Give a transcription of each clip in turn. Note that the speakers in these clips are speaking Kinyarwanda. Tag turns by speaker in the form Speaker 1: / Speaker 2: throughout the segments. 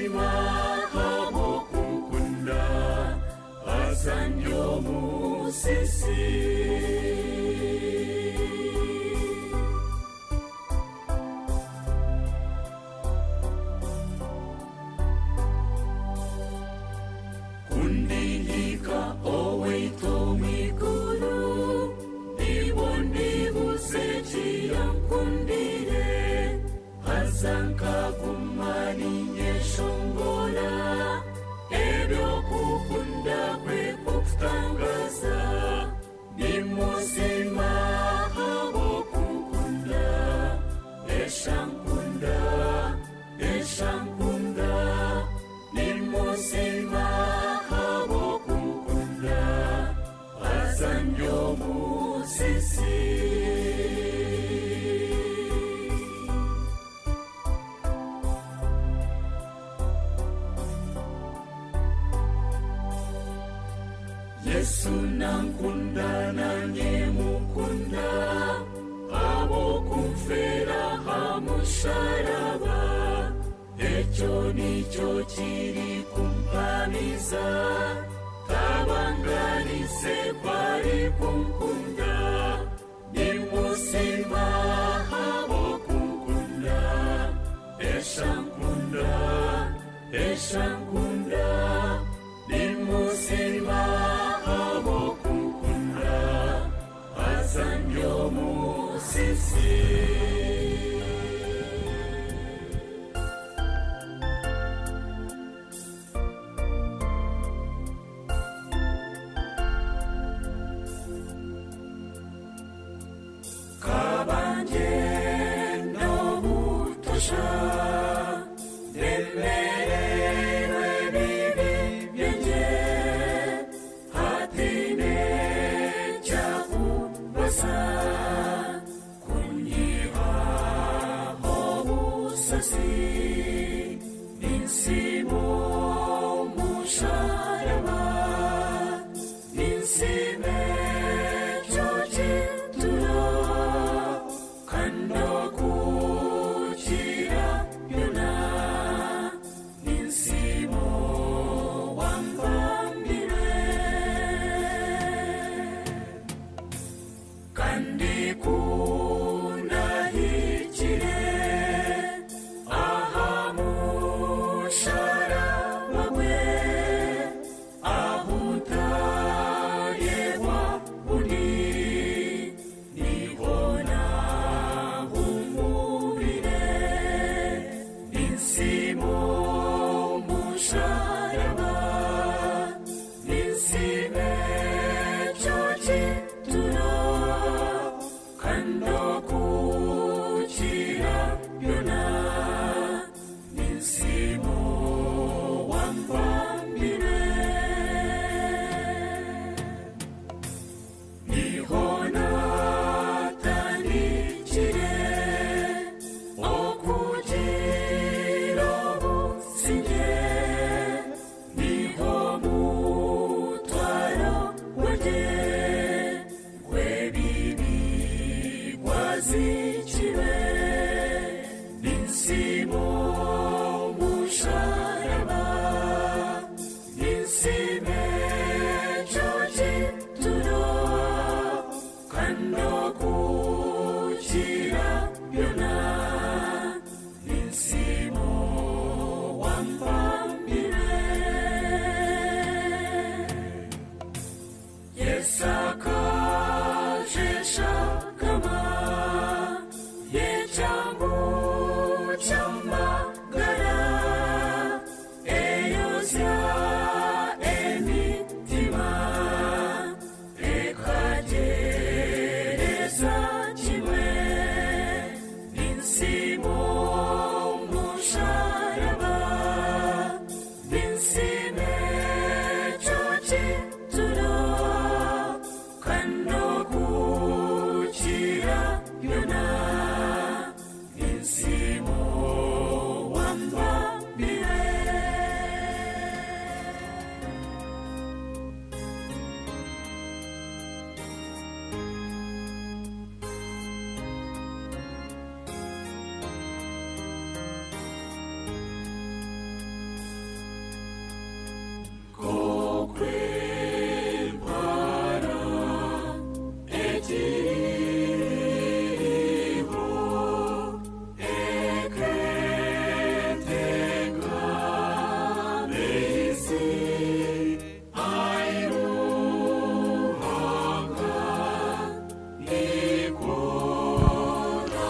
Speaker 1: nimusima habo kumkunda azanyo musisi kundihika oweito mikulu nibuze yankundire azanka kumani nyeshongola ebyo kukunda kwe kukutangaza nimusima habo kukunda eshankunda nimusima habo kukunda azanyo musisi Yesu nankunda nange mukunda abo kumfera hamusharaba ekyo nicyo kiri kumpamiza tabanganise kwari kumkunda nimusima abo kumkunda eshankunda nimusima abo kumkunda azanyo musisi kabanje no butosha nemerewe bibi byenje hatine chakubasa kunyiha obusasi ninsimo musharaba ninsime chochituro kando kuchira yona ninsimo wambambire kandi kunahikire ahamusharaba we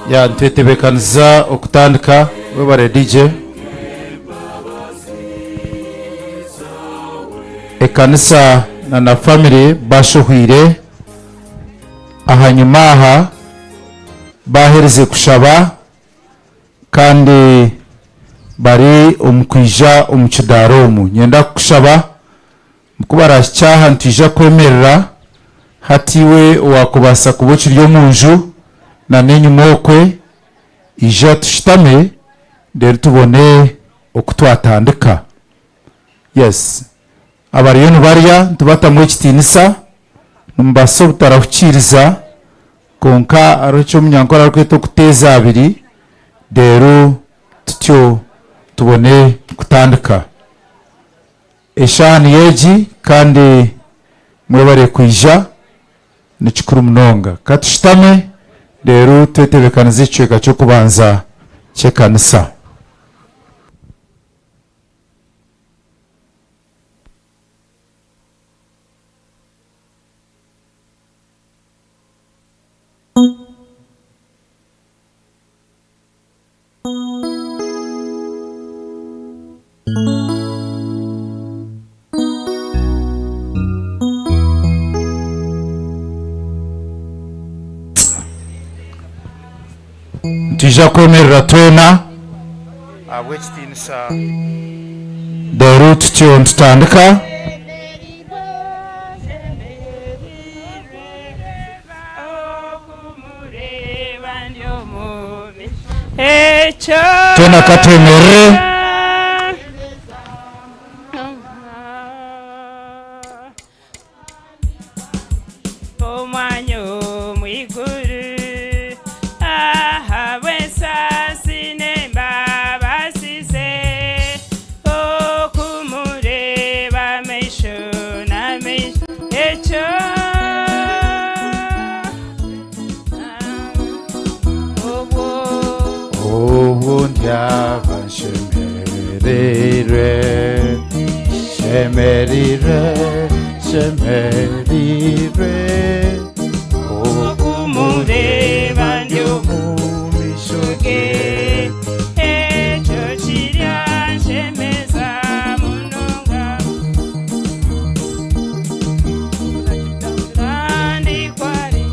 Speaker 2: ya ntwetebekaniza okutandika webare DJ ekanisa na family bashuhire ahanyuma aha bahereze kushaba kandi bari omukwija omukidaromu nyenda kushaba mukubara cyaha ntija kwemerera hatiwe wakubasa kubukiryo munju na nenyuma okwe ija tushitame ndero tubone okutwatandika. Yes, abariyo nibarya tubatamwe kitinisa numbaso butarahukiriza konka arocho munyankora rweto kuteza abiri ndero tutyo tubone kutandika eshani yeji kandi mwebare kwija nikikuru munonga katushitame ndero twetebekaniza icweka cyo kubanza cyekanisa. Tija kwemerera twena abwe kitinisa ndero tutyo ntutandika twena katwemerere shemerire okumureba ndio mumishoge echo chiria shemeza munonga kandi kwari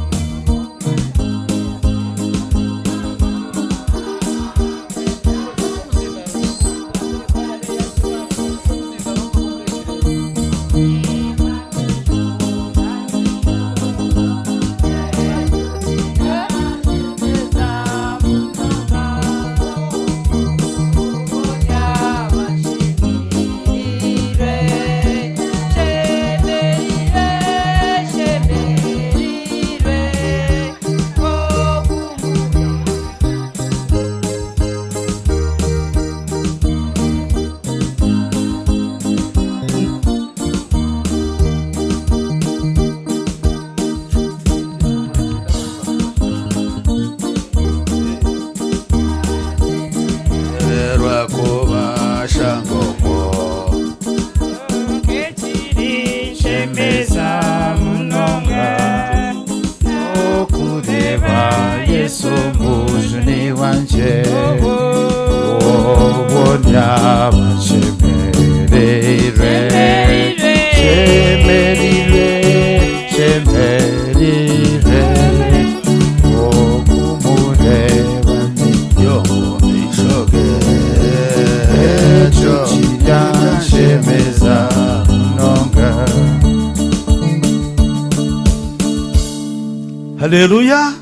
Speaker 3: Haleluya.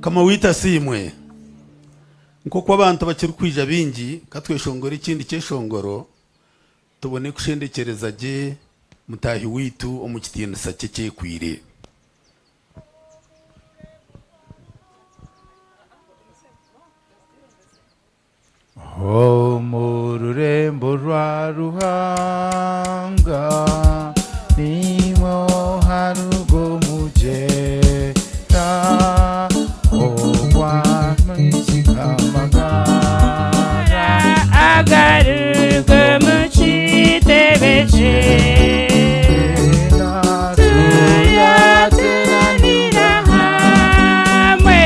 Speaker 3: Kama wita Asiimwe nko kwa abantu bakiri kwija bingi katweshongora ikindi cyeshongoro tubone kushendekereza je mutahi witu omukitinisa cye kwire omururembo rwa ruhanga nimo harugo muje ta ogwa muzika magara agarugo muchitebeche tuya tenanira hamwe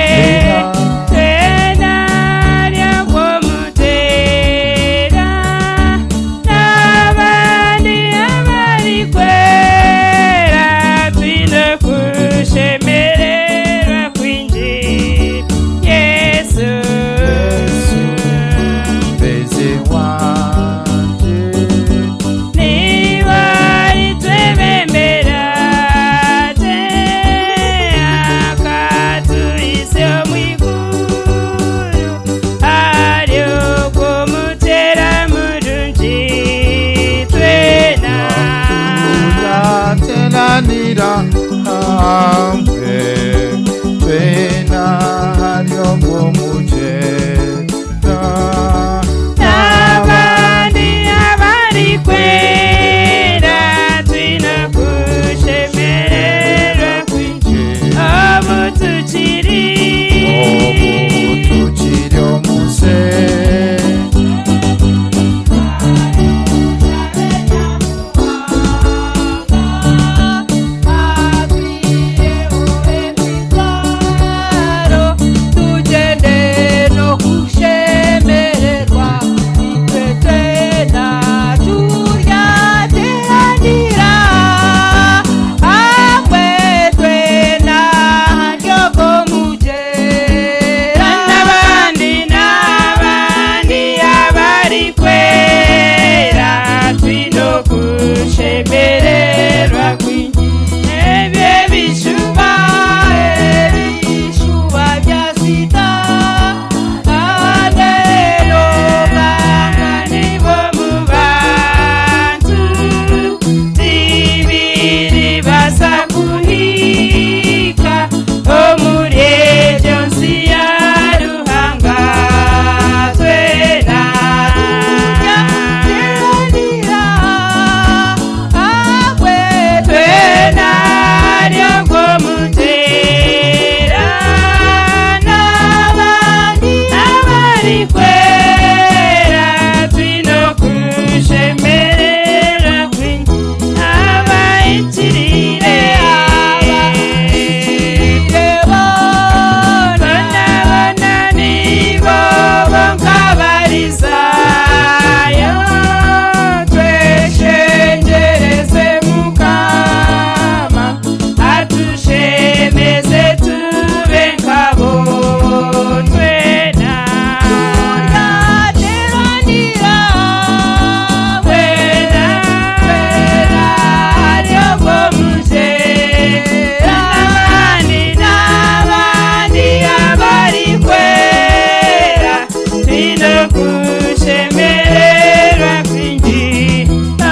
Speaker 4: kushemererwa kwinji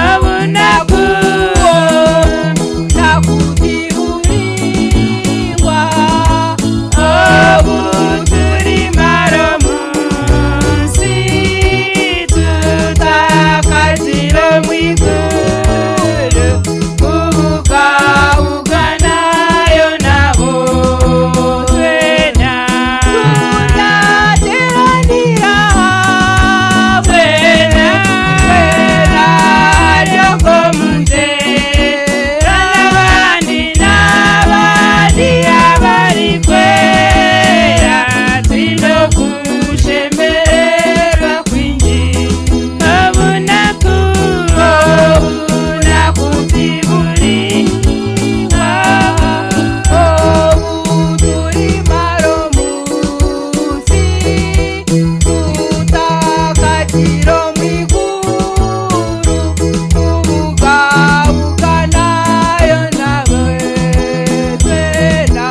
Speaker 4: abona kuwo nakutiburirwa obu turi maro munsi tutakatiro mwiguru kubuka uganayo nabo twena tutateranira twena ryoko mutera n'abandi abari kwera tindo kushemererwa kwinji abona kuwo nakutiburirwa obu turi maro munsi tutakatiro mwiguru kubuka uganayo nawe twena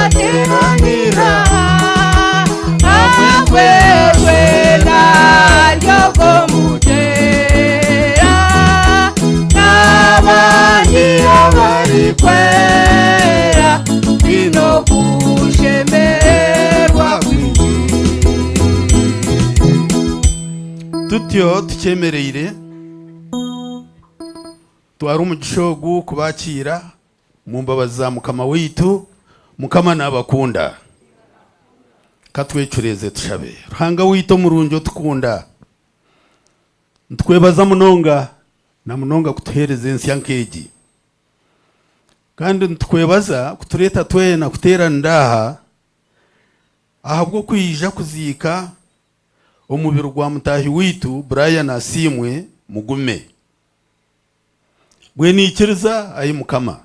Speaker 4: tutateranira hamwe twena ryoko mutera n'abandi abari kwera bino kushemererwa kwinji
Speaker 3: tutyo tucyemereyire twari umugisha wo kubakira mu mbabazi za mukama witu mukama nabakunda katwecureze tushabe ruhanga wito murunjo tukunda ntwebaza munonga na munonga kutuhereza ensya nkeji kandi ntwebaza kutureta twena kutera ndaha ahabwo kwija kuzika omubiri gwa mutahi witu Brian Asiimwe Mugume bwenikiriza ayi mukama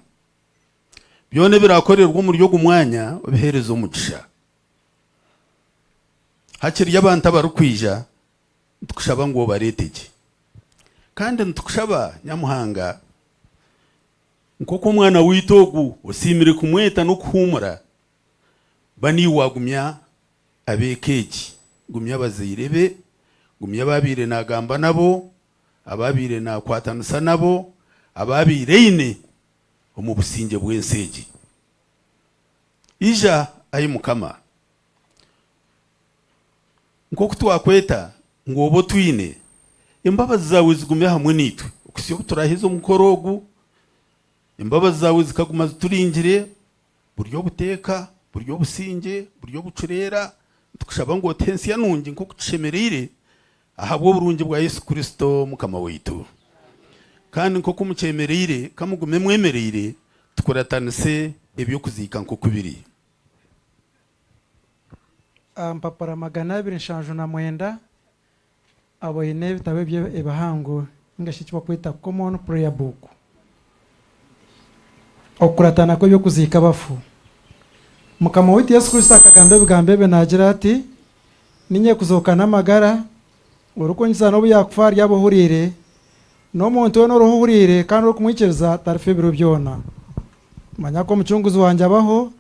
Speaker 3: byone birakorerwa muri yo gumwanya obihereza umugisha hakiri abantu abarukwija tukushaba ngo baretege kandi ntukushaba nyamuhanga nkoko mwana witogu usimire kumweta no kuhumura bani wagumya abekeji gumya bazirebe gumya babire nagamba nabo ababire nakwatanusa nabo ababireine omu businge bwenseji ija ayi mukama nkoko twakweta ngobo twine imbabazi zawe zigumya hamwe nitwe ukusiyo turahizo mukorogu imbabazi zawe zikaguma zituringire buryo buteka buryo businge buryo bucurera tukushaba ngo tensi yanungi nkoko tushemerire ahabwo burungi bwa Yesu Kristo mukama witu kandi nkoko mucemerire kamugume mwemerire tukuratanise ebyo kuzika nkoko biri
Speaker 5: mpapara 279 aboyine bitabe bye ebahango ngashikwa kwita common prayer book okuratana ko byo kuzika bafu mukama witu Yesu Kristo akagambe bigambe nagira ati ninye kuzokana amagara urukonyiza no byakufa ryabohurire no muntu no ruhurire kandi ukumwikiriza tarife biro byona manya ko mucunguzi wanje abaho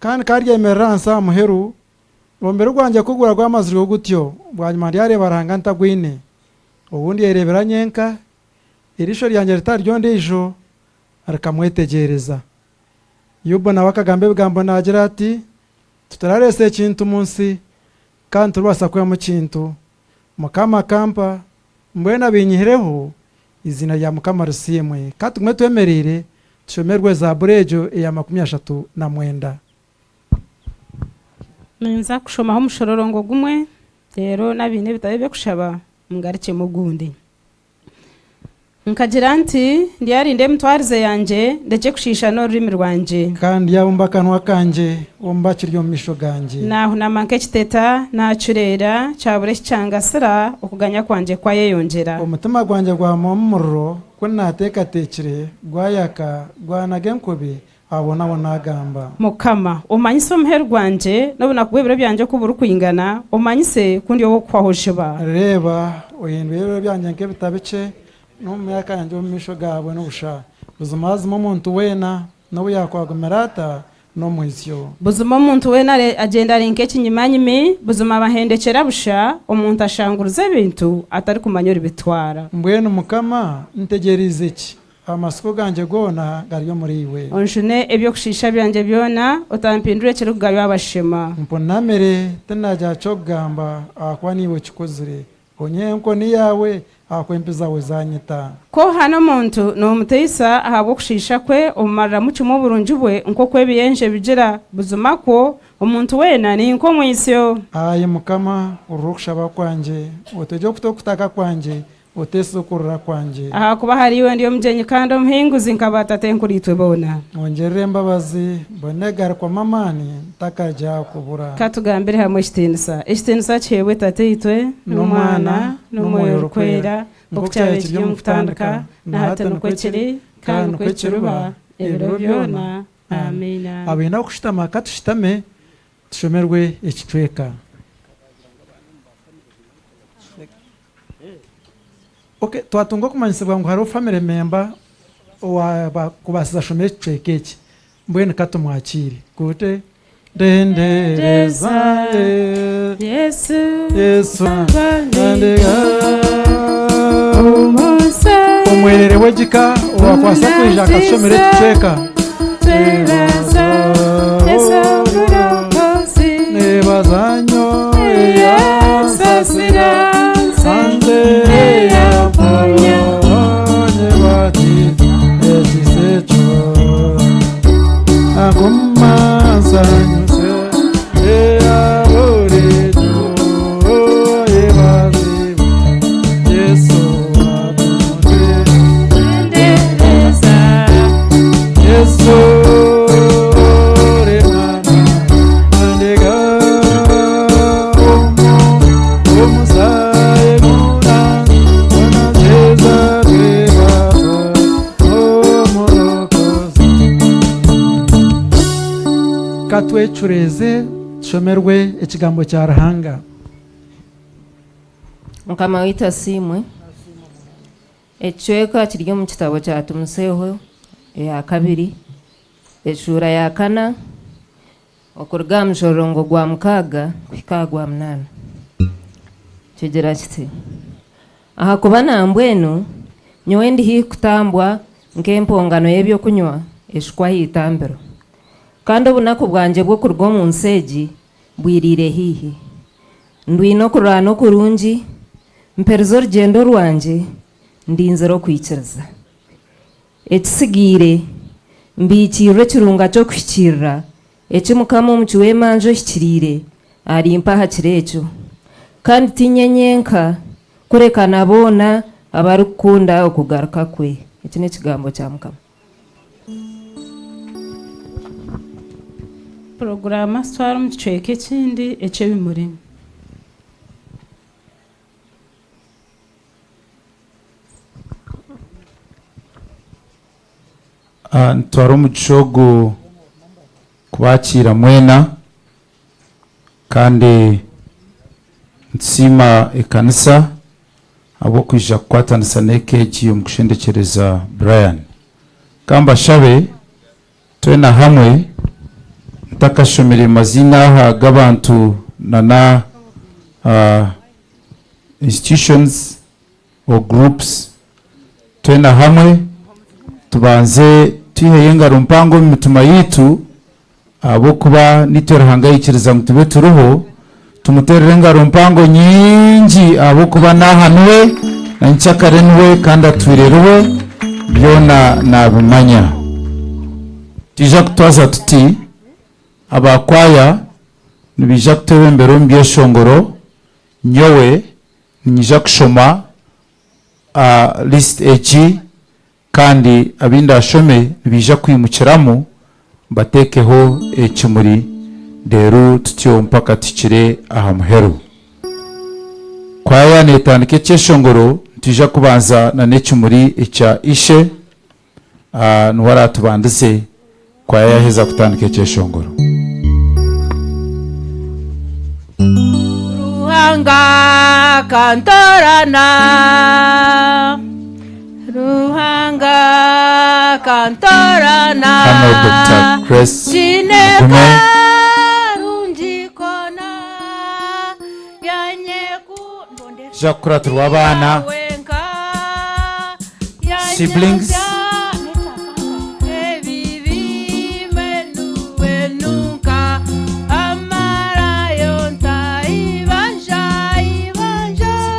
Speaker 5: kandi karyemeransa muheru bombere rwanje kugura rwamaziro gutyo bwanyuma ryare baranga ntagwine ubundi yerebera nyenka irisho ryanje ritaryo ijo arakamwetegereza yubo nawe akagambe bigambo nagira ati tutararese kintu munsi kandi turubasa kuya mu kintu mukama kampa mbwena binyihireho izina rya mukama Asiimwe katumwe twemerire tushomerwe za burejo ya 39
Speaker 4: Nenza kushomaho mushororongo gumwe rero nabine bitabe kushaba mungarike mugundi nkagira nti ndiyarinde mutwarize yanje ndeke kushisha no rurimi rwanje
Speaker 5: kandi yabumba kanwa kanje omba kiryo misho ganje
Speaker 4: naho namanke kiteta nacurera cyabure cyangasira okuganya kwanje kwa yeyongera
Speaker 5: umutima gwanje gwa momuro ko nateka tekire gwayaka gwanage nkobe abona bonagamba
Speaker 4: mukama umanyise umuheru rwanje nabona kubebero byanje kubura kuyingana umanyise kundi yo kwahoshiba
Speaker 5: reba oyendwe byanje nke bitabice no myaka yanje mu misho gabo no busha uzumazi mu muntu wena no yakwagumerata no mwisyo
Speaker 4: buzima omuntu wena agenda ari nk'ekinyimanyimi buzima abahendekera busha omuntu ashanguruza ebintu atari kumanya bitwara
Speaker 5: mbwenu mukama ntegereze iki amasiko ganje gona gariyo muri iwe
Speaker 4: onjune ebyo kushisha byanje byona otampindure kirugayo abashema
Speaker 5: mponamere tenajya cyo kugamba akwa niwe kikozire onyenko ni yawe akwempiza wezanyita
Speaker 4: ko hano muntu no muteyisa ahabo kushisha kwe omarra mucimo burungi bwe nko kwebiyenje bigira buzuma ko omuntu wena ni nko mwisyo
Speaker 5: aye mukama urukushaba kwanje otejo kutokutaka kwanje otesokurra kwanje
Speaker 4: aha kuba hariwe ndiyo mjenyi kandi omuhinguzi nkabata tenkuritwe bona
Speaker 5: ongerere mbabazi bonegar kwa mamani takaja kubura
Speaker 4: katugambire hamwe ekitenisa cyewe tateitwe n'umwana n'umwoyo rukwera okukyaba ekiri omu kutandika na hati nuko kiri kandi nuko kiruba ebiro byona amina
Speaker 5: abina okushitama katushitame tushomerwe ekicweka Okay, twatunga kumanyisibwa ngo hari family member wa kubasiza shomeye ekicweka eki mbwene katumwakire gute dendereza Yesu nandega omwerere wegika wakwasa kwija akashomera ekicweka nebazanyo eyasasira sande yaponya nebati ezisecho akumazanyuse eyaborejo ebazi Yesu akundendereza Yesu remana andega omusaye muna onazeza twebaba omorokozi katwecureze tushomerwe ekigambo cya Ruhanga
Speaker 6: Mukama wita Asiimwe ecweka kiri mu kitabo kya tumuseho ya kabiri eshura ya kana okuruga mshorongo gwa mukaga kwika gwa munana kigira kiti aha kuba nambwenu nyowe ndihi kutambwa nk'empongano y'ebyo kunywa eshukwa hitambiro kandi obunaku bwanje bwo kuruga mu nseegi bwirire hihi ndwino kurano kurungi mpereza orugendo rwanje ndinzira okwikiriza ekisigire mbikirwe kirunga cyo kwikirira ekimukama omuki w'emanjo hikirire arimpa hakiri ekyo kandi tinyenyenka kurekana boona abarikukunda okugaruka kwe eki n'ekigambo kya Mukama
Speaker 4: porogaramu sitwara omu kicweka ekindi eky'ebimuri
Speaker 2: ntwara umugisha wo kubakira mwena kandi nsima ekanisa abo kwija kukwatanisa n'ekeegi omu kushendekereza Brian kamba shabe twena hamwe ntakashomere mazina aha g'abantu na institutions or groups twena hamwe tubanze twiheye ngaro mpango mu mitima yitu abo kuba nitwerahangayikiriza ngo tube turuho tumuterere ngaro mpango nyingi abo kuba nahanwe na ncyakarenwe kandi atwireruwe byona nabumanya tija kutwaza tuti abakwaya nibija kutebembera mu byeshongoro nyowe nija kushoma list egi kandi abinda ashome bija kwimukiramo batekeho ekimuri deru tutyo mpaka tikire aha muheru kwaya netandike cyeshongoro tija kubanza na nekimuri echa ishe nwara tubandize kwaya yaheza kutandike cyeshongoro
Speaker 6: Ruhanga kantorana Ruhanga Nanga kantorana
Speaker 2: Hano Dr. Grace
Speaker 6: Chineka
Speaker 2: Mugume.
Speaker 6: runjikona yanyeku ndonde
Speaker 2: Jacques w'abana
Speaker 6: wenka
Speaker 2: siblings.
Speaker 6: ebibi menu wenuka amara yonta ibanja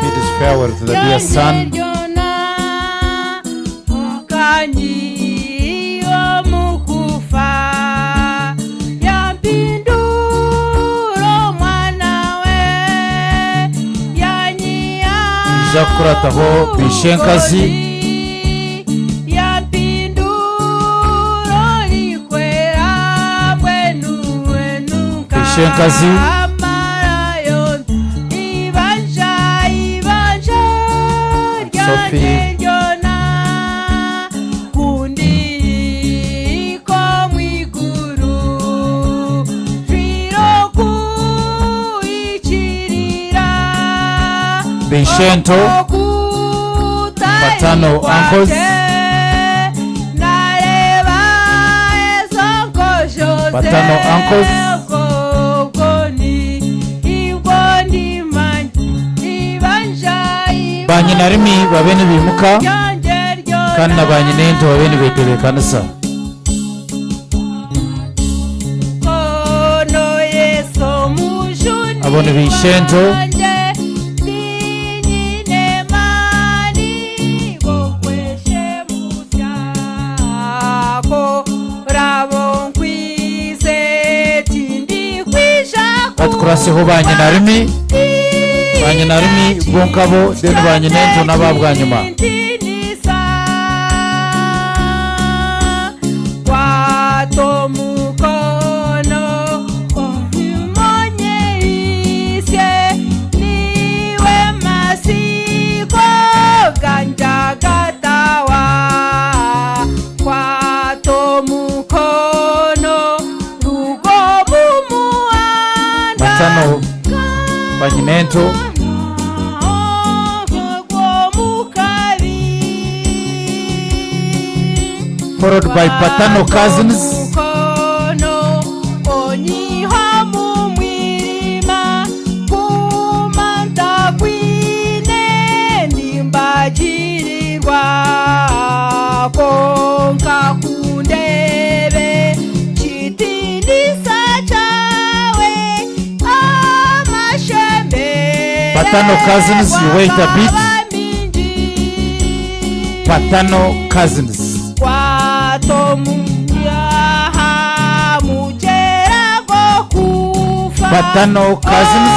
Speaker 2: Bid his farewell to the dear son. Jacques aho bishenkazi bishenkazi Sophie Bishento Patano uncles Patano uncles Banyinarimi babene bimuka kana banyinento babene betebe kanisa abone Bishento Batkurasiho banyinarimi bonkabo den banyinento nababwa nyuma Matano banyinento followed by paternal cousins paternal cousins, you wait a bit. Paternal cousins. Paternal cousins.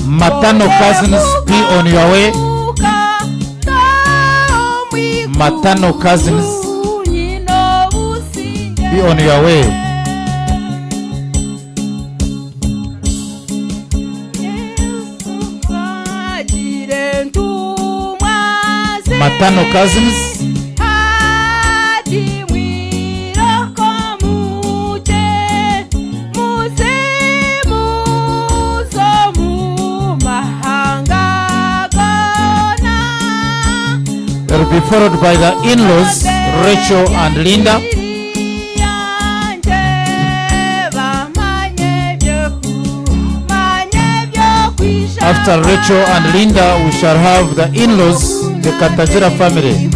Speaker 2: Maternal cousins, be on your way. Maternal cousins, be on your way. Maternal cousins, they will be followed by the in-laws, Rachel and Linda. After Rachel and Linda, we shall have the in-laws, the Katajira family.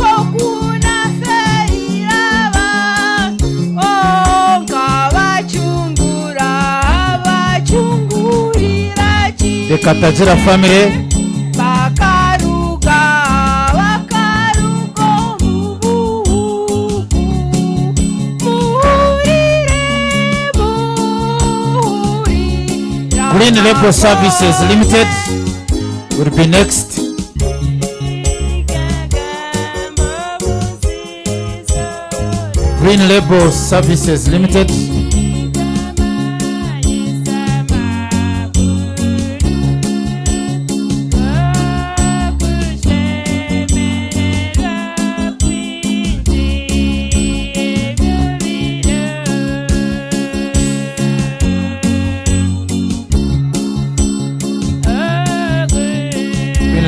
Speaker 2: The Katajira family. Green Label Services Limited will be next. Green Label Services Limited.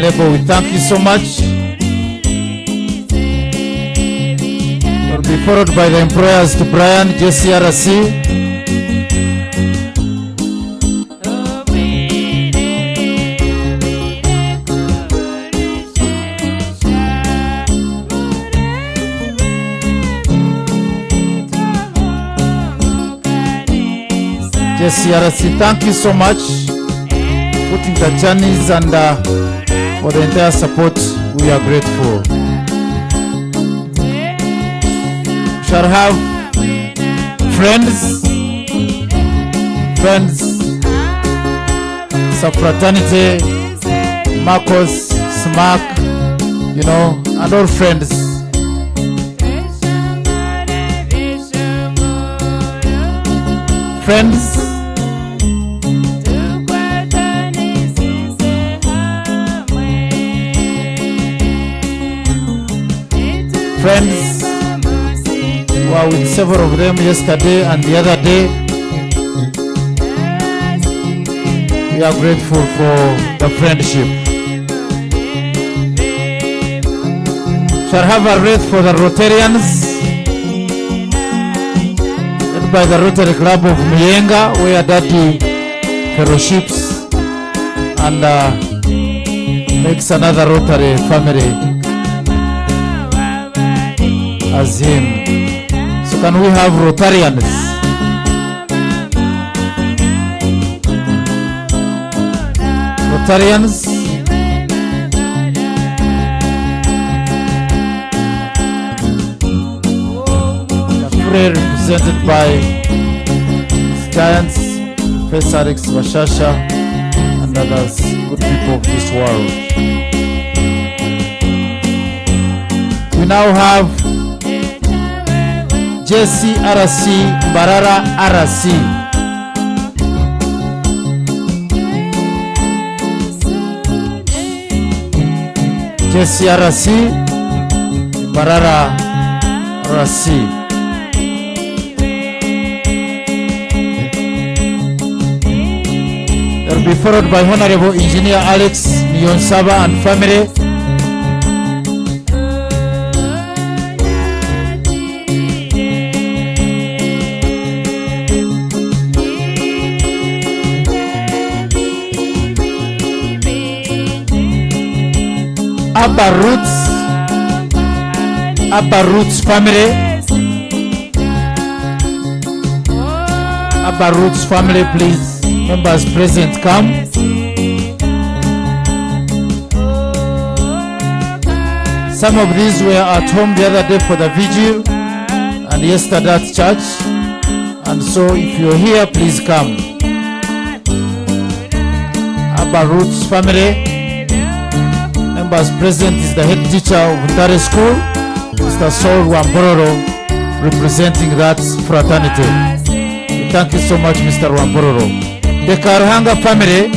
Speaker 2: label, we thank you so much. Will be followed by the employers to Brian, JCRC. JCRC, thank you so much for putting the journeys and for the entire support. We are grateful. Shall have friends, Safraternity, Marcos, Smack, you know, and all friends. Friends, were with several of them yesterday and the other day. We are grateful for the friendship. Shall have a wreath for the Rotarians, led by the Rotary Club of Mienga, where Daddy fellowships and makes another Rotary family as him. So can we have Rotarians? Rotarians? Represented by Giants, Face Alex Washasha, and others, good people of this world. We now have JCRC Barara RC. JCRC Barara RC. Will be followed by Honorable Engineer Alex Nyonsaba and family. Abba Roots family. Abba Roots family, please. Members present, come. Some of these were at home the other day for the vigil and yesterday at church. And so if you're here, please come. Abba Roots family. Members present is the head teacher of Ntare School, Mr. Saul Wambororo, representing that fraternity. Thank you so much, Mr. Wambororo. The Karhanga family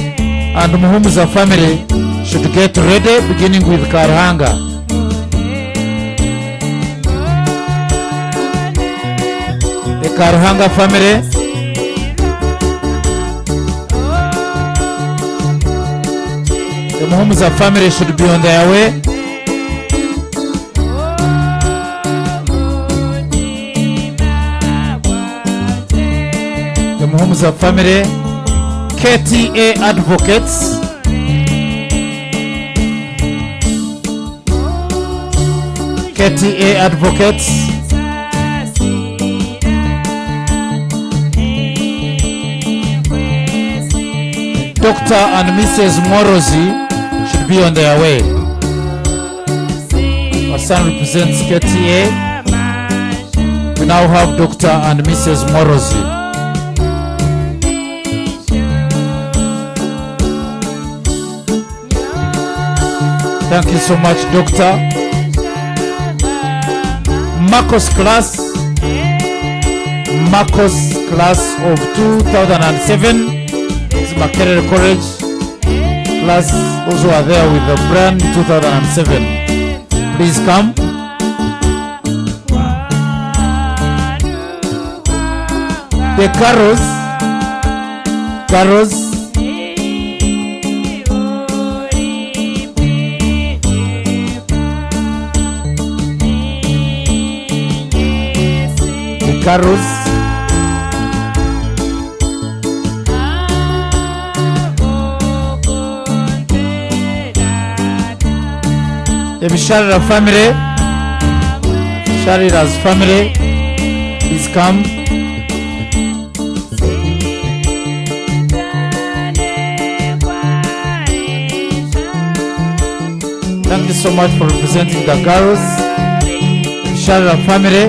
Speaker 2: and Muhumuza family should get ready, beginning with Karhanga. The Karhanga family. The Muhumuza family should be on their way. The Muhumuza family. KTA Advocates, KTA Advocates, Dr. and Mrs. Morozi should be on their way. Our son represents KTA. We now have Dr. and Mrs. Morozi. Thank you so much, Doctor. Marcos class of 2007 is Makerere College class. Those who are there with the brand 2007, please come. The girls. The Bisharira family, Sharira's family is come. Thank you so much for representing the girls. Sharira family,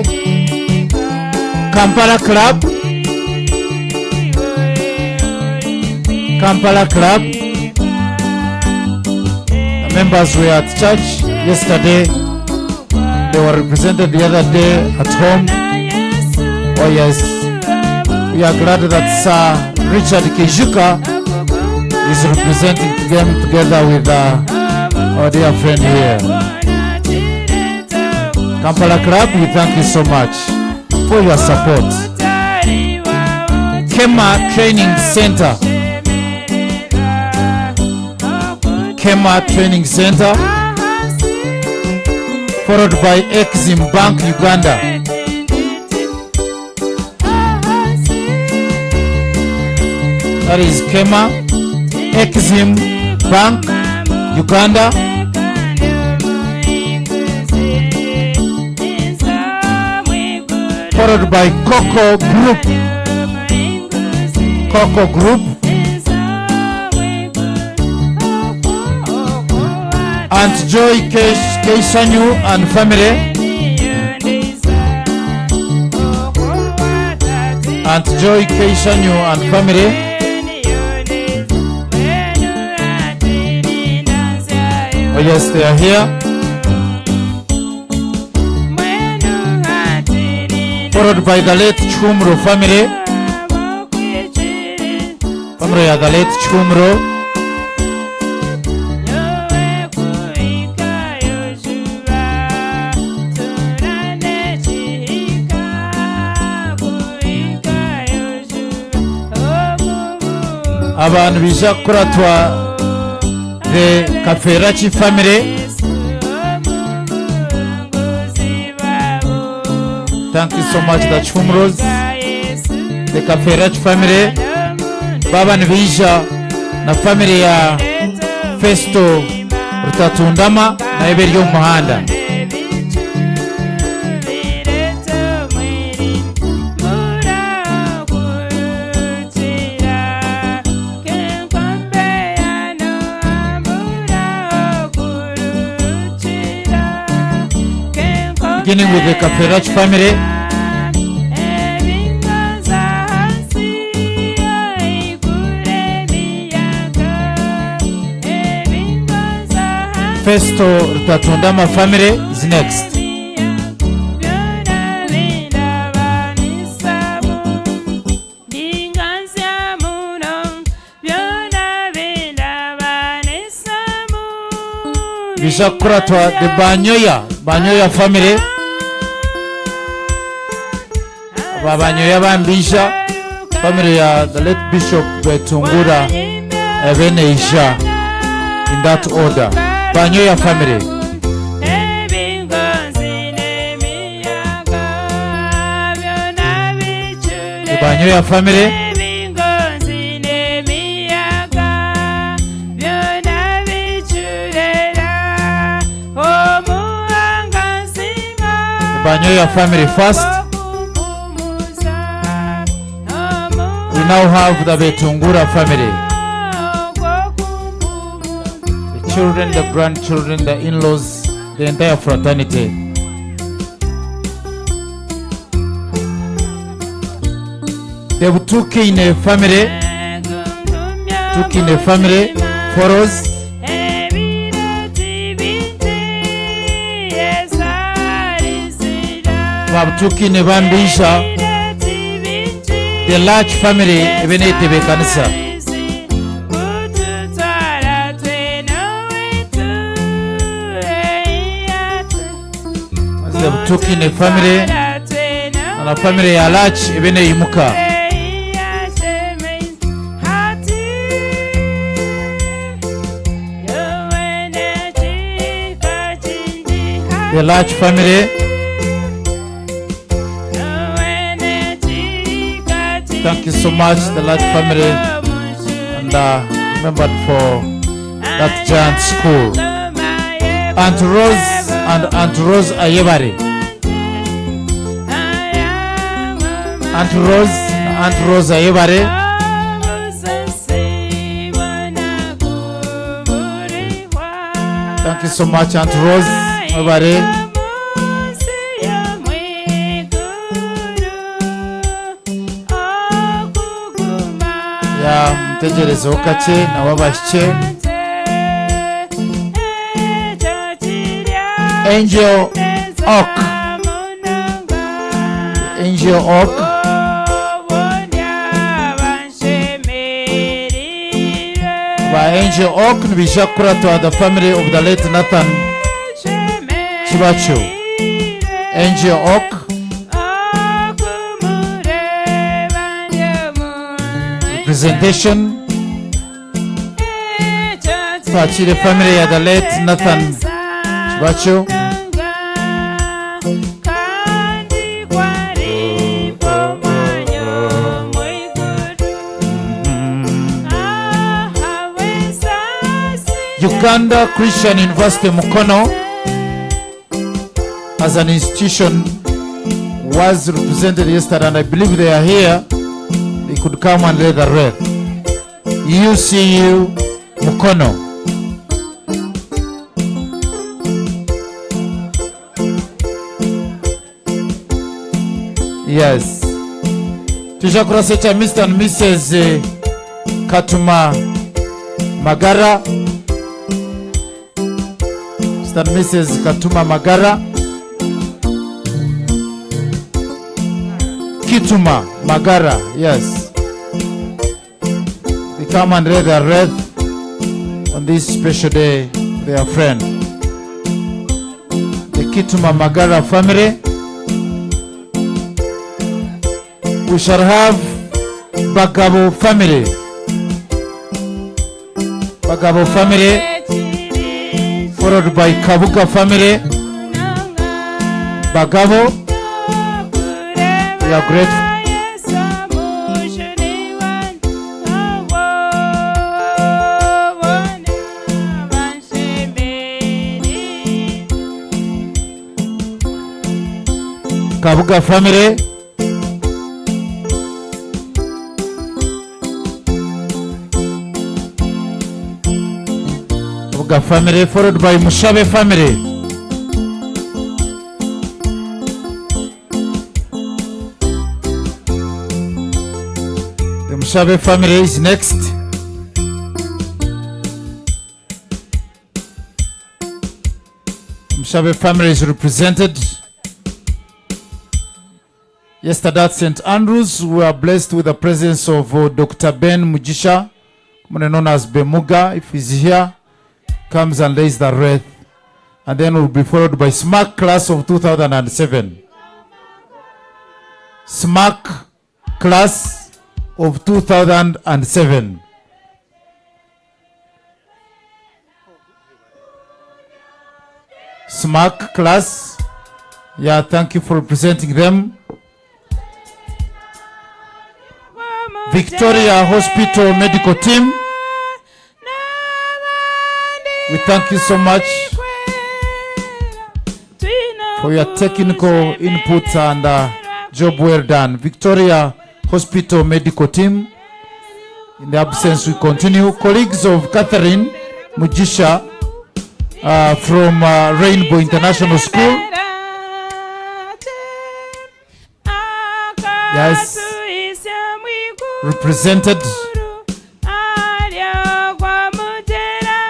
Speaker 2: Kampala Club, Kampala Club. The members were at church yesterday. They were represented the other day at home. Oh yes, we are glad that Sir Richard Kijuka is representing them together with our dear friend here. Kampala Club, we thank you so much for your support. Kema Training Center, Kema Training Center, followed by Exim Bank Uganda. That is Kema, Exim Bank Uganda. Followed by Coco Group, Coco Group, Aunt Joy Keishanyu and family, Aunt Joy Keishanyu and family, oh yes, they are here. Followed by the late Chumro family, family of the late Chumro. Abantu bija kuratwa the Kaferachi family. Thank you so much, the Chumros, the Kaferach family, Baba Nvisha, na family ya Festo Rutatundama na Eberio Muhanda. Beginning with the Kaferach family, Festo Rutatundama family is next. Bishakuratwa the Banyoya family. Babanyoya Bambisha family ya the late Bishop Betungura Ebeneisha, in that order. Banyoya family, the Banyoya family, the Banyoya family first. We now have the Betungura family. The children, the grandchildren, the in-laws, the entire fraternity. The Tukine family follows. Tukine Bambisha, the large family, Ebenete Bekanisa. The Tukine family, and a family a large, Ebene Imuka. The large family, thank you so much, the large family, and remembered for that giant school. Aunt Rose and Aunt Rose Ayebari. Aunt Rose Ayebari. Thank you so much, Aunt Rose Ayebari. Ya mtegerezo kache na wabashe. Angel Oak. Angel Oak. By Angel Oak, Nibishakura to the family of the late Nathan Chibachu. Angel Oak. Presentation for the family of the late Nathan Chibachu. Uganda Christian University Mukono as an institution was represented yesterday, and I believe they are here. They could come and lay the wreath. UCU Mukono. Yes. Tushakura secha Mr. and Mrs. Katuma Magara. Mr. and Mrs. Katuma Magara. Kituma Magara, yes. They come and read their wreath on this special day, their friend. The Kituma Magara family. We shall have Bagabo family. Bagabo family, followed by Kabuka family. Bagabo, we are grateful. Kabuka family. Kabuka family, followed by Mushabe family. The Mushabe family is next. Mushabe family is represented. Yesterday at St. Andrews, we were blessed with the presence of Dr. Ben Mujisha, commonly known as Bemuga. If he's here, comes and lays the wreath. And then we'll be followed by SMAC class of 2007. SMAC class of 2007. SMAC class. Yeah, thank you for representing them. Victoria Hospital Medical Team. We thank you so much for your technical input and job well done. Victoria Hospital Medical Team. In the absence, we continue. Colleagues of Catherine Mujisha from Rainbow International School. Yes. Represented.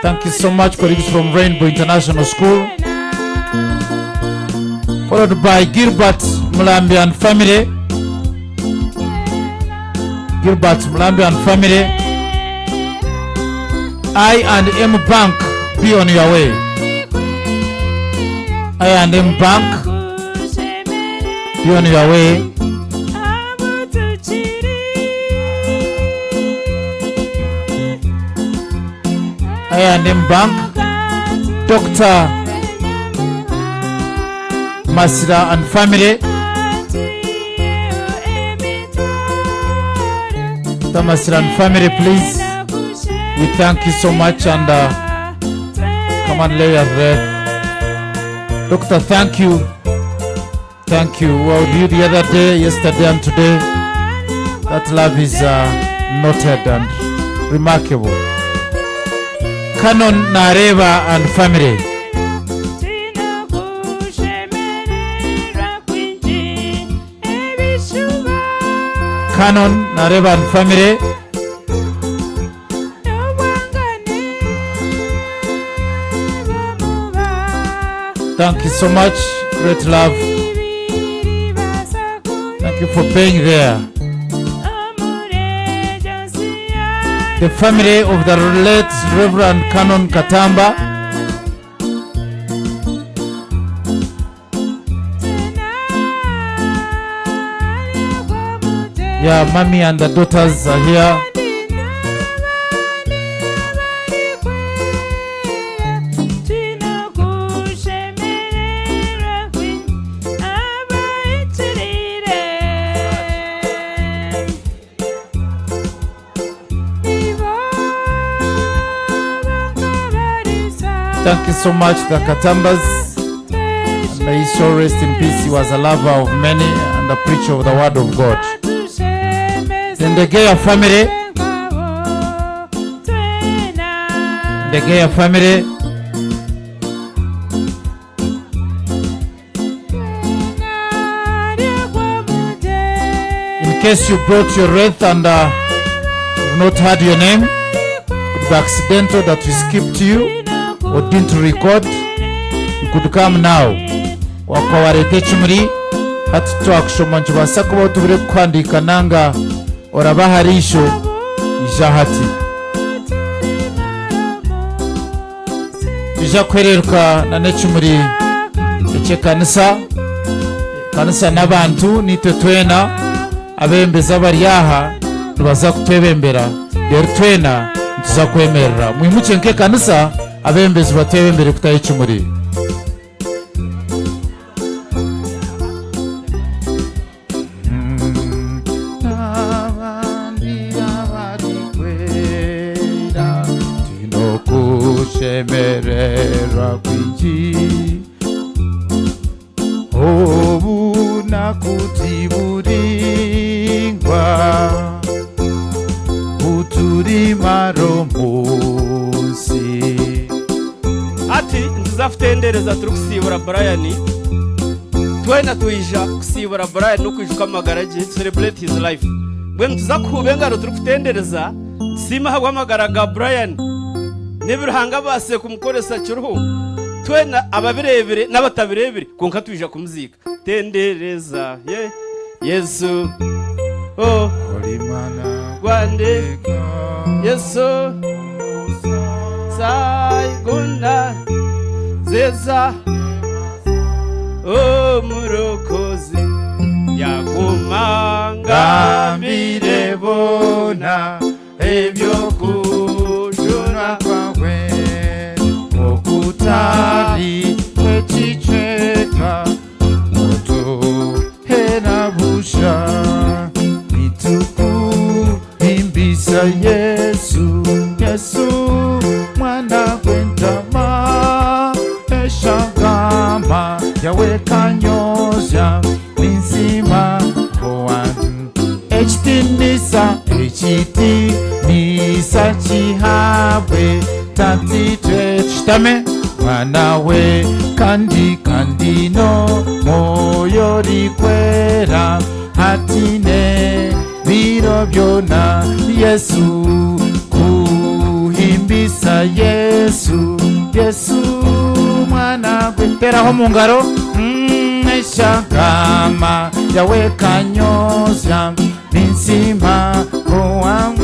Speaker 2: Thank you so much, colleagues from Rainbow International School. Followed by Gilbert Mulambian family. Gilbert Mulambian family. I&M Bank, be on your way. I&M Bank, be on your way. I&M Bank, Dr. Masira and family. Tamasiran family, please. We thank you so much, and come and lay your breath. Doctor, thank you. Thank you. Well, you the other day, yesterday and today, that love is noted and remarkable. Canon Nareva and family. Canon Nareva and family. Thank you so much. Great love. Thank you for being there. The family of the late Reverend Canon Katamba. Yeah, mommy and the daughters are here. Thank you so much, the Katambas. And may his soul rest in peace. He was a lover of many and a preacher of the word of God. Then the Geya family. The Geya family. In case you brought your wreath and you've not heard your name, it could be accidental that we skipped you or didn't record, you could come now. Wakawarete chumuri hati twakushoma nchibasa kuba tubire kwandika nanga orabaharisho ijahati ija kwererwa na nechumuri eche kanisa n'abantu nitwe twena abembeza bariyaha nibaza kutwebembera rero twena ntuza kwemerera mwimuke nke kanisa abembezi batewe imbere kutayicumuri. Tinokushemerera kwinji obu nakutiburingwa uturi maromusi.
Speaker 7: Ati ntuzafutendereza turi kusibura Brian twena tuija kusibura Brian no kwijuka amagaraje celebrate his life bwe ntuzakubengaro turi kutendereza sima hagwa amagaraga Brian nebirhanga base kumukoresa cyuruhu twena ababirebere n'abatabirebere konka tuija kumuzika tendereza Yesu oh
Speaker 2: Olimana
Speaker 7: gwande Yesu Saigunda Zeza O Murokozi Yagumanga
Speaker 2: Mirebona Ebyo kujuna kwawe Okutari Kwechicheka Moto Hena busha Mituku Imbisa Yesu mwana gwentama eshagama yawe kanyoza ninzima koan echitinisa chihabwe tatitwe chitame mwana we kandi no moyo rikwera hatine biro byona Yesu kuhimbisa Yesu mwana gwiteraho mu ngaro eshagama yawe kanyoza ninsima koam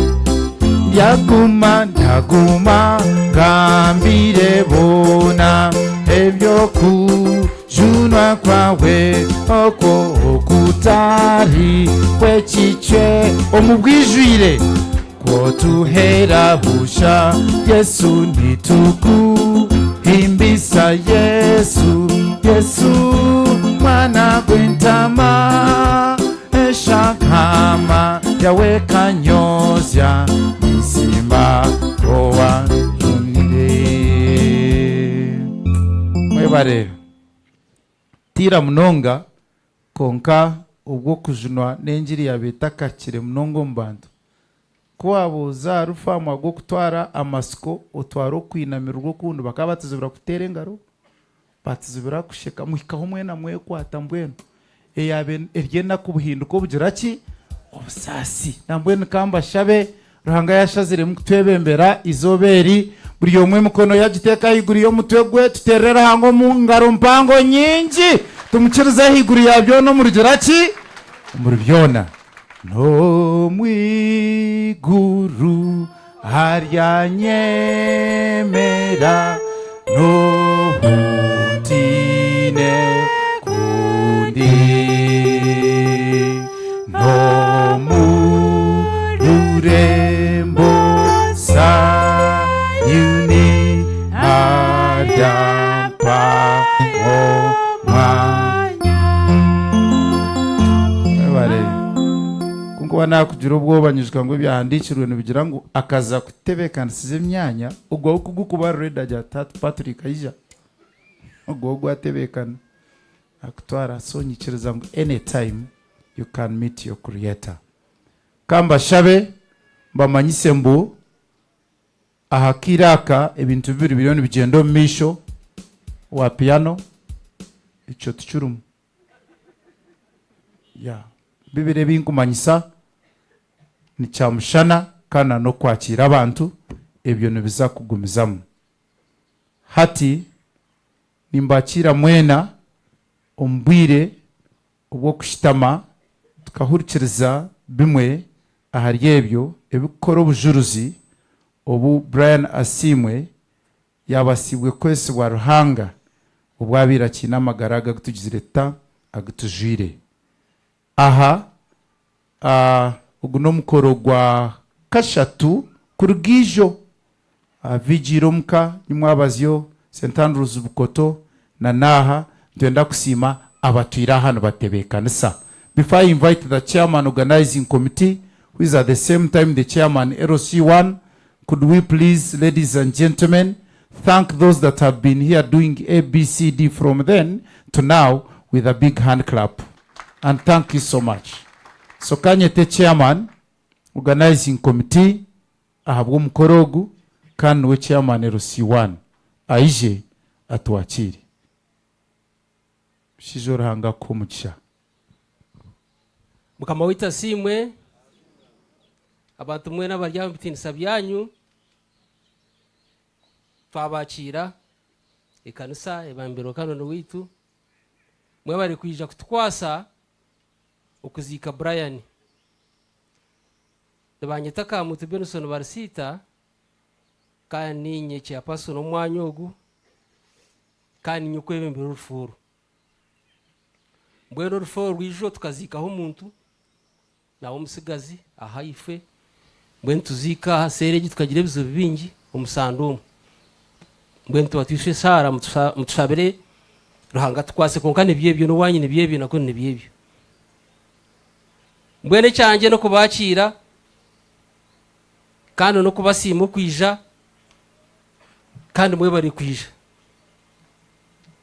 Speaker 2: ndaguma ngambire bona ebyo kujunwa kwawe oko okutari kwechiche omubwijwire ko tuhera busha Yesu nituku himbisa Yesu mwana gwentama eshakama yawe kanyoza bare tira munonga konka ubwo kujunwa n'engiri yabeta kakire munongo mbantu kwabuza rufamwa gwo kutwara amasiko otwaro kwinamira urwo kundu bakaba batizibira kutera engaro batizibira kusheka muhikaho mwena mwe kwata mbwenu eyabe eryenda kubuhinduko bugiraki obusasi nambwenu kamba shabe ruhanga yashazire mukutwebembera izoberi buri yomwe mukono yagiteka higuri yo mutwe gwe tuterera hango mu ngaro mpango nyingi tumukiriza higuri yabyo no murugiraki muri byona no mwiguru haryanyemera no hutine kundi no mururembo sayuni adampa kuba nakugira ubwoba nyuzwa ngo byahandikirwe nibigira ngo akaza kutebekana size myanya ubwo kugukuba reda ja Patrick ayija ubwo gwatebekana akutwara sonyikiriza ngo anytime you can meet your creator kamba shabe mbamanyise mbu ahakiraka ebintu bibiri bilioni bigendo misho wa piano ico tuchurumu ya bibire binkumanyisa ni chamushana kana no kwakira abantu ebyo nibiza kugumizamu hati nimbakira mwena ombwire ubwo kushitama tukahurikiriza bimwe ahari ebyo ebikora obujuruzi obu Brian Asiimwe yabasibwe kwese wa ruhanga obwabira kina magaraga gutugizireta agutujire aha uguno mukoro gwa kashatu kurugijo vigiro mka nimwabazyo St Andrews Bukoto na naha ndenda kusima abatwira hano batebekanisa. Before I invite the chairman organizing committee who is at the same time the chairman ROC1, could we please, ladies and gentlemen, thank those that have been here doing ABCD from then to now with a big hand clap, and thank you so much. So kanyete chairman organizing committee ahabwo mukorogu kandi we chairman ROC1 aije atuachiri shijora hanga kumugisha
Speaker 8: mukama wita Asiimwe abantu mwe n'abarya bitinisa byanyu twabakira ikanisa ebambiro kanono witu mwe bari kwija kutwasa okuzika Brian ndabanyetaka mutu Benson barisita kandi nyeche apaso no mwanyogu kandi nyukwe mbiro rufuru mbwero rufuru rwijo tukazikaho umuntu nawo musigazi ahaife mbwe tuzika sereji tukagira bizo bingi umusandumu mbwe tubatishe sara mutushabere ruhanga twase konkane byebyo no wanyine byebyo nako ne byebyo mbwene cyanjye no kubakira kandi no kubasima kwija kandi mwe bari kwija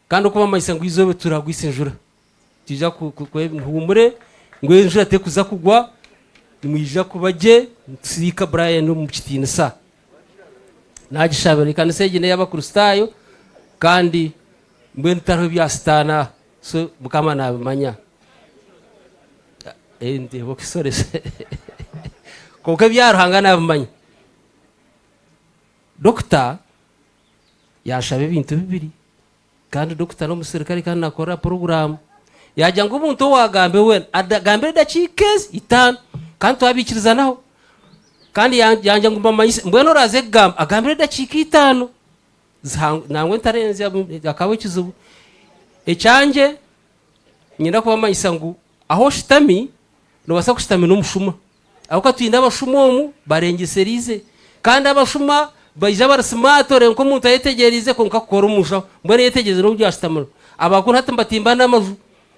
Speaker 8: kandi kuba mayisa ngwizobe turagwisenjura tija kuhumure ngwe njura te kuza kugwa nimwija kubaje nsika Brian no mukitine sa nagishabere kandi segene y'abakristayo kandi mbwe ntaro byastana so mukama nabimanya ende bokisorese koke byaruhanga nabimanya Dr. yashabe ibintu bibiri kandi Dr. no musirikari kandi nakora program yajya ngo umuntu wagambe we agambe dakikezi itanu kandi twabikiriza naho kandi yajya ngo mbamanyise mbweno raze gamba agambe dakika itanu nangwe ntarenze akawe kizubu ecyanjye nyina kuba mayisa ngo aho shitami no basa kushitami no mushuma aho katwinda abashumomu barengeserize kandi abashuma bayija barasimatore nko muntu ayetegerize ko nkakora umusha mbone yetegeze no byashitamano abakuru hatambatimba n'amazu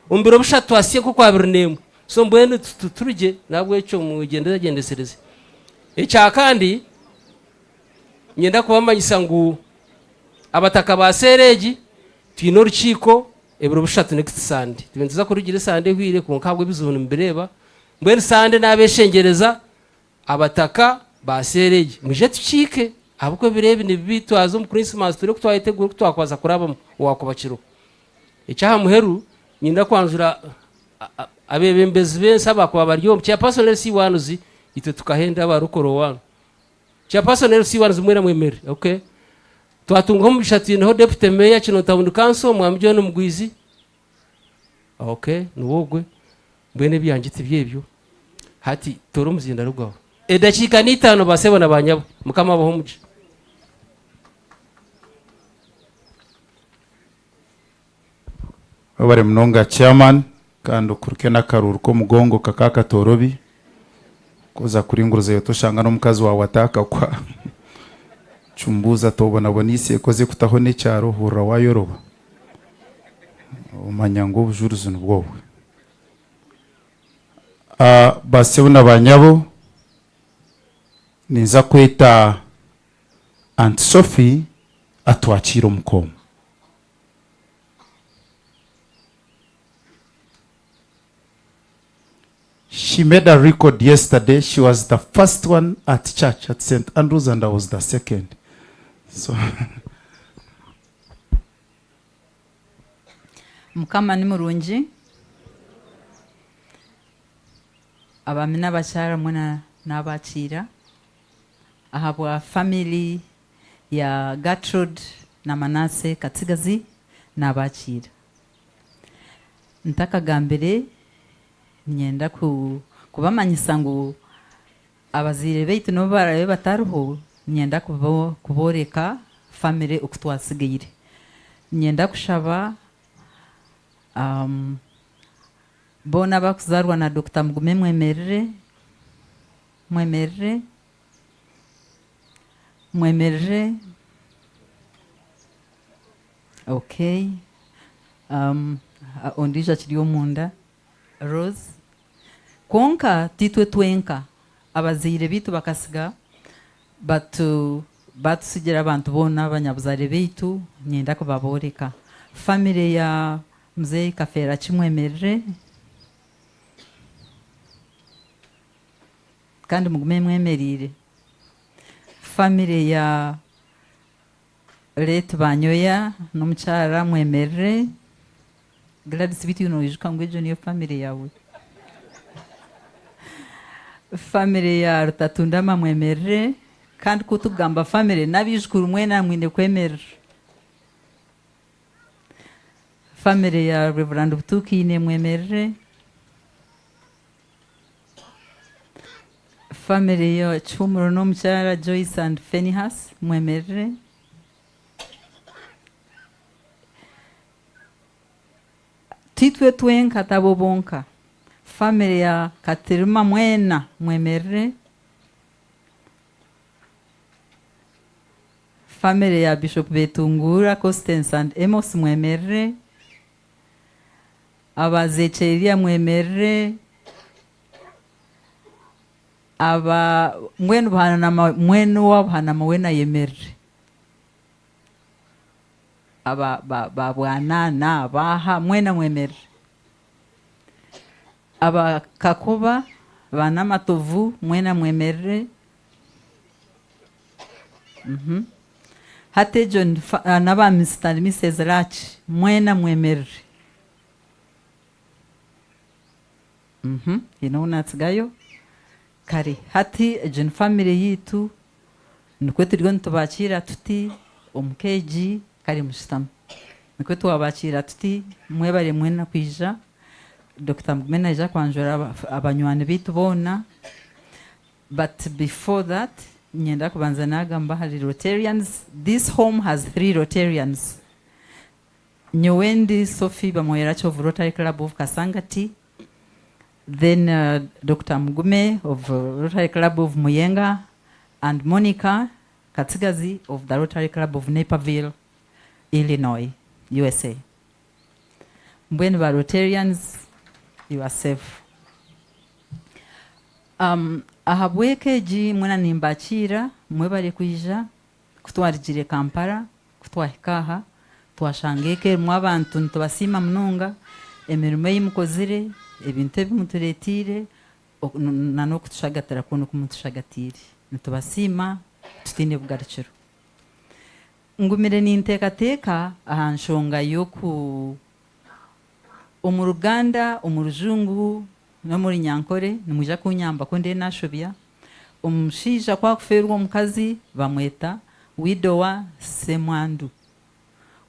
Speaker 8: umbiro bushatu asiye ko kwabirnemu so mbone turuje nabwo eco mugende agendesereze ecya kandi nyenda kuba manyisa ngo abataka ba sereji twine orukiiko ebiro bushatu next Sunday tubentuza kurugira Sunday hwire kunkabwe bizunu mbireba mbwene Sunday n'abeshengereza abataka basereye muje tukike abukwe birebe ni bitwazo mu Christmas turi kutwayitegura kutwakwaza kuraba wakubakiro icyaha muheru nyinda kwanjura abebembezi bensi abakuba baryo cya personnel si wanuzi ite tukahenda barukoro wanu cya personnel si wanuzi mwera mwemere okay twatunga mu bishatine ho deputy mayor kino town council mwamjyo no mugwizi okay nuwogwe mbene byangite byebyo hati toro muzinda rugaho edakika n'itano basebona banyabo mukama baho muje
Speaker 9: Obare mnonga chairman kandi ukuruke n'akaruru ko mugongo kakaka torobi koza kuringuruza yotoshanga n'umukazi wawe ataka kwa chumbuza tobona bonisi ekoze kutaho n'ecyaro hura wayoroba umanyango bujuruzu n'ubwowe basebona banyabo niza kweta Aunt Sophie atwakira umukomo. She made a record yesterday. She was the first one at church at St. Andrews and I was the second. So
Speaker 10: Mukama ni murungi abamina bachara mwana n'abakira ahabwa family ya Gertrude na Manase Katsigazi n'abakira ntaka gambere nyenda kubamanyisa ngo abazire beitu no barabe bataruho nyenda kuboreka family okutwasigire nyenda kushaba bona bakuzarwa na Dr. Mugume mwemerere okay ondija kiriyo munda Rose konka titwe twenka abazire bitu bakasiga batusigira abantu bona abanyabuzare bitu nyenda kubaboreka family ya mzee Kafera Chimwemerere kandi Mugume mwemerire family ya Rete Banyoya n'umucyara mwemerere Gladys bitu no ijuka ngwejo niyo family yawe family ya Rutatundama mwemerere kandi kutugamba family nabijukuru mwena mwine kwemerera family ya Reverend Butuki ne mwemerere family ya Chumuro no mchara Joyce and Fenihas mwemerere titwe twenka tabo bonka family ya Katerima mwena mwemerere family ya Bishop Betungura Constance and Amos mwemerere abazecheria mwemerere aba mwenu bana na mwenu wabana mawena yemerere aba bwana na baha mwena mwemerere aba kakoba bana matovu mwena mwemerere hate John naba Mr. Mrs. Rach mwena mwemerere inaunatigayo kare hati John family yitu nikwe turigo ntubakira tuti omukeji kare mushitamu nikwe twabakira tuti mwebare mwena kwija Dr. Mugume naija kwanjura abanywani bitu bona but before that nyenda kubanza nagamba hari Rotarians. This home has 3 Rotarians. Nyowendi Sophie Bamoyeracho of Rotary Club of Kasangati, then Dr. Mugume of Rotary Club of Muyenga, and Monica Katsigazi of the Rotary Club of Naperville, Illinois, USA. When we are Rotarians, you are safe. Ahabwekeji mwena nimbachira mwebale kuija kutwarijire Kampala kutwahikaha twashangeke erimu abantu nitubasiima munonga emirimo ei mukozire ebintu ebimutureetiire n'okutushagatira kuno kumutushagatiire nitubasiima tutiine bugarukiro ngumire ninteekateeka aha nshonga y'oku omu Ruganda omu Rujungu n'omuri Nyankore nimwija kunyamba ko ndiyo nashobya omushaija kwakufeerwa omukazi bamweta widowa Semwandu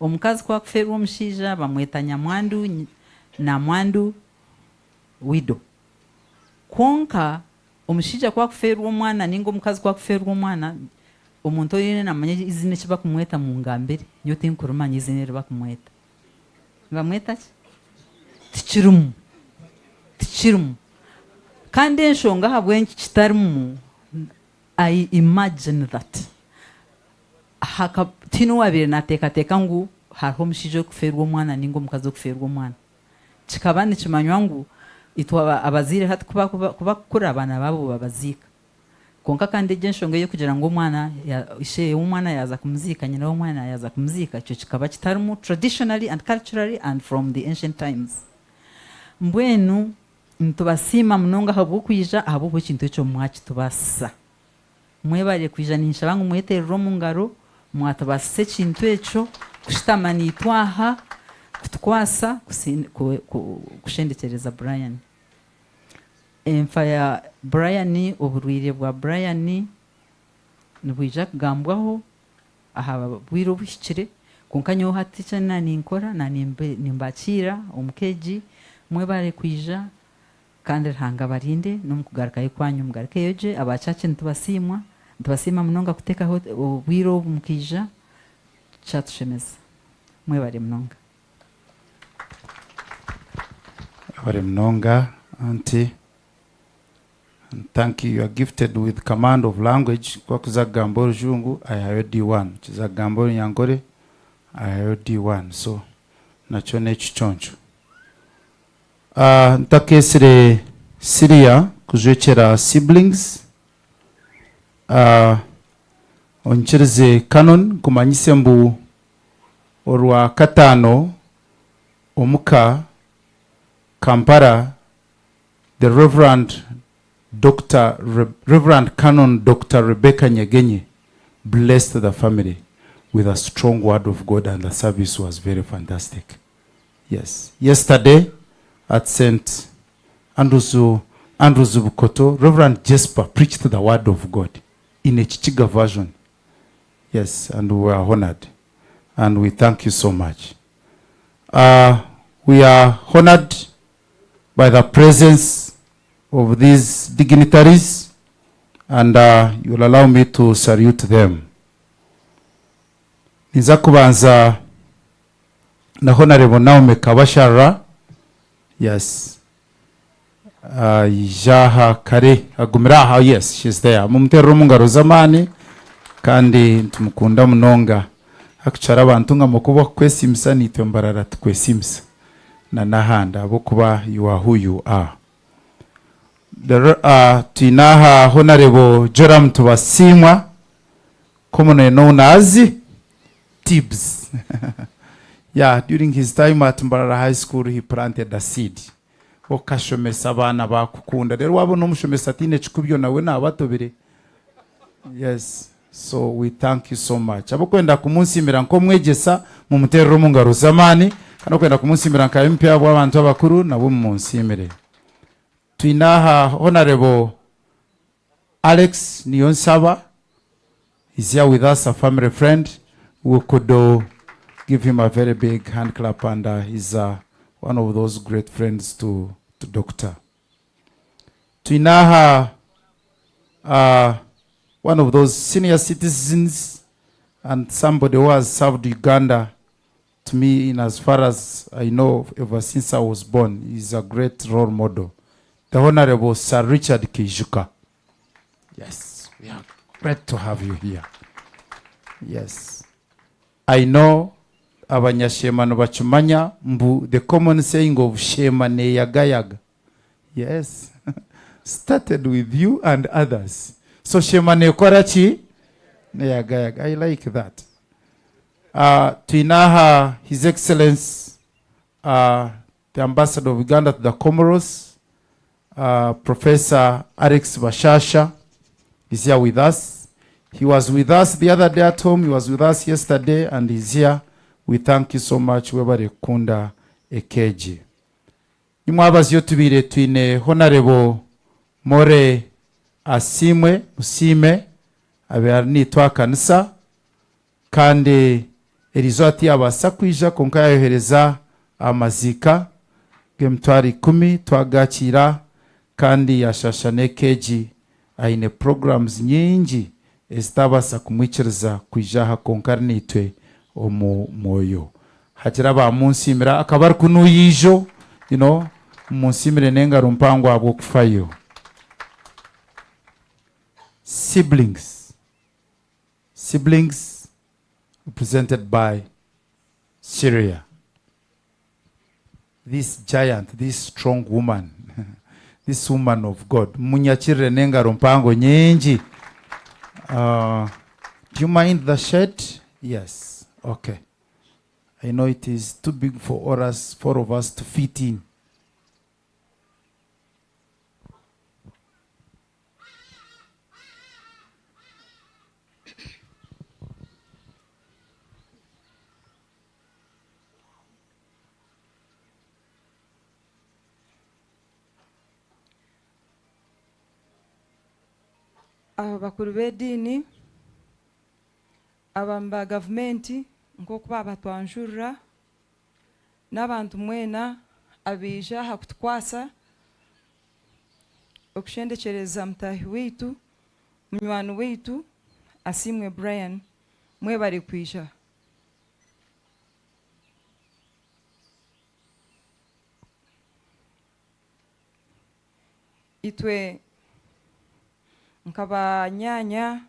Speaker 10: omukazi kwakufeerwa omushaija bamweta Nyamwandu na Mwandu wido kwonka omushaija kwakufeerwa omwana ninga omukazi kwakufeerwa omwana omuntu oyo namanya izina eki bakumweta mu ngambire nyo tinkurumanya izina eri bakumweta bamweta ki tikirimu kandi enshonga habwenki kitarimu I imagine that tino wabire nateekateeka ngu hariho omushaija okufeerwa omwana ninga omukazi okufeerwa omwana kikaba nikimanywa ngu itwe abazaire hati kuba kukura abaana baabo babaziika konka kandi egi enshonga y'okugira ngu omwana ishe w'omwana yaza kumuziika nyina w'omwana yaza kumuziika ekyo kikaba kitarimu traditionally and culturally and from the ancient times mbwenu nitubasiima munonga habw'okwija habw'ekintu ekyo mwakitubasa mwebare kwija ninshaba ngu mweterere omu ngaro mwatubasisa ekintu ekyo kushitama nitwaha kutukwasa kushendekereza Brian enfa ya Brian oburwire bwa Brian nibwija kugambwaho aha bwire obuhikire konka nyowe hati kyana ninkora na nimbakiira omukeegi mwebare kwija kandi Ruhanga barinde n'omukugarukayo kwanyu mugarukeyo gye abacace nitubasiima munonga kuteekaho obwire obu mukija kyatushemeza mwebare munonga
Speaker 9: Abare mnonga, auntie. And thank you. You are gifted with command of language. Kwa kuzagamboro jungu, I heard D1. Kuzagamboro Nyankore, I heard D1. So, nachone chichoncho. Ntakesire Syria, kuzwechera siblings. Onchereze canon, kumanyise mbu orwa katano, omuka, Kampala, the Reverend Canon Dr. Rebecca Nyegenye blessed the family with a strong word of God, and the service was very fantastic. Yes. Yesterday at St. Andrews Bukoto, Reverend Jesper preached the word of God in a Chichiga version. Yes, and we are honored. And we thank you so much. We are honored by the presence of these dignitaries, and you will allow me to salute them. Niza kubanza na Honorable Naume Kabashara. Yes. Jaha Kare Agumiraha, yes, she's there. Mumtero mungaro zamani kandi tumukunda munonga. Akuchara abantu nga mukuba kwesimsa nitwembarara tukwesimsa. Na nahanda abokuba you are who you are. Tinaha Honorable Joram Tubasimwa, commonly known as Tibbs. Yeah, during his time at Mbarara High School, he planted a seed. Okashomesa abana bakukunda. Rero wabona umushomesa tine chikubyo nawe na abatobere. Yes. So we thank you so much. Abokwenda kumunsimira nko mwegesa mu mutero mu ngaro zamani. Kana kwenda kumunsimira nka MP abo abantu abakuru nabo mumunsimire. Tuinaha Honorable Alex Niyonsaba is here with us, a family friend. We could give him a very big hand clap, and he's one of those great friends to Doctor. Tuinaha one of those senior citizens and somebody who has served Uganda to me in as far as I know ever since I was born. He's a great role model. The Honorable Sir Richard Kijuka. Yes, we are glad to have you here. Yes. I know abanyashema no bachumanya mbu the common saying of shema ne yagayaga. Yes. Started with you and others. So shema ne korachi ne yagayaga. I like that. Tuinaha His Excellency the Ambassador of Uganda to the Comoros, Professor Alex Bashasha is here with us. He was with us the other day at home, he was with us yesterday, and he's here. We thank you so much, Webare Kunda Ekeji. Nimwabazi yotubire tuine Honorable More Asiimwe Musime abe twa kanisa kandi erizoti abasa kwija konka yayohereza amazika gemtwari 10 twagakira kandi yashashane keji aine programs nyingi estabasa kumwikiriza kwijaha konkarnitwe omu moyo hajira ba munsimira akabar kunuyijo munsimire nengaro mpango abo kufayo. Siblings represented by Syria. This giant, this strong woman, this woman of God. Munyachire nengaro mpango nyenji. Do you mind the shirt? Yes. Okay. I know it is too big for four of us to fit in.
Speaker 11: Abakuru b'edini abamba gavumenti nk'okuba abatwanjurira n'abantu mwena abija hakutukwasa okushendekereza mutahi witu munywani witu Asiimwe Brian mwe bari kwija. Itwe nkaba nyanya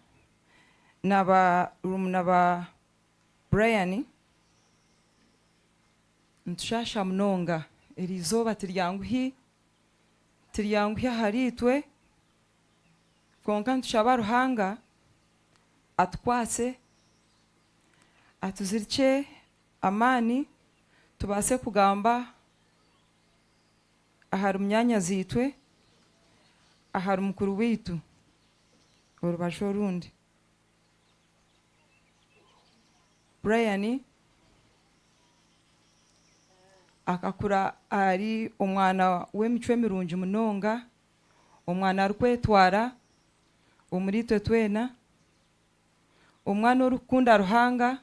Speaker 11: naba Brian ntushasha mnonga erizoba tiryanguhi haritwe konka ntushaba Ruhanga atkwase atuzirike amani tubase kugamba ahari myanya zitwe ahari mukuru witu orubasho rundi. Brian akakura ari omwana w'emichwe mirungi munonga, omwana arikwetwara omuritwe twena, omwana orukunda Ruhanga,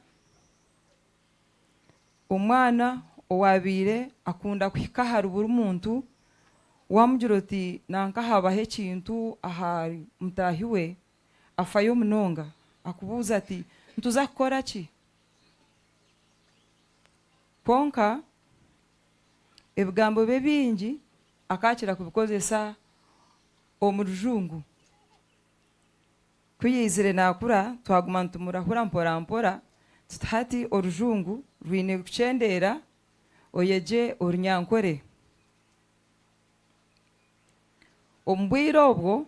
Speaker 11: omwana owabire akunda kuhika hari buri muntu wamugira oti nanka habaho ekintu ahari mutahi we afayo munonga akubuza ati ntuza kukora ki konka ebigambo bingi akakira kubikozesa omurujungu kuyizire nakura twaguma ntumurahura mpora tutati orujungu rwine kuchendera oyeje orunyankore ombwire obwo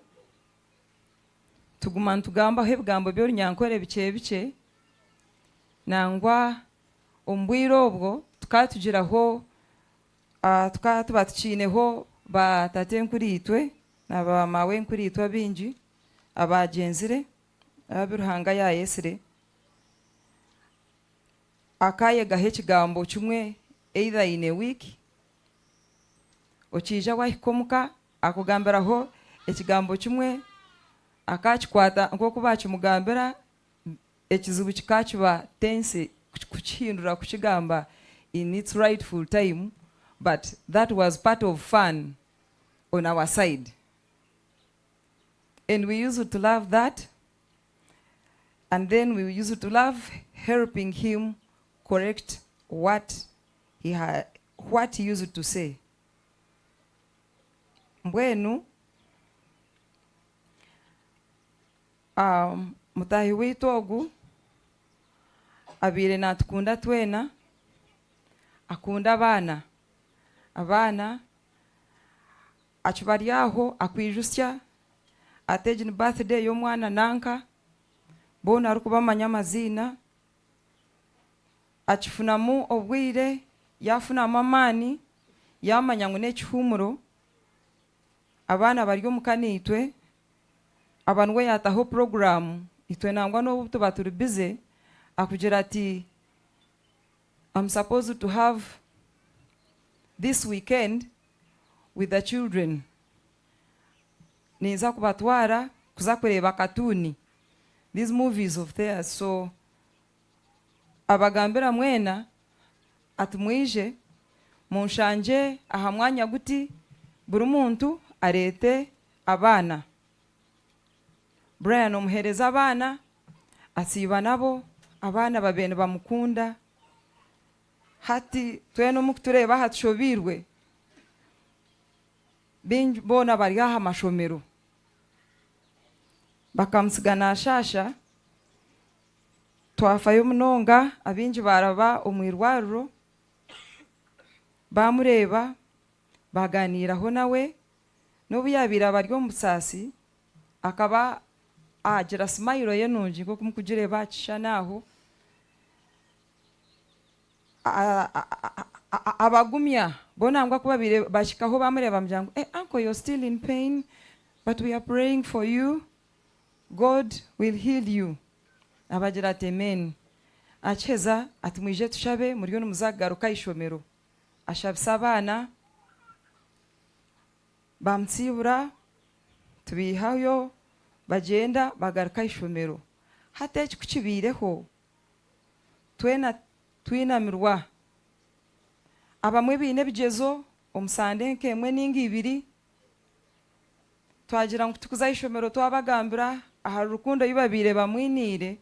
Speaker 11: tuguma ntugamba ebigambo by'orunyankore bice nangwa ombwire obwo tukatugiraho tukatuba tukineho batate nkuritwe naba mawe nkuritwe bingi abagenzire abiruhanga yayesire akaye gahe kigambo kimwe either in a week okija wahikomuka akugambiraho ekigambo kimwe akakikwata nk'oku bakimugambira ekizibu kikakiba tense kukihindura kukigamba in its rightful time, but that was part of fun on our side, and we used to love that, and then we used to love helping him correct what he used to say. Mbwenu mutahi witu ogu abire natukunda twena, akunda abana achibaryaho akwijusya atejini birthday y'omwana nanka bona arikuba amanya amazina akifunamu obwire yafunamu amaani yamanya ngu n'ekihumuro abaana bari omu kaniitwe aba niwe yataho programu itwe nangwa n'obu tuba turi busy akugira ati I'm supposed to have this weekend with the children niza kubatwara kuza kureba katuni these movies of theirs. So abagambira mwena ati mwije munshanje aha mwanya guti buri muntu arete abana. Brian omuhereza abana asiiba nabo abana babene bamukunda hati twene omukutureba hatushobirwe bingi bona bari aha mashomero bakamusiga nashasha twafayo munonga abingi baraba omwirwariro bamureba baganiraho nawe n'obu yabira bari omu busaasi akaba agira smile ye nungi nko kumukugireba akishana aho abagumya bonangwa kuba bashikaho bamureba mjangu uncle you're still in pain but we are praying for you, God will heal you. Abagira ati amen. Acheza ati mwije tushabe muriyo numuzagaruka ishomero ashabisa abana bamtsibura tubihayo bagenda bagaruka ishomero hata ekikukibireho twinamirwa abamwe bine bigezo omusande nkemwe ningi ibiri twagira ngo tukuza ishomero twabagambira aha rukundo yibabire bamwinire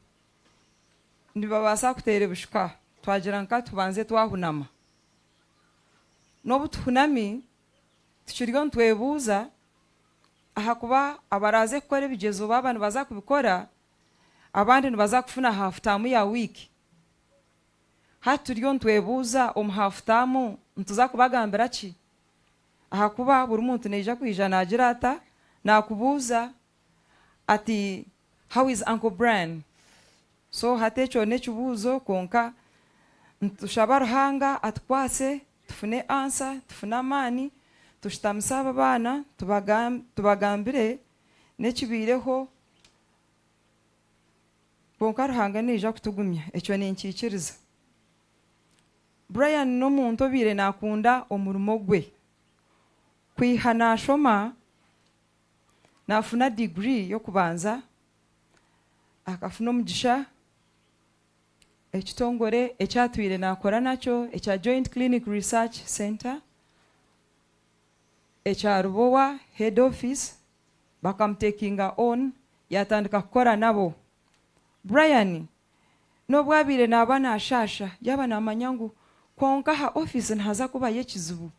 Speaker 11: ndibabasa kutere bushika twagira nka tubanze twahunama nobu tuhunami tukiriyo ntwebuza aha kuba abaraze gukora ebigezo babana baza kubikora abandi nibaza kufuna half time ya week haturiyo ntwebuza half time ntuza kubagambira ki aha kuba buri muntu neja kwijana agira ata nakubuza ati how is Uncle Brian. So hatecho nechubuzo konka ntushaba ruhanga atkwase tufune answer tufuna amani tushitamusaba abana tubagambire nekibireho konka ruhanga neja kutugumya ekyo nenkikiriza. Brian n'omuntu obire nakunda omurimo gwe kwihana shoma nafuna degree yokubanza akafuna omugisha ekitongore ekyatwire nakora nakyo ekya Joint Clinic Research Center ekya Rubowa head office bakamtakinga on yatandika kukora nabo. Brian nobwabire nabana ashasha yaba namanyangu konka ha office nhaza kuba yekizibu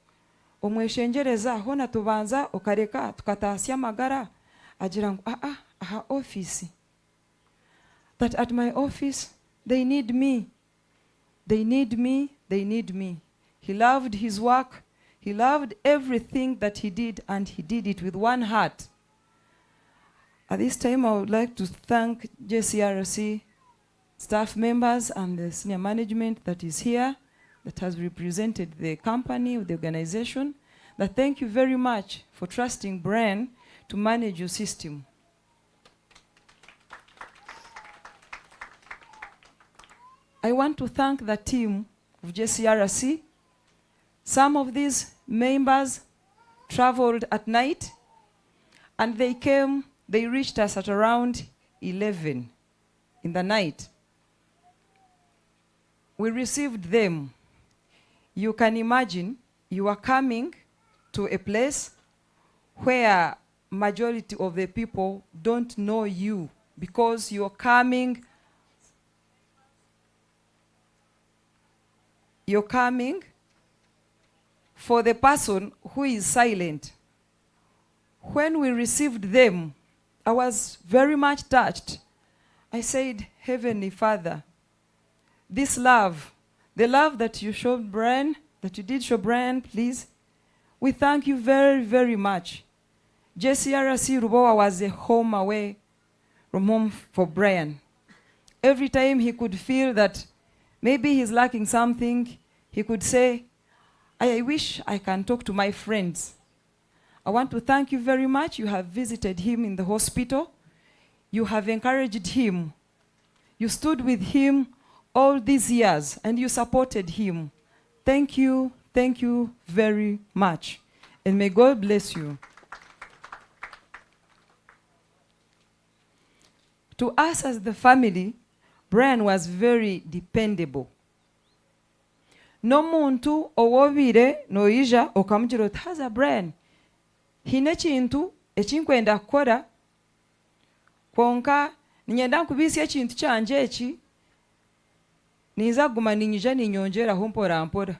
Speaker 11: omweshengereza aho natubanza okareka tukatasya magara agira ngo aha office that at my office they need me. They need me. They need me. He loved his work. He loved everything that he did, and he did it with one heart. At this time, I would like to thank JCRC staff members and the senior management that is here, that has represented the company, the organization. That thank you very much for trusting Brian to manage your system. I want to thank the team of JCRC. Some of these members traveled at night, and they reached us at around 11 in the night. We received them. You can imagine you are coming to a place where majority of the people don't know you because you're coming for the person who is silent. When we received them, I was very much touched. I said, Heavenly Father, this love, the love that you showed Brian, that you did show Brian, please, we thank you very, very much. JCRC Rubowa was a home away from home for Brian. Every time he could feel that Maybe he's lacking something. He could say, I wish I can talk to my friends. I want to thank you very much. You have visited him in the hospital. You have encouraged him. You stood with him all these years and you supported him. Thank you very much. And may God bless you. To us as the family, Brian was very dependable. No muntu owobire noija okamugira oti haza Brian hine ekintu ekinkwenda kukora kwonka ninyenda nkubisya ekintu kyanje eki niza kuguma ninyija ninyongeraho mpora mpora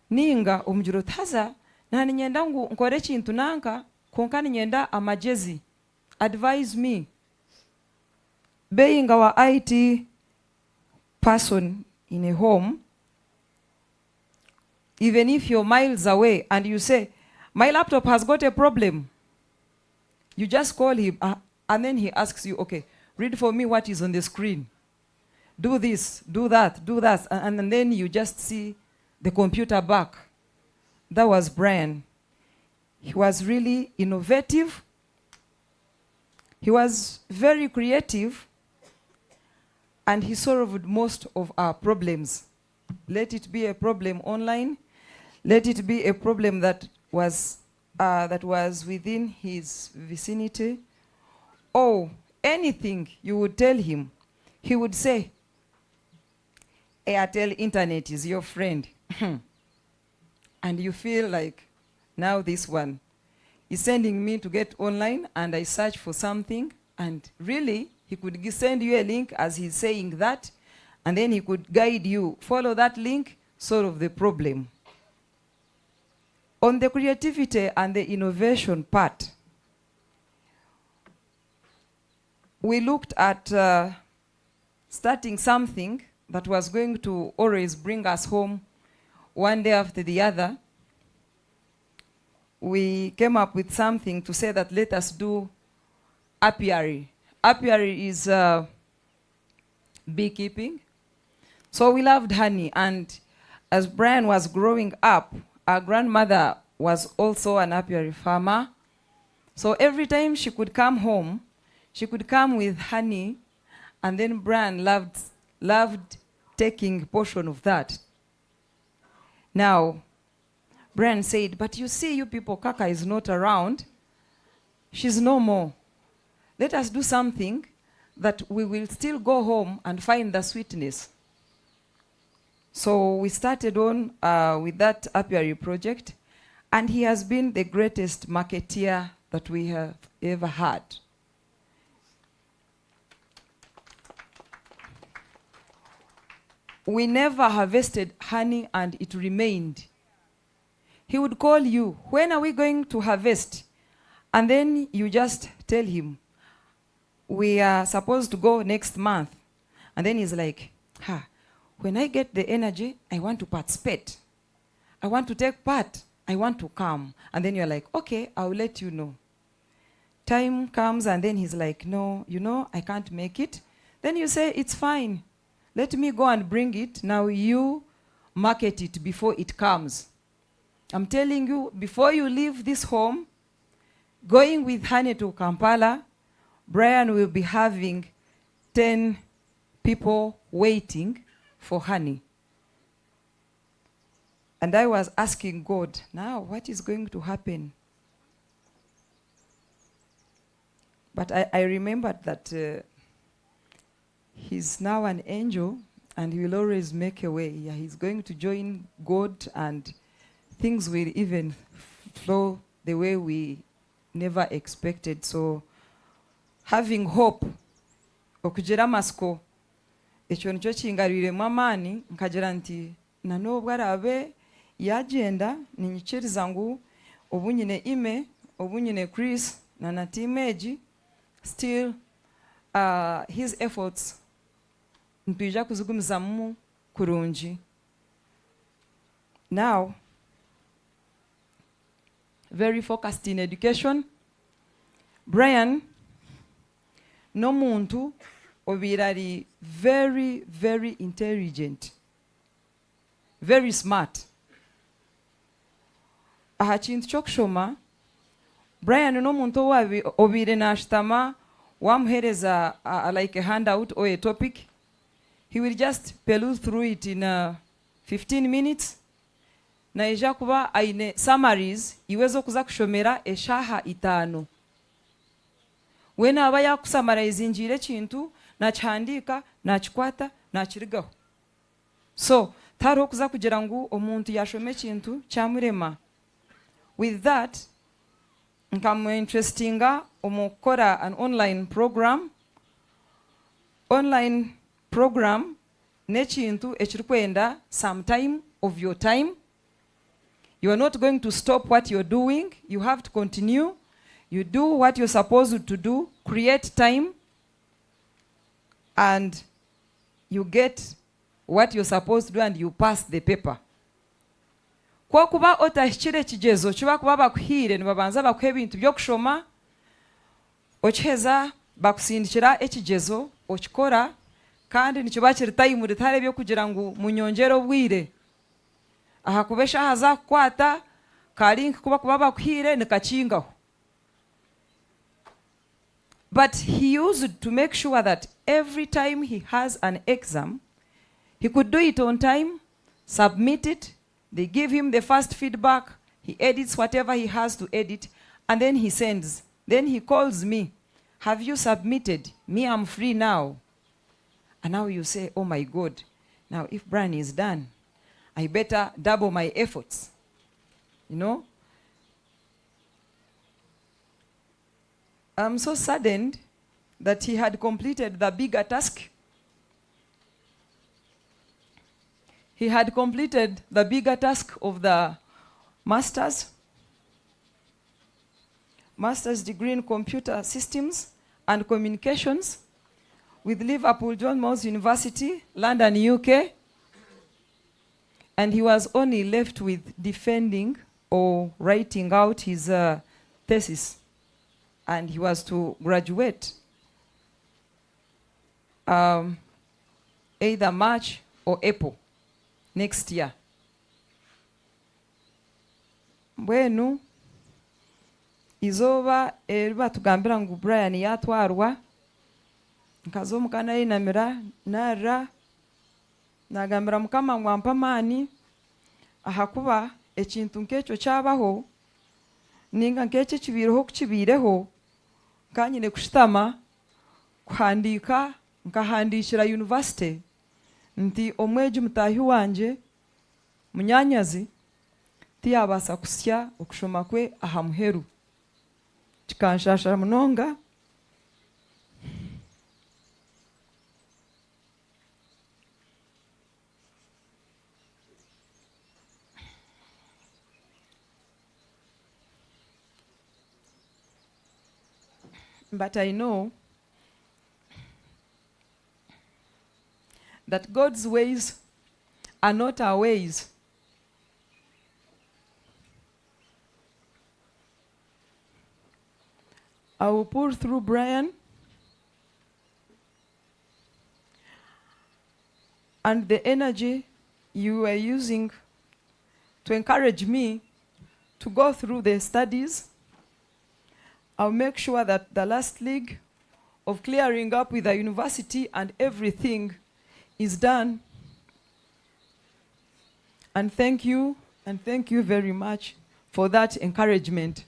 Speaker 11: ninga omugira oti haza ninyenda ngu nkore ekintu nanka kwonka ninyenda amagezi, advise me. Being our IT person in a home, even if you're miles away and you say, my laptop has got a problem, you just call him and then he asks you, okay, read for me what is on the screen. Do this, do that, and then you just see the computer back. That was Brian. He was really innovative. He was very creative. And he solved most of our problems. Let it be a problem online. Let it be a problem that was within his vicinity. Or anything you would tell him, he would say, Airtel Internet is your friend. And you feel like, now this one is sending me to get online and I search for something and really, he could send you a link as he's saying that, and then he could guide you. Follow that link, solve the problem. On the creativity and the innovation part, we looked at starting something that was going to always bring us home one day after the other. We came up with something to say that let us do apiary. Apiary is beekeeping. So we loved honey. And as Brian was growing up, our grandmother was also an apiary farmer. So every time she could come home, she could come with honey. And then Brian loved taking a portion of that. Now, Brian said, but you see, you people, Kaka is not around. She's no more. Let us do something that we will still go home and find the sweetness. So we started on with that apiary project, and he has been the greatest marketeer that we have ever had. We never harvested honey and it remained. He would call you, when are we going to harvest? And then you just tell him, we are supposed to go next month. And then he's like, when I get the energy, I want to participate. I want to take part. I want to come. And then you're like, okay, I'll let you know. Time comes and then he's like, no, I can't make it. Then you say, it's fine. Let me go and bring it. Now you market it before it comes. I'm telling you, before you leave this home, going with honey to Kampala, Brian will be having 10 people waiting for honey. And I was asking God, now what is going to happen? But I remembered that he's now an angel and he will always make a way. Yeah, he's going to join God and things will even flow the way we never expected. So having hope, okugira masiko, ekyo nikyo kingarwiremu amaani nkagira nti nanobwo arabe yagenda ninyikiriza ngu obu nyine Ime, obu nyine Chris na team egi, still his efforts ntwija kuzigumizamu kurungi. Now, very focused in education. Brian, no muntu obirari very very intelligent, very smart. Aha kintu ky'okushoma Brian n'omuntu wabi obire nashitama wamuhereza like a handout or a topic, he will just peruse through it in 15 minutes na ija kuba aine summaries iwezo kuza kushomera eshaha 5. Wena aba yakusummarize injire kintu nakihandika nakikwata nakirigaho. So taro kuza kugira ngu omuntu yashome kintu cyamurema. With that, I'm interestinga omukora an online program. Online program nechintu echirikwenda some time of your time. You are not going to stop what you're doing. You have to continue. You do what you're supposed to do. Create time. And you get what you're supposed to do and you pass the paper. Kwa kuba otahikire kigezo kiba kuba bakuhire nibabanza bakuha ebintu by'okushoma okiheza bakusindikira ekigezo okikora kandi nikiba kiri time ritare byo kugira ngu munyongere obwire. Aha kuba eshaha zakukwata kali kuba bakuhire nikakingaho. But he used to make sure that every time he has an exam, he could do it on time, submit it. They give him the first feedback. He edits whatever he has to edit, and then he sends. Then he calls me. Have you submitted? Me, I'm free now. And now you say, oh my God. Now, if Brian is done, I better double my efforts. You know? I'm so saddened that he had completed the bigger task. He had completed the bigger task of the master's degree in computer systems and communications with Liverpool John Moores University, London, UK. And he was only left with defending or writing out his thesis. And he was to graduate either March or April next year. Mbwenu izoba eriba tugambira ngu Brian yatwarwa nkazo mukana yinamira nara nagambira mukama ngwampa mani ahakuba ekintu nk'ekyo kyabaho ninga nk'ekyo kibireho kukibireho kanyine kushitama kuhandika nkahandikira university nti omweji mutahi wanje munyanyazi tiyabasa kusya okushoma kwe aha muheru kikanshasha munonga. But I know that God's ways are not our ways. I will pull through Brian and the energy you are using to encourage me to go through the studies. I'll make sure that the last leg of clearing up with the university and everything is done. And thank you very much for that encouragement.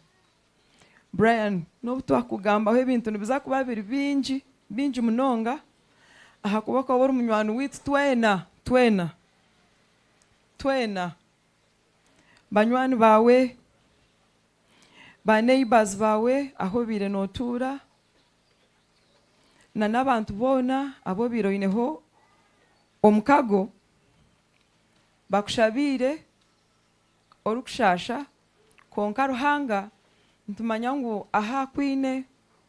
Speaker 11: Brian, no twakugambaho ebintu nibiza kuba biri bingi munonga ahakuba ko bari munywani witu twena banywani bawe ba neighbors bawe aho bire notura na n'abantu bona abo biroineho omukago bakushabire orukushasha konka ruhanga ntumanya ngu aha kwine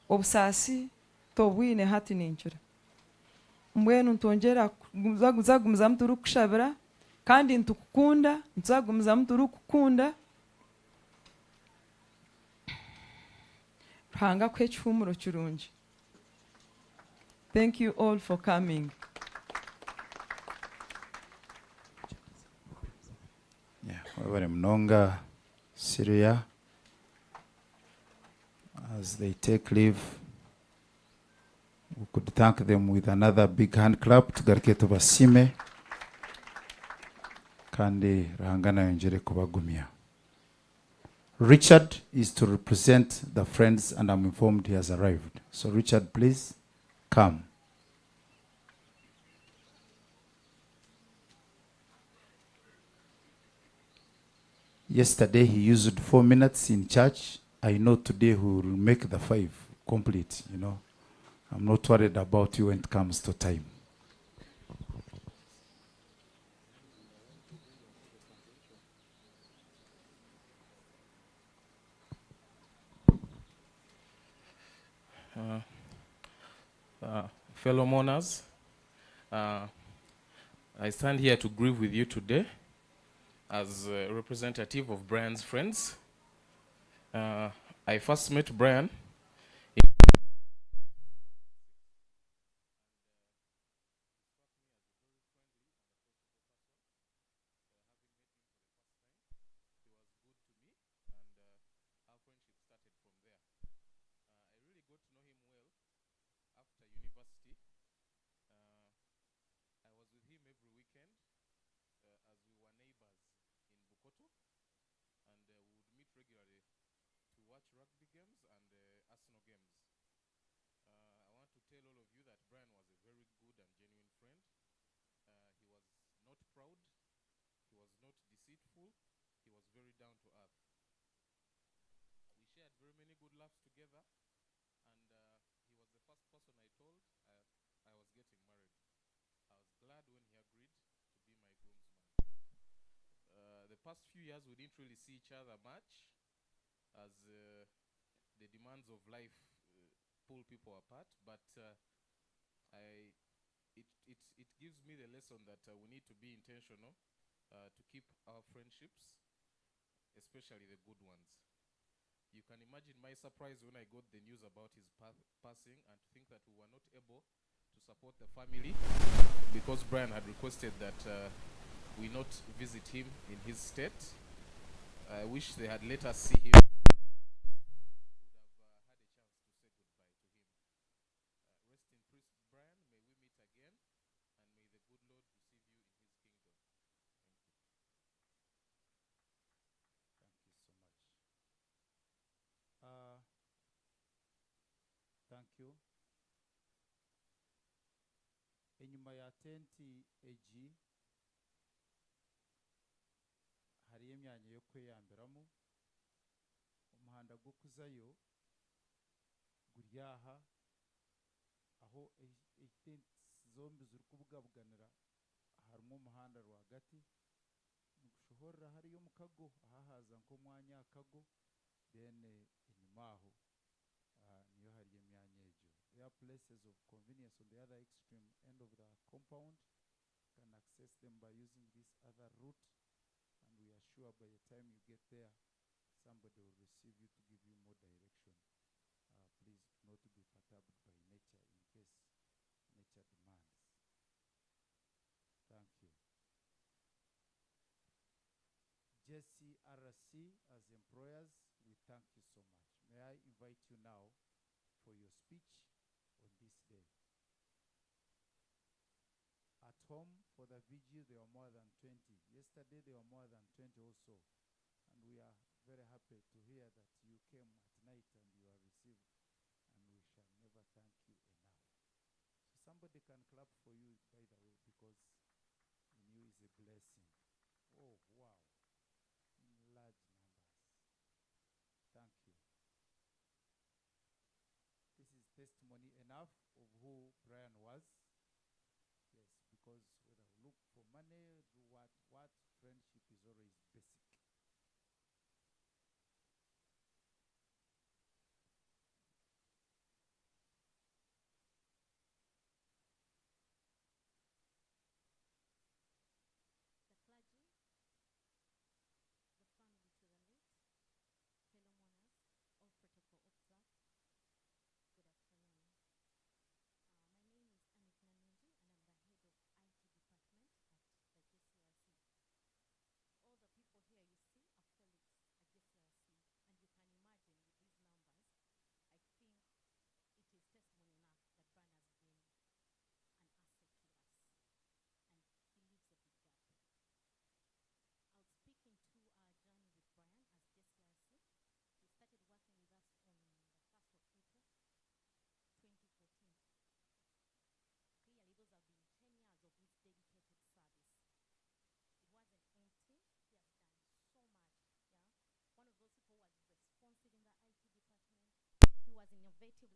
Speaker 11: obusasi tobwine hati ninjira mbwenu ntongera nzagumuza muturu kushabira kandi ntukukunda nzagumuza muturu kukunda ruhanga kw'ekihumuro kirungi. Thank you all for coming.
Speaker 9: Yeah, wabare mnonga Syria as they take leave. We could thank them with another big hand clap. Tugaruke tubasime kandi rahangana yongere kubagumya. Richard is to represent the friends, and I'm informed he has arrived. So Richard, please come. Yesterday he used 4 minutes in church. I know today he will make the 5 complete, you know. I'm not worried about you when it comes to time.
Speaker 12: Fellow mourners, I stand here to grieve with you today as a representative of Brian's friends. I first met Brian past few years. We didn't really see each other much as the demands of life pull people apart, but it gives me the lesson that we need to be intentional to keep our friendships, especially the good ones. You can imagine my surprise when I got the news about his passing, and to think that we were not able to support the family because Brian had requested that we not visit him in his state. I wish they had let us see him.
Speaker 9: Thank you. Enyuma ya tenti AG hari emyanya yo kweyambiramu. Umuhanda gwo kuzayo guri aha aho tenti zombi ziri kubugabuganira harimo umuhanda rwagati nigushohorera hariyo mukago ahahaza nk'omwanya akago then inyuma aho niyo hari emyanya egyo. There are places of convenience on the other extreme end of the compound. You can access them by using this other route, and we are sure by the time you get there somebody will receive you to give you more direction. Please not to be perturbed by nature in case nature demands. Thank you. JCRC as employers, we thank you so much. May I invite you now for your speech on this day. At home for the vigil there were more than 20. Yesterday there were more than 20 also. And we are very happy to hear that you came at night and you are received. And we shall never thank you enough. So somebody can clap for you, by the way, because in you is a blessing. Oh, wow. In large numbers. Thank you. This is testimony enough of who Brian was. Yes, because whether we look for money, do what friendship is always basic.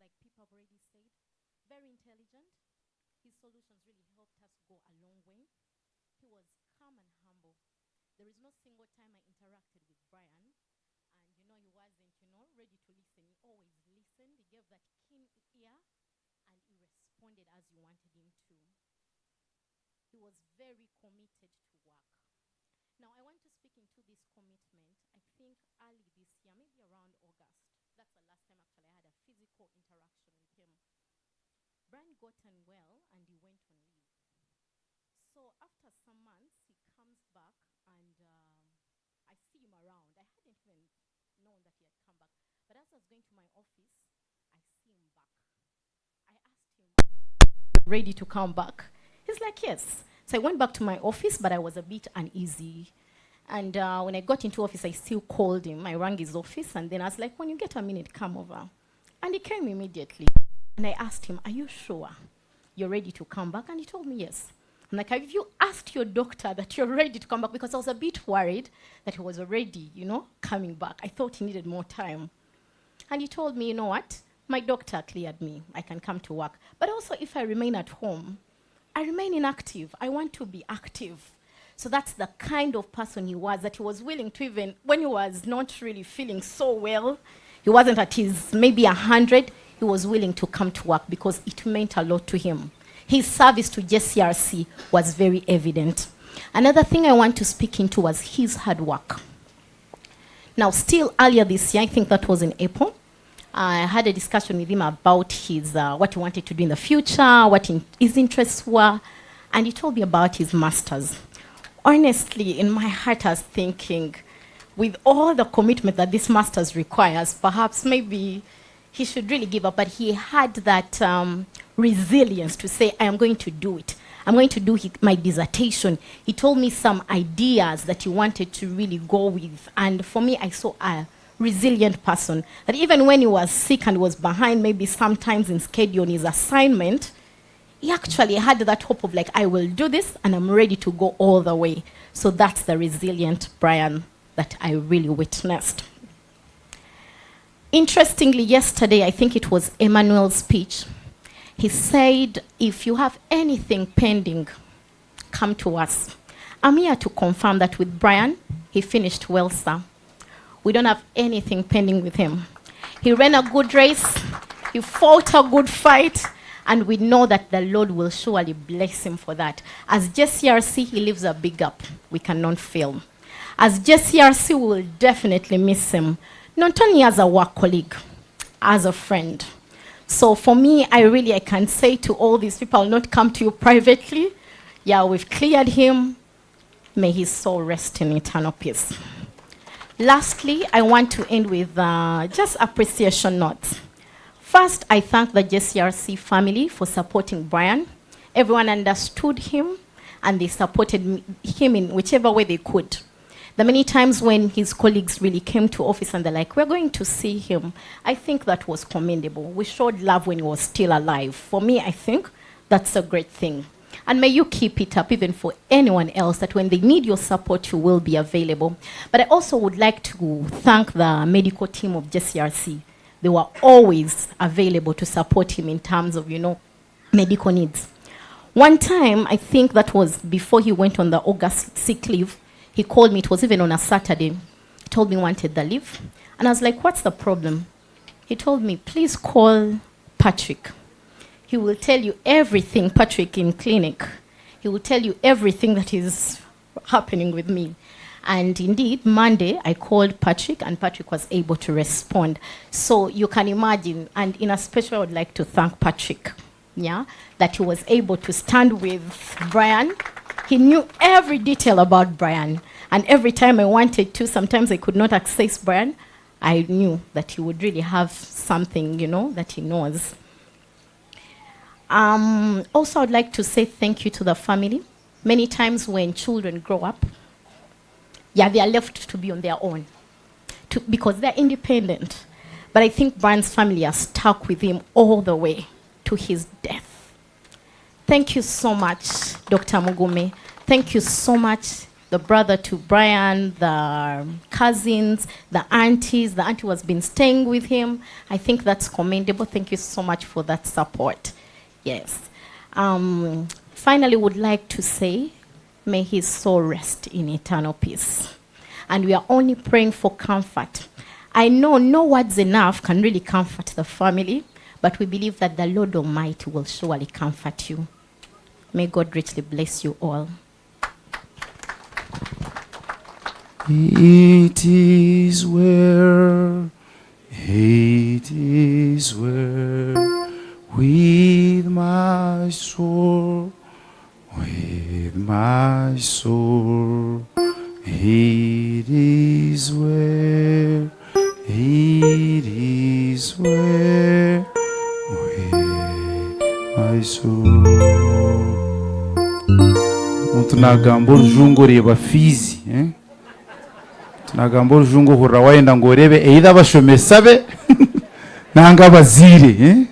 Speaker 13: like people have already said, very intelligent. His solutions really helped us go a long way. He was calm and humble. There is no single time I interacted with Brian, and he wasn't, ready to listen. He always listened. He gave that keen ear, and he responded as you wanted him to. He was very committed to work. Now, I want to speak into this commitment. I think early this year, maybe around August, that's the last time actually I had a physical interaction with him. Brian got unwell and he went on leave. So after some months, he comes back and I see him around. I hadn't even known that he had come back. But as I was going to my office, I see him back. I asked him, ready to come back? He's like, yes. So I went back to my office, but I was a bit uneasy. And when I got into office, I still called him. I rang his office, and then I was like, when you get a minute, come over. And he came immediately. And I asked him, are you sure you're ready to come back? And he told me yes. I'm like, have you asked your doctor that you're ready to come back? Because I was a bit worried that he was already, coming back. I thought he needed more time. And he told me, you know what? My doctor cleared me. I can come to work. But also, if I remain at home, I remain inactive. I want to be active. So that's the kind of person he was, that he was willing to, even when he was not really feeling so well, he wasn't at his maybe 100, he was willing to come to work because it meant a lot to him. His service to JCRC was very evident. Another thing I want to speak into was his hard work. Now, still earlier this year, I think that was in April, I had a discussion with him about his what he wanted to do in the future, what his interests were, and he told me about his masters. Honestly, in my heart, I was thinking, with all the commitment that this masters requires, perhaps maybe he should really give up, but he had that resilience to say, I am going to do it. I'm going to do my dissertation. He told me some ideas that he wanted to really go with, and for me, I saw a resilient person, that even when he was sick and was behind maybe sometimes in schedule on his assignment, he actually had that hope of like, I will do this and I'm ready to go all the way. So that's the resilient Brian that I really witnessed. Interestingly, yesterday, I think it was Emmanuel's speech, he said, if you have anything pending, come to us. I'm here to confirm that with Brian, he finished well, sir. We don't have anything pending with him. He ran a good race, he fought a good fight, and we know that the Lord will surely bless him for that. As JCRC, he lives a big up. We cannot fail. As JCRC, we will definitely miss him, not only as a work colleague, as a friend. So for me, I can say to all these people, I'll not come to you privately. Yeah, we've cleared him. May his soul rest in eternal peace. Lastly, I want to end with just appreciation notes. First, I thank the JCRC family for supporting Brian. Everyone understood him, and they supported him in whichever way they could. The many times when his colleagues really came to office and they're like, we're going to see him, I think that was commendable. We showed love when he was still alive. For me, I think that's a great thing. And may you keep it up even for anyone else, that when they need your support, you will be available. But I also would like to thank the medical team of JCRC. They were always available to support him in terms of, medical needs. One time, I think that was before he went on the August sick leave, he called me, it was even on a Saturday. He told me he wanted the leave. And I was like, what's the problem? He told me, please call Patrick. He will tell you everything, Patrick in clinic. He will tell you everything that is happening with me. And indeed, Monday, I called Patrick, and Patrick was able to respond. So you can imagine, and in a special, I would like to thank Patrick, that he was able to stand with Brian. He knew every detail about Brian. And every time I wanted to, sometimes I could not access Brian, I knew that he would really have something, that he knows. Also, I'd like to say thank you to the family. Many times when children grow up, they are left to be on their own because they're independent. But I think Brian's family are stuck with him all the way to his death. Thank you so much, Dr. Mugume. Thank you so much, the brother to Brian, the cousins, the aunties. The auntie has been staying with him. I think that's commendable. Thank you so much for that support. Yes. Finally, would like to say, may his soul rest in eternal peace. And we are only praying for comfort. I know no words enough can really comfort the family, but we believe that the Lord Almighty will surely comfort you. May God richly bless you all.
Speaker 9: It is well with my soul, with my soul. It is well with my soul. Tunagamba urujungu reba Fizi, tunagamba urujungu hura waenda ngo rebe either bashomesa be nanga bazire.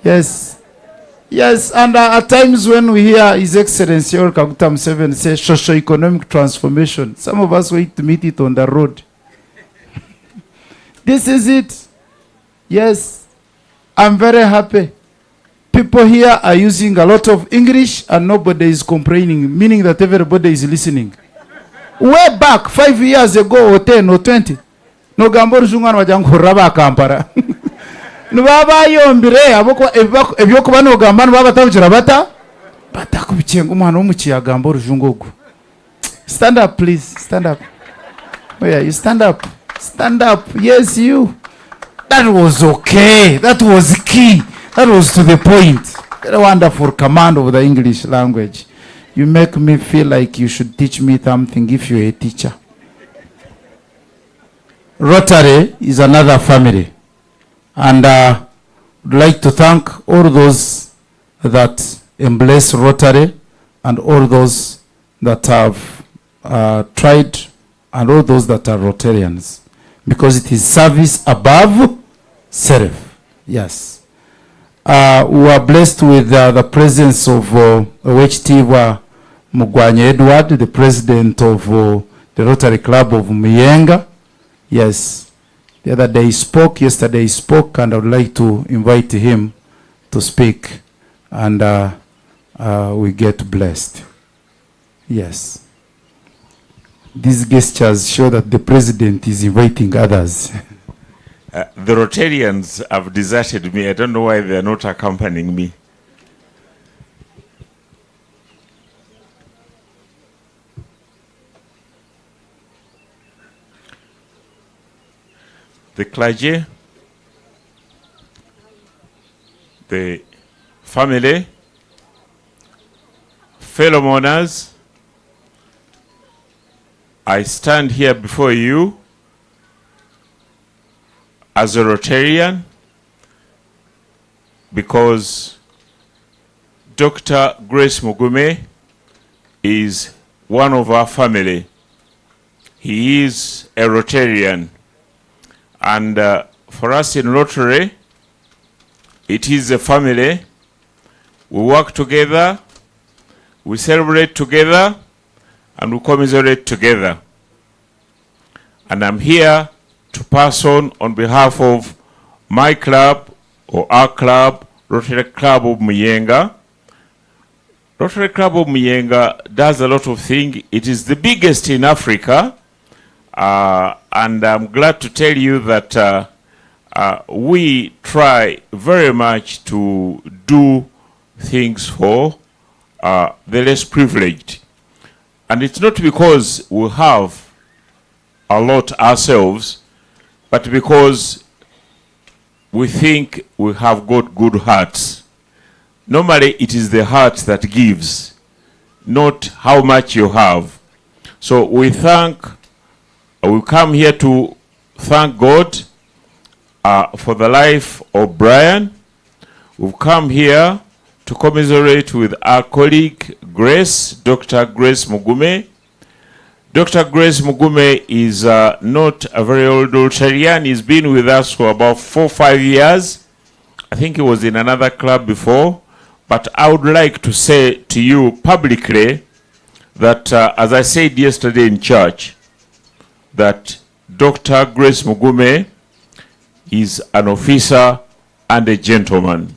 Speaker 9: Yes, and at times when we hear His Excellency Yoweri Kaguta Museveni say socio-economic transformation, some of us wait to meet it on the road. This is it. Yes, I'm very happy. People here are using a lot of English and nobody is complaining, meaning that everybody is listening. Way back, 5 years ago, or 10 or 20, no gambor jungana wajangu raba kampara. Nubaba yombire aboko ebyoko bano gambano baba tabujira bata kubicyenga umwana w'umukiya gambor jungogo. Stand up, please. Stand up. Oh yeah, you stand up. Stand up. Yes, you. That was okay. That was key. That was to the point. Very wonderful command of the English language. You make me feel like you should teach me something if you're a teacher. Rotary is another family. And I'd like to thank all those that embrace Rotary and all those that have tried and all those that are Rotarians. Because it is service above self. Yes. We are blessed with the presence of Owechitiibwa Mugwanya Edward, the president of the Rotary Club of Muyenga. Yes. The other day he spoke, yesterday he spoke, and I would like to invite him to speak. And we get blessed. Yes. These gestures show that the president is inviting others.
Speaker 14: The Rotarians have deserted me. I don't know why they are not accompanying me. The clergy, the family, fellow mourners, I stand here before you as a Rotarian because Dr. Grace Mugume is one of our family. He is a Rotarian. And for us in Rotary, it is a family. We work together, we celebrate together, and we commiserate together. And I'm here to pass on behalf of my club or our club, Rotary Club of Muyenga. Rotary Club of Muyenga does a lot of things. It is the biggest in Africa. And I'm glad to tell you that we try very much to do things for the less privileged. And it's not because we have a lot ourselves, but because we think we have got good hearts. Normally, it is the heart that gives, not how much you have. So we come here to thank God for the life of Brian. We've come here to commiserate with our colleague Grace, Dr. Grace Mugume. Dr. Grace Mugume is not a very old Rotarian. He's been with us for about 4 or 5 years. I think he was in another club before. But I would like to say to you publicly that, as I said yesterday in church, that Dr. Grace Mugume is an officer and a gentleman.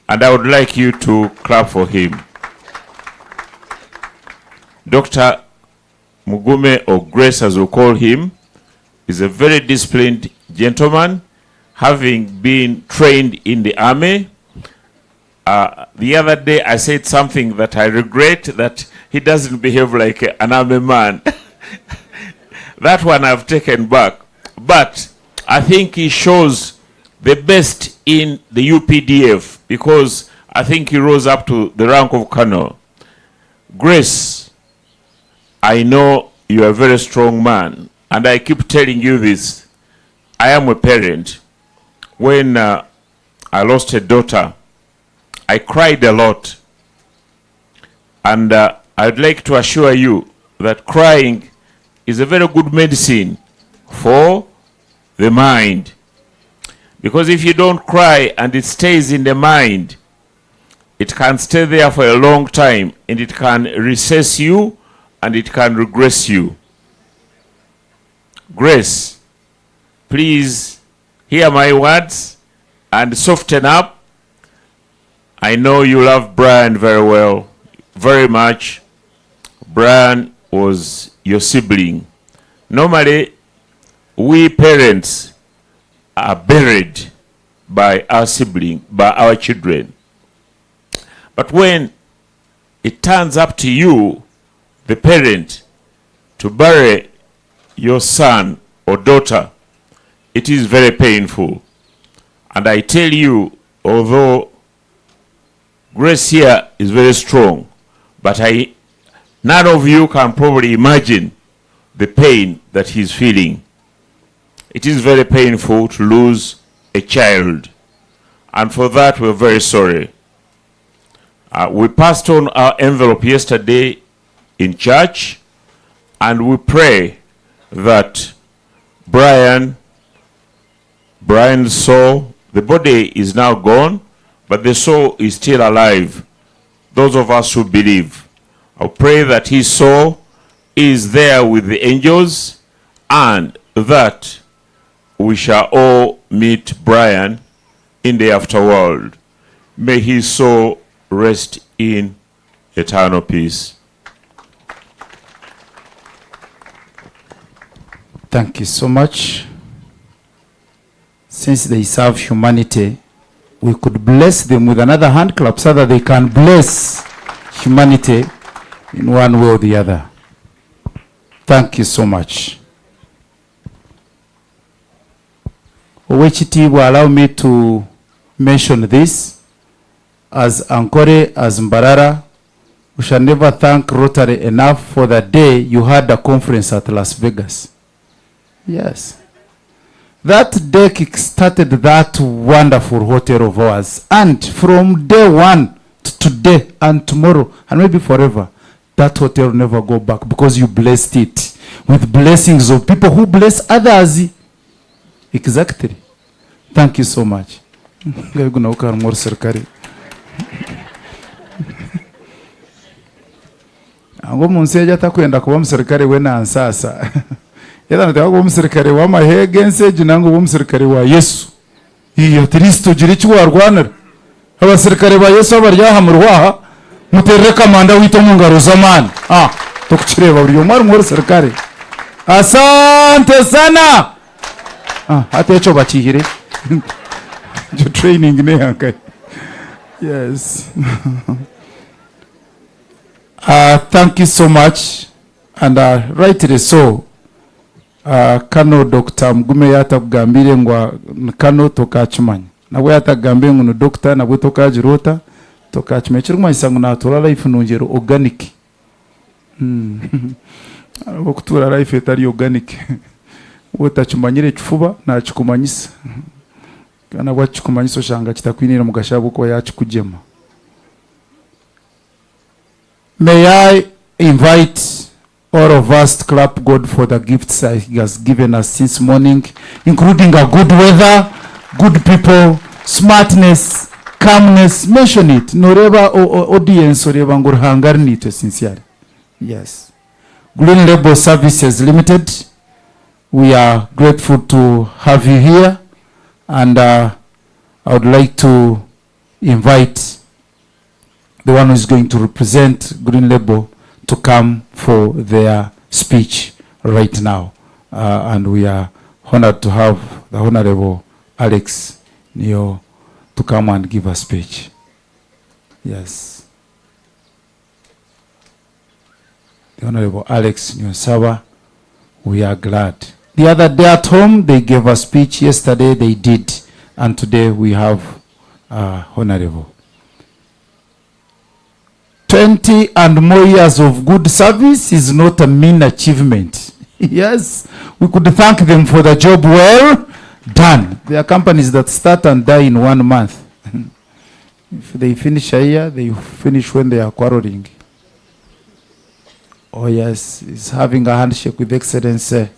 Speaker 14: And I would like you to clap for him. Dr. Mugume, or Grace as we call him, is a very disciplined gentleman, having been trained in the army. The other day I said something that I regret, that he doesn't behave like an army man. That one I've taken back. But I think he shows the best in the UPDF, because I think he rose up to the rank of colonel. Grace, I know you are a very strong man, and I keep telling you this. I am a parent. When I lost a daughter, I cried a lot. And I'd like to assure you that crying is a very good medicine for the mind. Because if you don't cry and it stays in the mind, it can stay there for a long time, and it can recess you and it can regress you. Grace, please hear my words and soften up. I know you love Brian very well, very much. Brian was your sibling. Normally, we parents are buried by our sibling, by our children. But when it turns up to you, the parent, to bury your son or daughter, it is very painful. And I tell you, although Grace here is very strong, but none of you can probably imagine the pain that he's feeling. It is very painful to lose a child, and for that we're very sorry. We passed on our envelope yesterday in church, and we pray that Brian's soul, the body is now gone, but the soul is still alive. Those of us who believe, I pray that his soul is there with the angels, and that we shall all meet Brian in the afterworld. May his soul rest in eternal peace.
Speaker 9: Thank you so much. Since they serve humanity, we could bless them with another hand clap so that they can bless humanity in one way or the other. Thank you so much. Owechitibwa, allow me to mention this. As Ankore, as Mbarara, we shall never thank Rotary enough for the day you had a conference at Las Vegas. Yes. That day kick-started that wonderful hotel of ours. And from day one to today and tomorrow and maybe forever, that hotel will never go back, because you blessed it with blessings of people who bless others. Exactly. Thank you so much. Ango munsi yaje atakwenda kuba musirikare we nansasa. Yada nataka kuba musirikare wa mahege nseje nango kuba musirikare wa Yesu. Iyo Kristo gira icyo warwanira. Abasirikare ba Yesu abaryaha mu rwaha muterere kamanda wito mu ngaro zamani. Tukireba buri umwe mu sirikare. Asante sana. Hata echo bakihire. Jo training ne yankai. Yes. Thank you so much, and rightly so. Kano Dr. Mugume yatakugambire ngwa kano tokachumanya. Nabwe yatagambe ngono doctor nabwe tokajirota tokachumanya kiruma isango natura life nongero organic. Okutura life etari organic. Wotachumanyire kifuba na chikumanyisa. Kana wachikumanyisa shanga kitakwinira mugashabu ko yachikujema. May I invite all of us to clap God for the gifts He has given us since morning, including a good weather, good people, smartness, calmness. Mention it. Noreba audience oreba ngurhangarni to sincerely. Yes. Green Label Services Limited, we are grateful to have you here, and I would like to invite the one who is going to represent Green Label to come for their speech right now. And we are honored to have the Honorable Alex Nio to come and give a speech. Yes. The Honorable Alex Nio, we are glad. The other day at home, they gave a speech. Yesterday, they did. And today, we have Honorable. 20 and more years of good service is not a mean achievement. Yes, we could thank them for the job well done. There are companies that start and die in 1 month. If they finish a year, they finish when they are quarreling. Oh yes, he's having a handshake with Excellency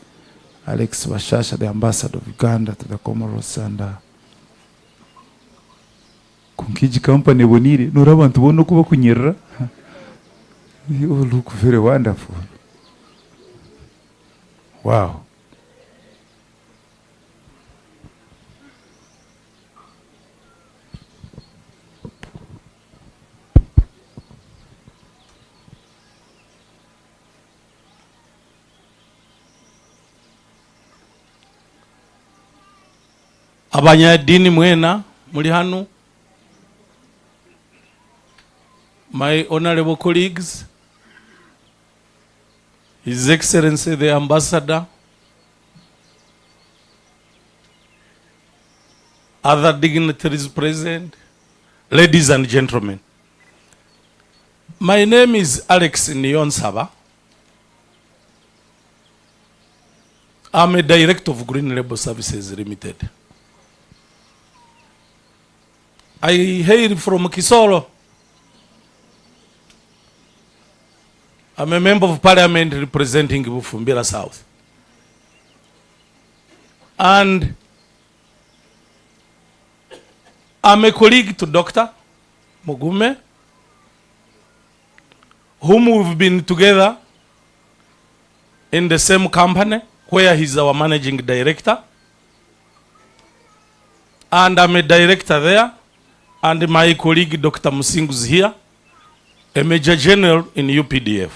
Speaker 9: Alex Bashasha, the ambassador of Uganda to the Comoros, and Kunkiji company boniri nora abantu bono kuba kunyerra. You look very wonderful. Wow.
Speaker 3: Abanyadini mwena muli hano, my honorable colleagues, His Excellency the Ambassador, other dignitaries present, ladies and gentlemen. My name is Alex Niyonsaba. I'm a director of Green Label Services Limited. I hail from Kisoro. I'm a member of parliament representing Bufumbira South. And I'm a colleague to Dr. Mugume, whom we've been together in the same company where he's our managing director. And I'm a director there. And my colleague Dr. Musingu is here, a Major General in UPDF.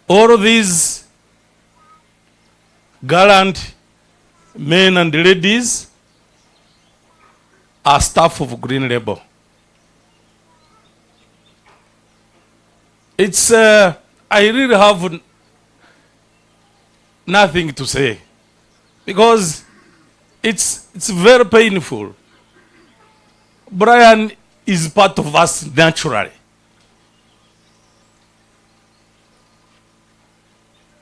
Speaker 3: All of these gallant men and ladies are staff of Green Label. It's, I really have nothing to say because it's very painful. Brian is part of us naturally.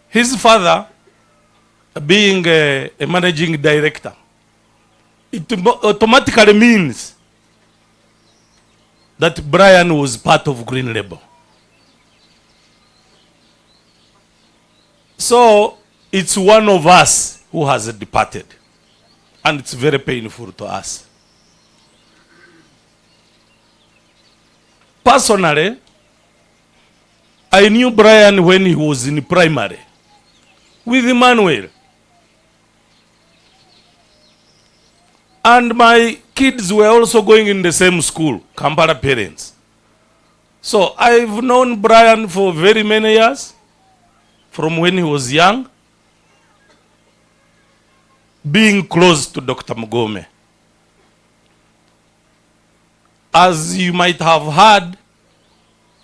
Speaker 3: His father, being a managing director, it automatically means that Brian was part of Green Label. So it's one of us who has departed. And it's very painful to us. Personally, I knew Brian when he was in primary with Emmanuel. And my kids were also going in the same school, Kampala parents. So I've known Brian for very many years, from when he was young, being close to Dr. Mugume. As you might have heard,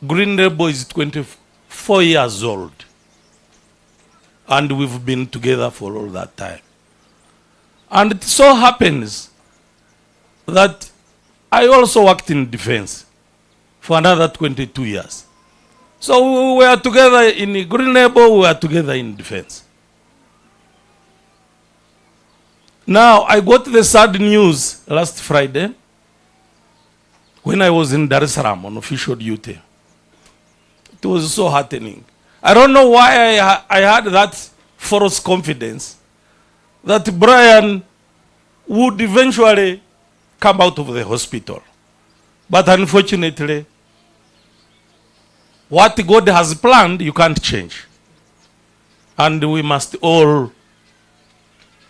Speaker 3: Green Label is 24 years old. And we've been together for all that time. And it so happens that I also worked in defense for another 22 years. So we were together in Green Label, we were together in defense. Now, I got the sad news last Friday when I was in Dar es Salaam on official duty. It was so heartening. I don't know why I had that false confidence that Brian would eventually come out of the hospital. But unfortunately, what God has planned, you can't change. And we must all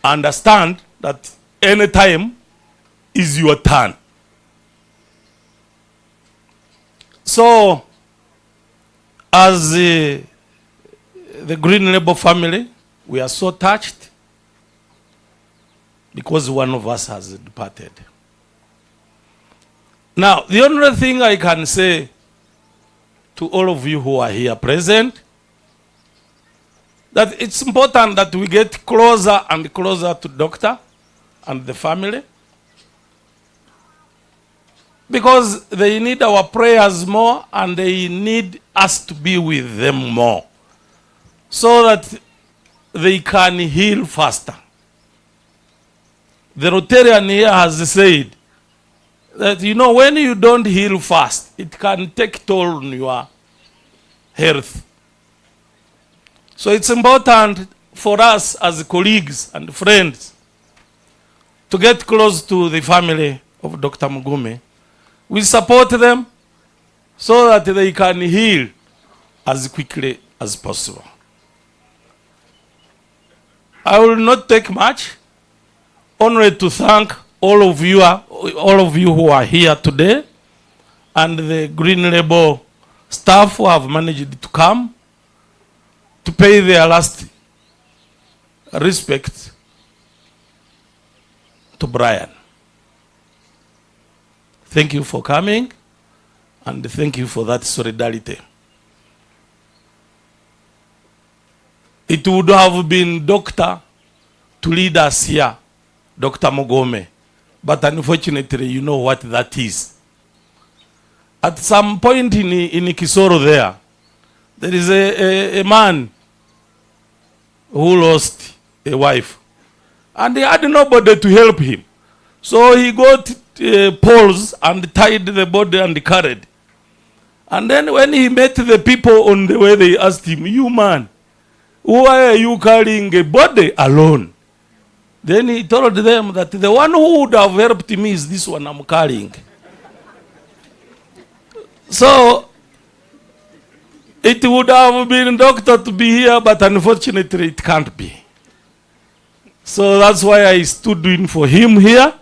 Speaker 3: understand that any time is your turn. So, as the Green Label family, we are so touched because one of us has departed. Now, the only thing I can say to all of you who are here present, that it's important that we get closer and closer to Doctor and the family, because they need our prayers more and they need us to be with them more so that they can heal faster. The Rotarian here has said that, you know, when you don't heal fast, it can take toll on your health. So it's important for us as colleagues and friends to get close to the family of Dr. Mugume. We support them so that they can heal as quickly as possible. I will not take much, only to thank all of you who are here today, and the Green Label staff who have managed to come to pay their last respect to Brian. Thank you for coming, and thank you for that solidarity. It would have been Doctor to lead us here, Dr. Mugume, but unfortunately, you know what that is. At some point in Kisoro there is a man who lost a wife, and he had nobody to help him. So he got poles and tied the body and carried. And then when he met the people on the way, they asked him, "You man, why are you carrying a body alone?" Then he told them that the one who would have helped me is this one I'm carrying. So it would have been Doctor to be here, but unfortunately it can't be. So that's why I stood in for him here,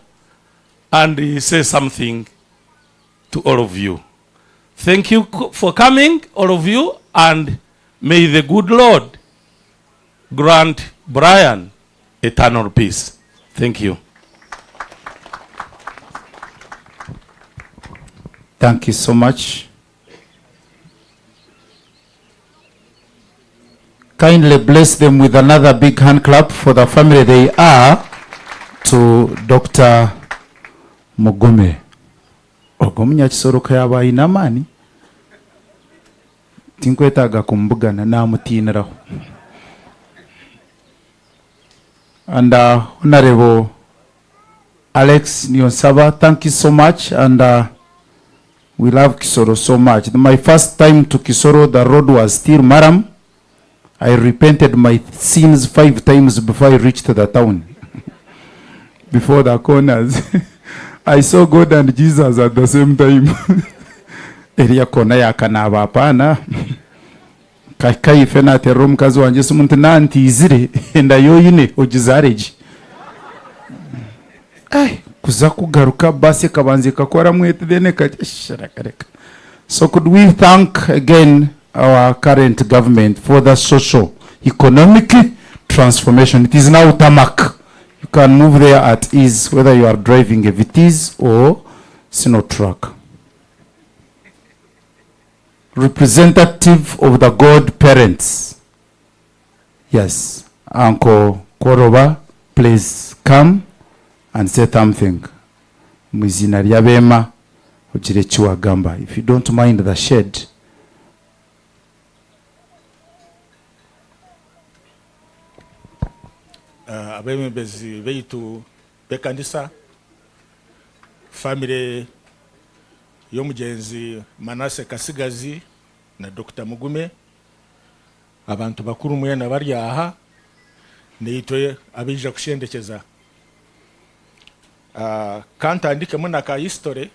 Speaker 3: and he says something to all of you. Thank you for coming, all of you, and may the good Lord grant Brian eternal peace. Thank you.
Speaker 9: Thank you so much. Kindly bless them with another big hand clap for the family they are to Dr. Mugume. Ogomunya kisoroka yabaye inamani. Tinkwetaga kumbugana namutiniraho. And Honorable Alex Nyonsaba, thank you so much, and we love Kisoro so much. My first time to Kisoro, the road was still Maram. I repented my sins 5 times before I reached the town. Before the corners. I saw God and Jesus at the same time. Eria kona ya kanaba apana. Kai fena terom kazi wanje sumuntu nanti izire enda yoyine ogizareji. Ai kuza kugaruka basi kabanze kakora mwete dene kasharakareka. So could we thank again our current government for the social economic transformation. It is now tarmac. You can move there at ease whether you are driving a Vitis or Sino truck. Representative of the godparents. Yes, Uncle Koroba, please come and say something. Mwizina lyabema ojire chiwagamba. If you don't mind the shed.
Speaker 15: Abemebezi beitu bekandisa family y'omugenzi Manase Kasigazi na Dr. Mugume, abantu bakuru mwena bari aha neitwe abija kushendekeza kantandike muna ka history.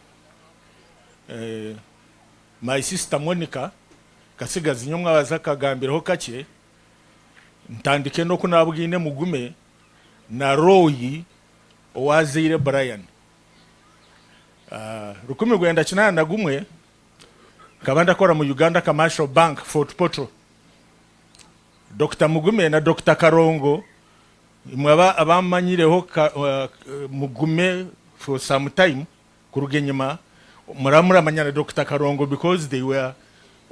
Speaker 15: My sister Monica kasigazi nyo mwabaza kagambiraho kake ntandike no kunabwine Mugume na Roy owazire Brian rukumi gwenda kinana na gumwe kabanda kora mu Uganda Commercial Bank Fort Portal Dr. Mugume na Dr. Karongo mwaba abamanyireho Mugume for some time kurugenyima muramura manyana Dr. Karongo because they were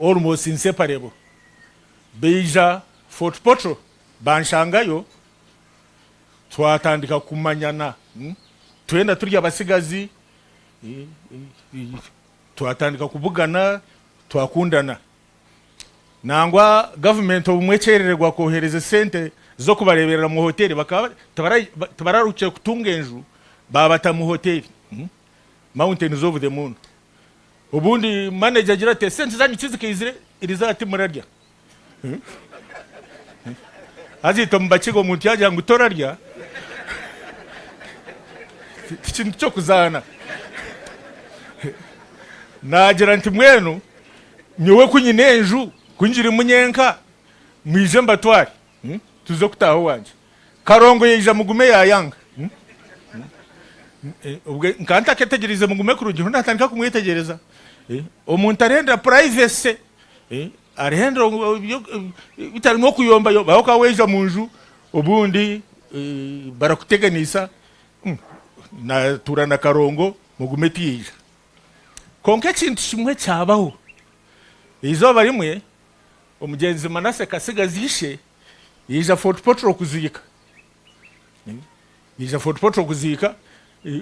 Speaker 15: almost inseparable beija Fort Portal banshangayo twatandika kumanyana twenda turya abasigazi twatandika kubugana twakundana nangwa government obumwekererwa kohereza sente zo kubareberera mu hoteli bakaba tabararuke kutungenju babata mu hoteli Mountains of the Moon ubundi manager agira ati sente zanyu kizikizire irizati murarya azito mbakigo muntu yaje ngo utorarya ikintu cyo kuzana nagira nti mwenu nyowe kunyinenju kunjira munyenka mwije mbatwari tuzo kutaho wanje Karongo yeja Mugume yayanga ubwo nkanta ketegereze Mugume kurugiro ndatandika kumwitegereza omuntu arenda privacy arenda bitari nko kuyomba yo baho kaweja munju ubundi barakuteganisa na turana Karongo Mugume tiyija konke kintu kimwe cyabaho izoba rimwe umugenzi Manase kasigazi yishe yija Fort Portal kuzika yija Fort Portal kuzika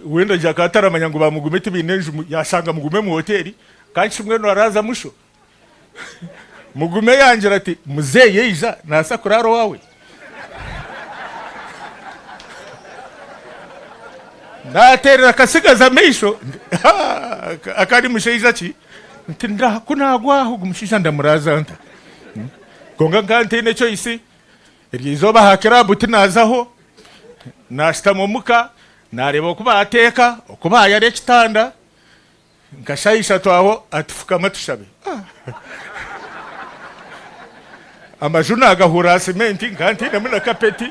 Speaker 15: wenda jakataramanya ngo bamugume tibinenje yashanga Mugume mu hoteli kandi kimwe no araza musho Mugume yangira ati muzeye yija nasa kuraro wawe naterera kasigaza meisho akari musheija ki ntinda kunagwaho gumushisha ndamuraza nta konga nkante ne choice erizoba hakira buti nazaho nashita mu muka nareba kuba ateka okuba yare kitanda nkashayisha twaho atufuka matushabe amajuna agahura cement nkante namuna kapeti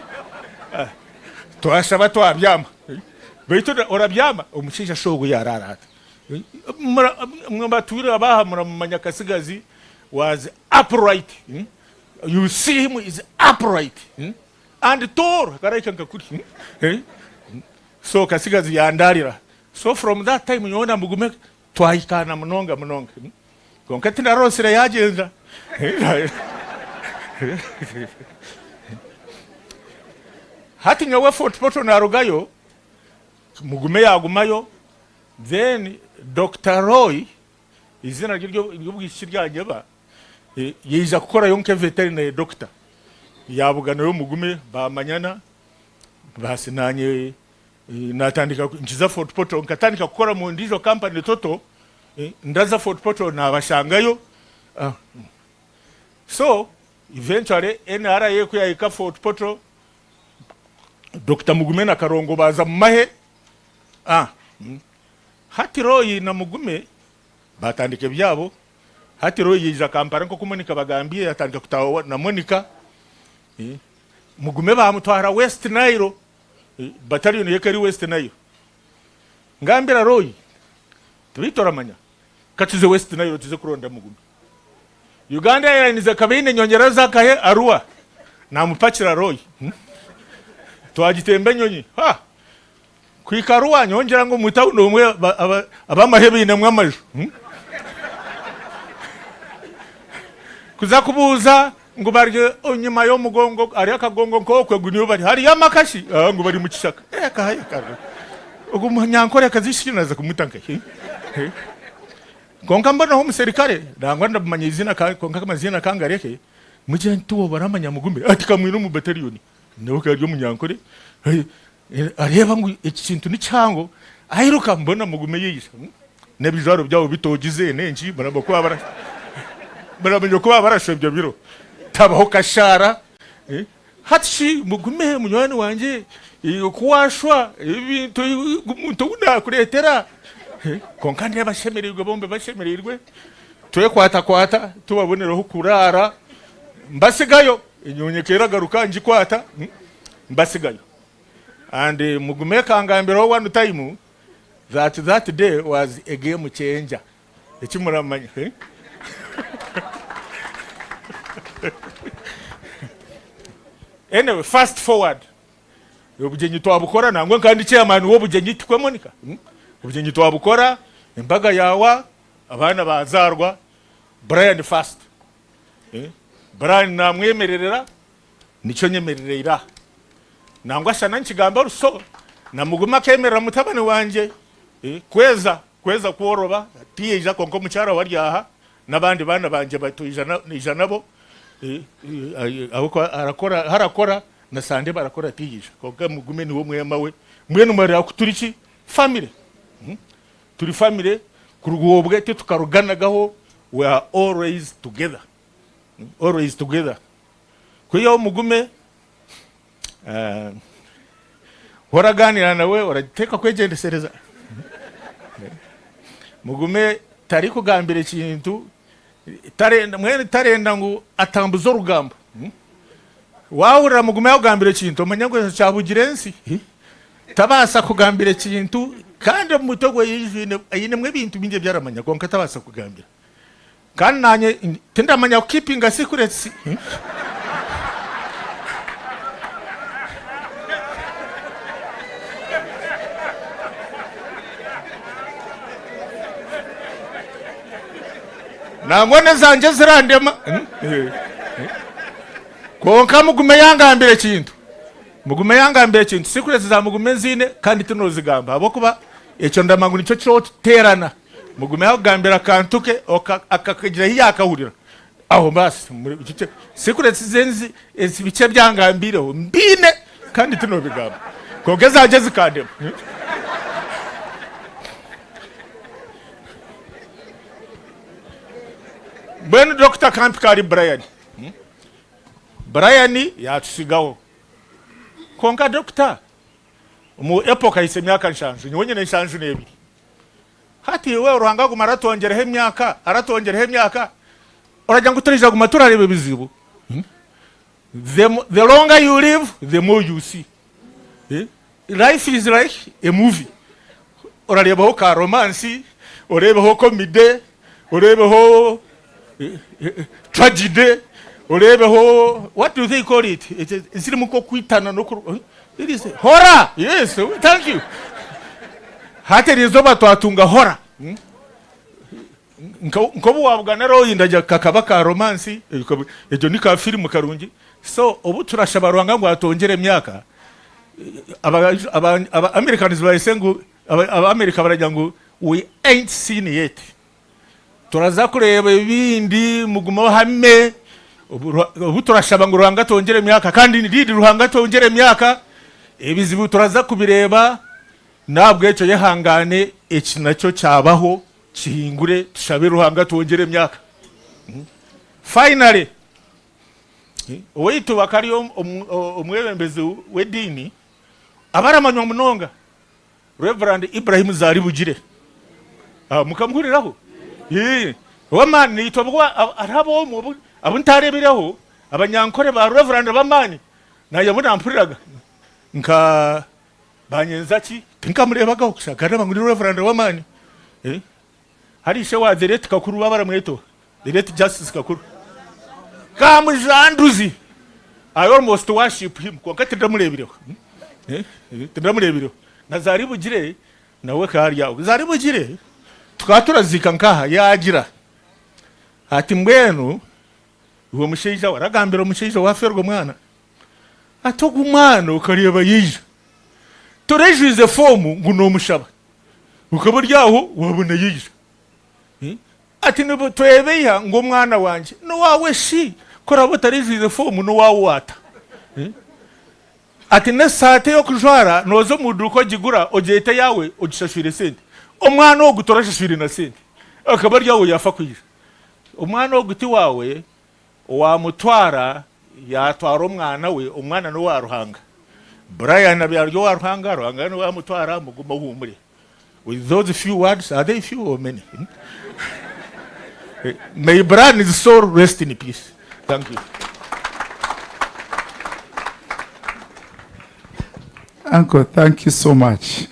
Speaker 15: twashaba twabyama beitu orabyama umushisha shogo yararata mwabatura abaha muramanya kasigazi was upright you see him is upright and tall karaika ngakuri so kasigazi yandarira so from that time yona Mugume twahikana munonga konkati na rosire yagenza hati nyawe Fort Portal na rugayo Mugume yagumayo then Dr. Roy izina ryo bwishirya ba yija gukora yonke veterinary doctor yabugana yo Mugume bamanyana basinanye natandika nkiza Fort Portal nkatandika gukora mu ndijo company toto ndaza Fort Portal na bashangayo so eventually NRA kuyayika Fort Portal Dr. Mugume na Karongo baza mahe hati Roy na Mugume batandike byabo hati Roy yija Kampala nko kumonika bagambiye atandika kutawa na Monica Mugume bamutwara West Nile battalion yekari West Nile ngambira Roy tubitoramanya katuze West Nile tuze kuronda Mugume Uganda yaranize kabine nyongera zakahe Arua namupakira Roy twagitembe nyonyi kwikarua nyongera ngo mutawuno umwe abamahebe ine mwamaju kuza kubuza ngo barye onyuma yo mugongo ari akagongo nkokwe guniyo bari hari yamakashi ngo bari mu kishaka kahaya karo ugu munyankore kazishinaza kumutanka konka mbona ho muserikare ndangwa ndabumanya izina konka kamazina kangareke mujenti wo baramanya Mugume ati kamwino mu battalion nawe karyo munyankore areba ngo ikintu ni cyango ahiruka mbona Mugume yisha nebijaro byabo bitogize nenji barabakwa baramenye ko barashobye biro tabaho kashara hatshi Mugume munywani wanje kuwashwa ibintu umuntu udakuretera konkandi abashemerirwe bombe bashemerirwe kwata tubaboneraho kurara mbasigayo inyonyekera garuka njikwata mbasigayo and Mugume kangambiraho one time that day was a game changer ekimuramanya anyway fast forward obugenyi twabukora nangwe kandi chairman wobugenyi tukwemonika obugenyi twabukora embaga yawa abana bazarwa Brian fast Brian namwemererera nico nyemererera nangwa shana nkigamba ruso na Mugume kemerera mutabani wanje kweza kuoroba tiyeja konko mucyara waryaha nabandi bana banje batujana nabo harakora na sande barakora tiyeja konka Mugume ni wo mwemawe mwene mari akuturiki family turi family kurugobwe tukaruganagaho we are always together kuyo Mugume waraganira nawe urateka kwegendesereza Mugume tari kugambira kintu tarenda ngo atambuza urugamba wawura Mugume yagambira kintu manyagwe cyabugirensi tabasa kugambira kintu kandi mutogwe yine mwe bintu binge byaramanya konka tabasa kugambira kandi nanye tindamanya keeping a secret nangone zanje zirandema konka Mugume yangambire kintu secret za Mugume zine kandi tunozigamba abo kuba eco ndamangu nico cyo terana Mugume yagambira kantuke akakagira yakahurira aho basi secret zenzi ezibice byangambireho mbine kandi tunobigamba konke zanje zikandema When Dr. Camp kari Brian yatusigaho konka doctor mu epoka isemyaka nshanju nyonye nshanju nebi hati we uruhanga gumaratongereho imyaka urajya nguturija gumaturarebe bizibu the longer you live the more you see life is like a movie urarebaho ka romance urebeho comedy urebeho tragedy urebeho what do they call it it's muko kwitana no it is horror yes thank you hate rizo batwatunga horror nkobu wabugana ro yindaja kakaba ka romance ejo ni ka film karungi so obu turashabarwanga ngo atongere myaka aba Americans bayisengu aba America barajya ngo we ain't seen yet turaza kureba ibindi Mugume hame ubu turashaba ngo ruhanga tongere myaka kandi ndidi ruhanga tongere myaka ebizibu turaza kubireba nabwo eco yehangane eki nacyo cyabaho kihingure tushabe ruhanga tongere myaka finally oyitu bakariyo umwebembezi wedini abaramanywa munonga Reverend Ibrahim Zaribugire mukamhuriraho wamani itobwa arabo mu abuntarebireho abanyankore ba Reverend bamani naye munampuriraga nka banyenzaki tinkamurebaga okushagara banguri Reverend wamani hari she wa direct kakuru babara mweto direct justice kakuru kamujanduzi I almost worship him kwakati ndamurebireho ndamurebireho na Zaribugire nawe kariya Zaribugire tukaturazika nkaha yagira ati mbwenu uwo musheija waragambira musheija waferwa mwana atogumana ukareba yija torejuze fomu nguno mushaba ukaburyaho wabona yija ati nibo twebeya ngo mwana wanje no wawe shi korabo tarejuze fomu no wawe wata ati nesate yo kujwara nozo muduko gigura ojete yawe ogishashire sente omwana ogutorashashire na sente akabaryaho yafa kwija umwana oguti wawe wamutwara yatwara umwana we umwana no waruhanga Brian abyaryo waruhanga ruhanga no wamutwara Mugume humure with those few words are they few or many May Brian's soul rest in peace. Thank you.
Speaker 9: Uncle, thank you so much.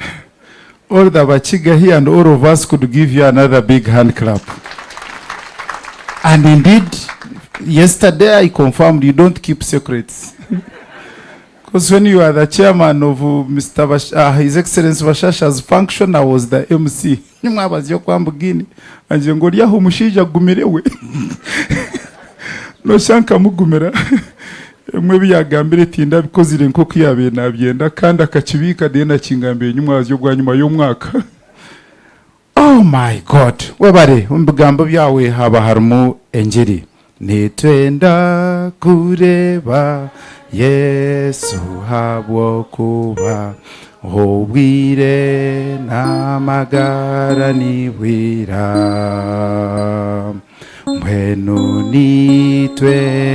Speaker 9: All the Bachiga here and all of us could give you another big hand clap. And indeed, yesterday I confirmed you don't keep secrets. Because when you are the chairman of His Excellency Bashasha's function, I was the MC. Nyuma abaziyo kwambugini. Anje ngo lyaho umushija gumirewe. No shanka mugumera. Mwe byagambire tinda bikozire nko kuyabe nabyenda kandi akakibika dena kingambe nyuma aziyo bwa nyuma y'umwaka. Oh my God. Webare umbugambo byawe haba harimo engeri. Nitwenda kureba Yesu habwo kuba obwire n'amagara nibwira mbwenu nitwenda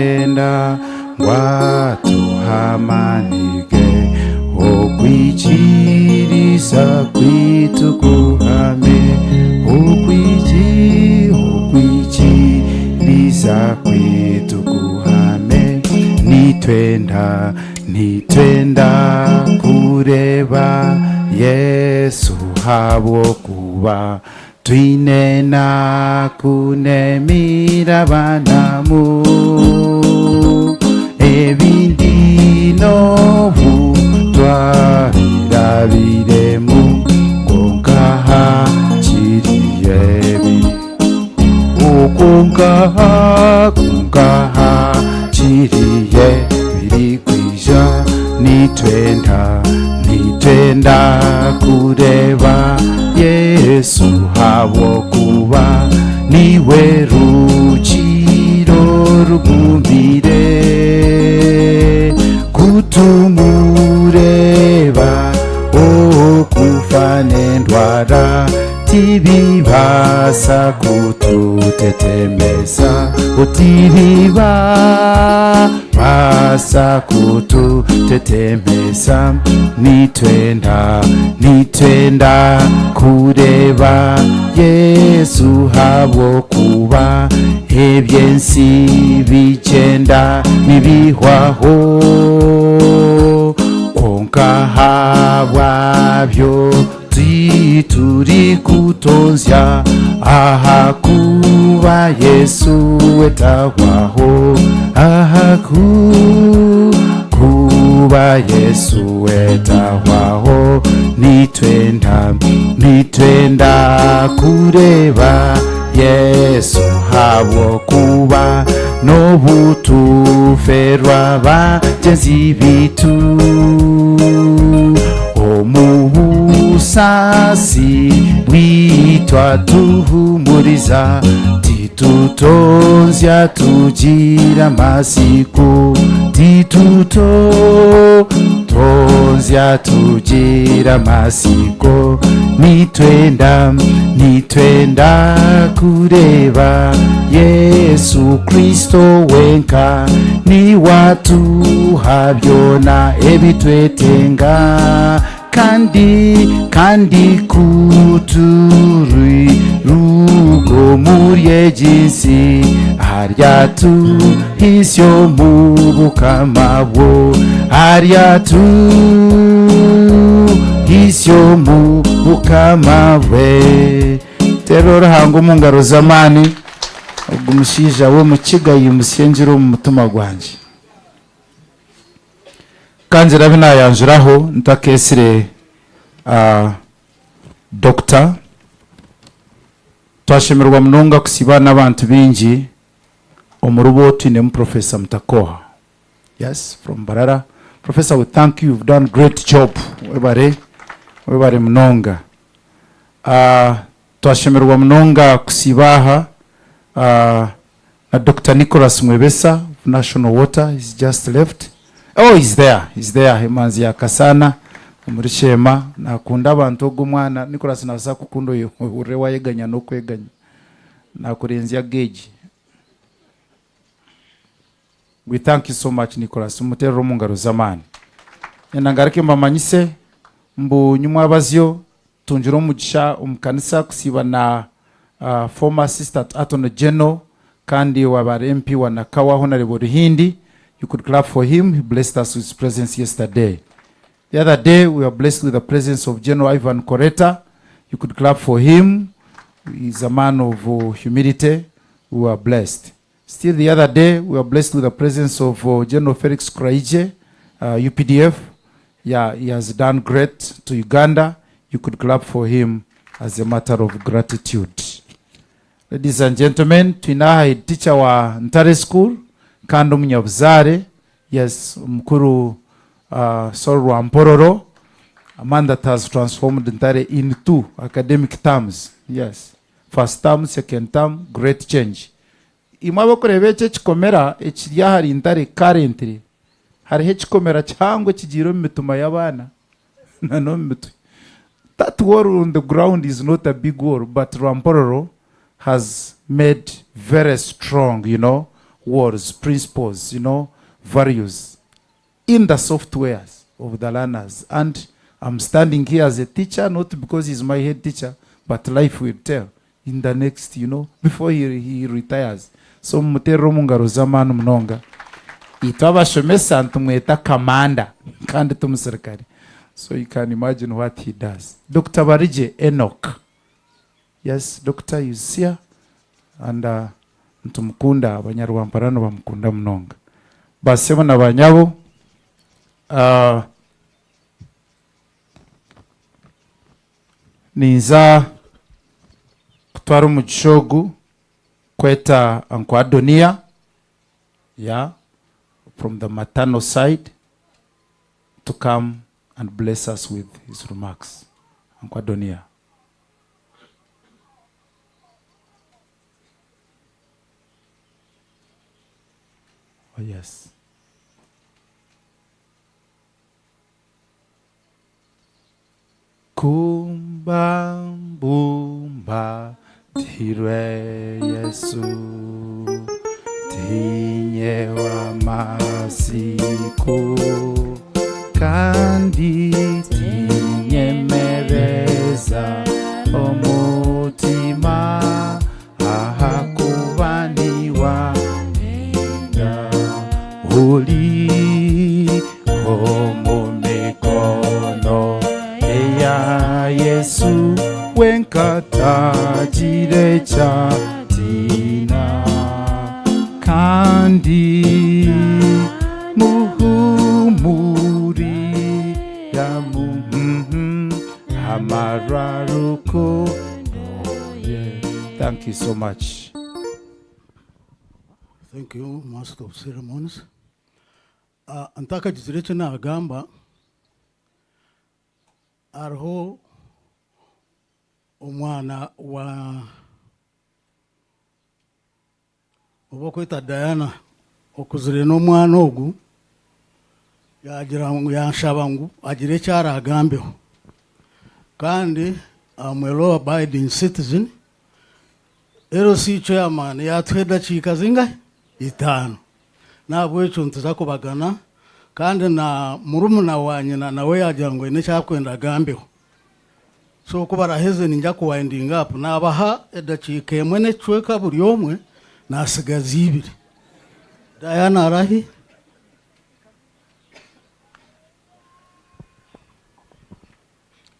Speaker 9: ngwatuhamanige okwikiriza kwitu kuhame okwikiriza kwitu kuhame nitwenda kureba Yesu habwo kuba twinena kunemira banamu ebindi nobu twabirabiremu konkaha kiriyebi konkaha kiriye biri kwija nitwenda kureba Yesu habwo kuba niwe rukiro rugumire kutumureba okufane ndwara tibibasa kututetemesa basa kututetemesa nitwenda kureba Yesu habwo kuba ebyensi bigenda nibihwaho konka habwabyo turi kutonzya aha kuba Yesu etahwaho aha kuba Yesu etahwaho nitwenda kureba Yesu habwo kuba nobutuferwa bagenzi bitu omuhusasi bwitwa tuhumuriza titutonzya tugira masiku titutonzya tugira masiko nitwenda kureba Yesu Kristo wenka ni watu habyona ebitwetenga kandi kuturi rugo muri jinsi haryatu hisyo mu bukamabwo haryatu hisyo mu bukamabwe terora hango mu ngaro zamani umushija we mu kigayi musengero mu mutima gwanje kanje rabina yanjuraho ntakesire Dr. twashemerwa munonga kusiba n'abantu bingi omuruboti ne Professor Mtakoha. Yes, from Barara. Professor, we thank you. You've done great job. Webare munonga. Twashemerwa munonga kusibaha na Dr. Nicholas Mwebesa of National Water. He's just left. Oh, he's there. Hemanzi yakasana. Umurishema nakunda abantu ogumwana Nicholas nabasa kukundo yo urewa yeganya no kweganya nakurenzi ya gauge. We thank you so much Nicholas umutero mu ngaro zamani enangarike mbamanyise mbu nyuma abazyo tunjiro mugisha umukanisa kusiba na former Assistant Attorney General, kandi wabari MP wa Nakawa Honorable Ruhindi. You could clap for him. He blessed us with his presence yesterday. The other day, we were blessed with the presence of General Ivan Koreta. You could clap for him. He's a man of humility. We were blessed. Still the other day, we were blessed with the presence of General Felix Kraije, UPDF. Yeah, he has done great to Uganda. You could clap for him as a matter of gratitude. Ladies and gentlemen, tuinaha teacher wa Ntare School, Kando Munyabzare, yes, Mkuru Sol Rwampororo, a man that has transformed Ntare into academic terms. Yes, first term, second term, great change. Imabo kurebe chikomera ekiyahari Ntare currently. Hari chikomera cyangwa kigiro mituma y'abana. Nano mitu. That war on the ground is not a big war, but Rwampororo has made very strong, wars, principles, values in the softwares of the learners. And I'm standing here as a teacher, not because he's my head teacher, but life will tell in the next, before he retires. So mutero mungaro zamanu mnonga. Itaba shomesa antumweta commander kandi tumusirikari. So you can imagine what he does. Dr. Barije Enoch. Yes, Doctor is here. And ntumukunda abanyarwamparano bamukunda mnonga. Basema na banyabo ninza kutwara umugishogu kweta Uncle Adonia, yeah, from the maternal side, to come and bless us with his remarks. Uncle Adonia. Oh, yes. Kumbambumba tirwe Yesu tinyewa masiku kandi tinyemereza omutima ahakubaniwa uli omumikono eya Yesu wenkatagire chatina kandi muhumuri ya amararuko. Thank you so much.
Speaker 16: Thank you, Master of Ceremonies. Antaka jizirete na agamba arho omwana wa obokweta Diana okuzire n'omwana ogu yagira ngo yanshaba ngo agire cyara agambeho kandi I'm a law abiding citizen. LC chairman yatweda chika zinga itano nabwo echo ntuzako bagana kandi na murumuna wanye nawe yagira ngo ine cyakwenda gambeho. So kuba raheze ninja ku winding up nabaha edachike mwene chweka buri omwe nasigaza ibiri. Diana arahi.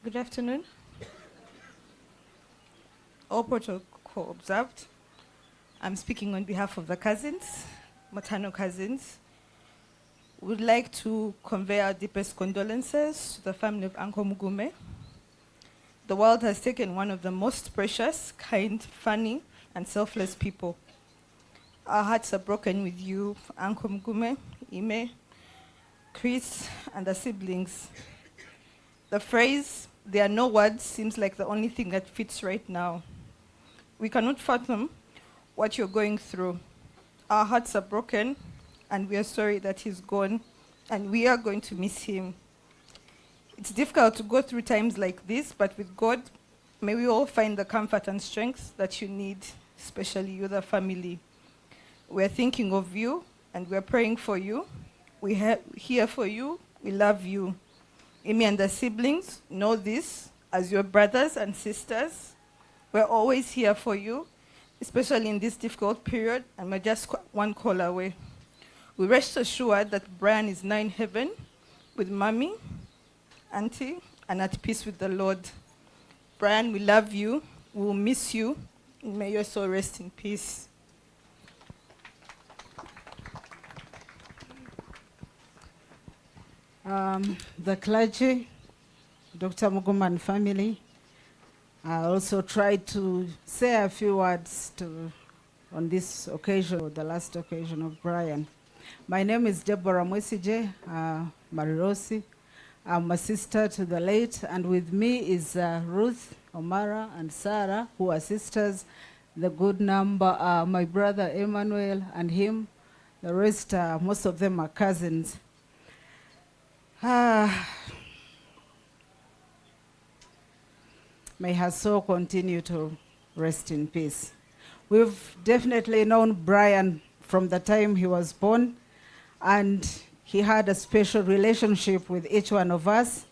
Speaker 17: Good afternoon. All protocol observed. I'm speaking on behalf of the cousins, maternal cousins. We'd like to convey our deepest condolences to the family of Uncle Mugume. The world has taken one of the most precious, kind, funny, and selfless people. Our hearts are broken with you, Uncle Mugume, Ime, Chris, and the siblings. The phrase, "there are no words," seems like the only thing that fits right now. We cannot fathom what you're going through. Our hearts are broken, and we are sorry that he's gone, and we are going to miss him. It's difficult to go through times like this, but with God, may we all find the comfort and strength that you need, especially you, the family. We're thinking of you, and we're praying for you. We're here for you. We love you. Amy and the siblings know this as your brothers and sisters. We're always here for you, especially in this difficult period, and we're just one call away. We rest assured that Brian is now in heaven with Mommy, Auntie, and at peace with the Lord. Brian, we love you. We will miss you. May your soul rest in peace.
Speaker 18: The clergy, Dr. Mugume and family, I also tried to say a few words on this occasion, the last occasion of Brian. My name is Deborah Mwesije Marirosi. I'm a sister to the late, and with me is Ruth, Omara, and Sarah, who are sisters. The good number are my brother Emmanuel and him. The rest, most of them are cousins. May her soul continue to rest in peace. We've definitely known Brian from the time he was born, and he had a special relationship with each one of us.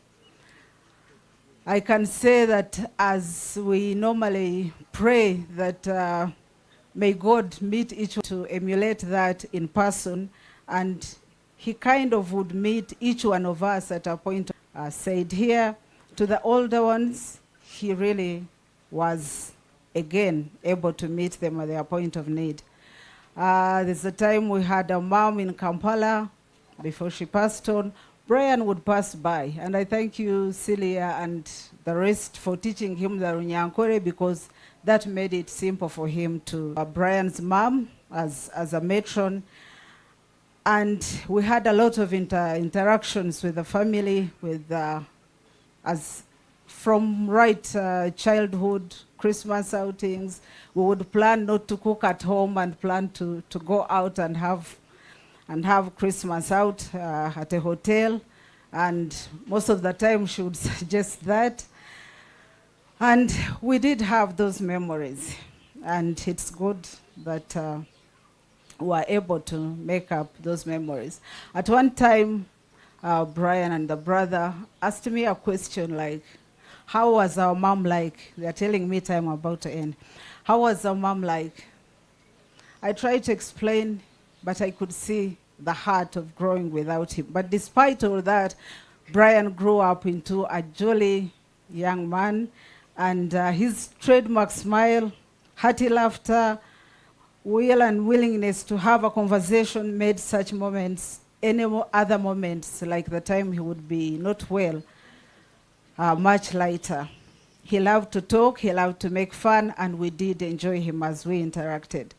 Speaker 18: I can say that as we normally pray that may God meet each one to emulate that in person, and he kind of would meet each one of us at a point. Said here, to the older ones, he really was, again, able to meet them at their point of need. There's a time we had a mom in Kampala, before she passed on. Brian would pass by, and I thank you, Celia, and the rest for teaching him the Runyankore, because that made it simple for him to Brian's mom as a matron. And we had a lot of interactions with the family, with as from childhood, Christmas outings. We would plan not to cook at home and plan to go out and have Christmas out at a hotel. And most of the time she would suggest that. And we did have those memories. And it's good that were able to make up those memories. At one time, Brian and the brother asked me a question like, how was our mom like? They're telling me time about to end. How was our mom like? I tried to explain, but I could see the heart of growing without him. But despite all that, Brian grew up into a jolly young man, and his trademark smile, hearty laughter, will and willingness to have a conversation made such moments, any other moments, like the time he would be not well, much lighter. He loved to talk, he loved to make fun, and we did enjoy him as we interacted.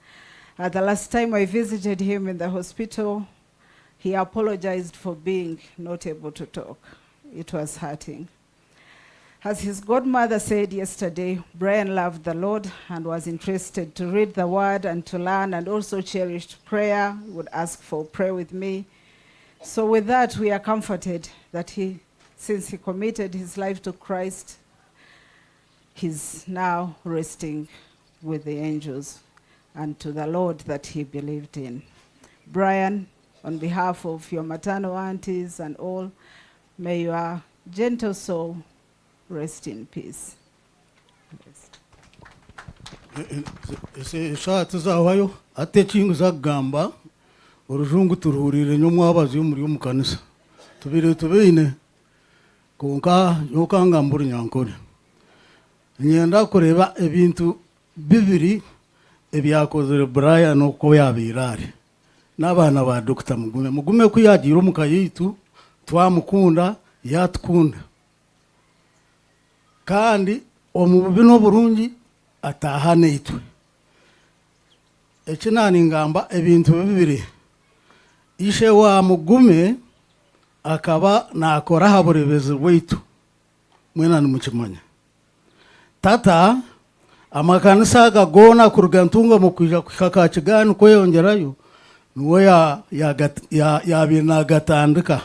Speaker 18: The last time I visited him in the hospital, he apologized for being not able to talk. It was hurting. As his godmother said yesterday, Brian loved the Lord and was interested to read the word and to learn, and also cherished prayer. He would ask for prayer with me. So with that, we are comforted that since he committed his life to Christ, he's now resting with the angels and to the Lord that he believed in. Brian, on behalf of your maternal aunties and all, may your gentle soul rest in peace.
Speaker 16: Ese tuzawayo ate chingu za gamba urujungu turuhurire nyo mwabazi yo muri yo mukanisa tubine konka yokanga mburi nyankore nyenda kureba ebintu bibiri ebyakozere Brian uko yabirare n'abana ba Dr. Mugume ko yagira umukayitu twamukunda yatukunda kandi omububi n'oburungi atahane itwe ekinani ngamba ebintu bibiri ishe wa Mugume akaba nakora haburebeze bwitu mwena nimukimanya tata amakanisa gagona kurugantunga mukwija kukaka kigani kweyongerayo nuwe ya binagatandika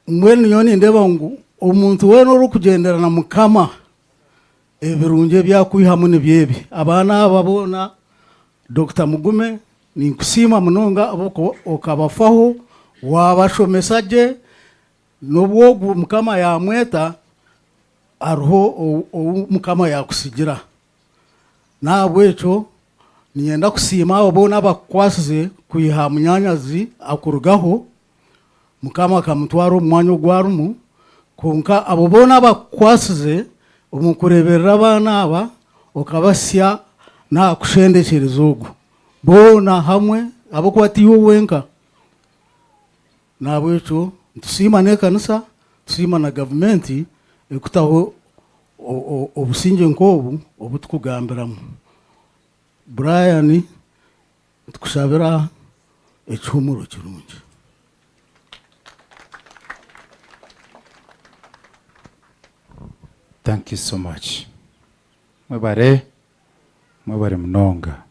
Speaker 16: mwene yoni ndeba ngo umuntu we no rukugendera na mukama ebirunge byakwihamu nebyebi abana babona Dr. Mugume ni kusima munonga aboko okabafaho wabashomesaje nobwo mukama yamweta arho mukama yakusigira nabwecho niyenda kusima abo bona bakwasize kuyiha munyanyazi akurugaho mukama kamutwaro mwanya ogwarumu konka abo bona bakwasize umukureberera abana aba okabasya na kushendekereza ogu bona hamwe abo kwatiyo wenka nabwecho tusima ne kanisa tusima na government ekutaho obusinge nkobu obutukugambiramu Brian tukushabira ekyumuro kirungi.
Speaker 9: Thank you so much. Mwebare mnonga.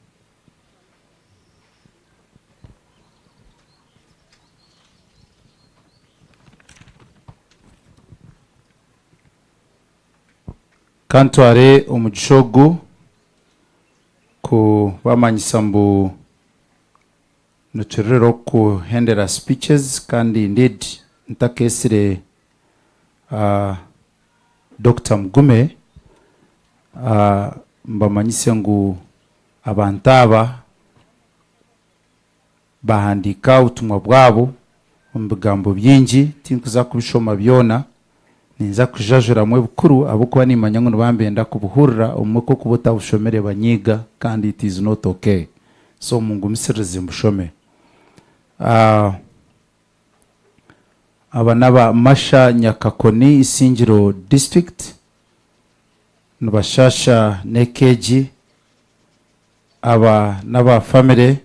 Speaker 9: Kantware omugishogu ku bamanyisa mbu nuturero ku hendera speeches kandi indeed ntakesire Dr. Mugume mbamanyise ngu abantu aba bahandika ubutumwa bwabo mu bigambo byingi tinkuza kubishoma byona ninza kujajura mwe bukuru abo kuba nimanya ngo bambenda kubuhurira umwe ko kubota bushomere banyiga kandi it is not okay so mungu misirize mbushome aba naba Masha Nyakakoni Isingiro district nubashasha nekeji aba naba family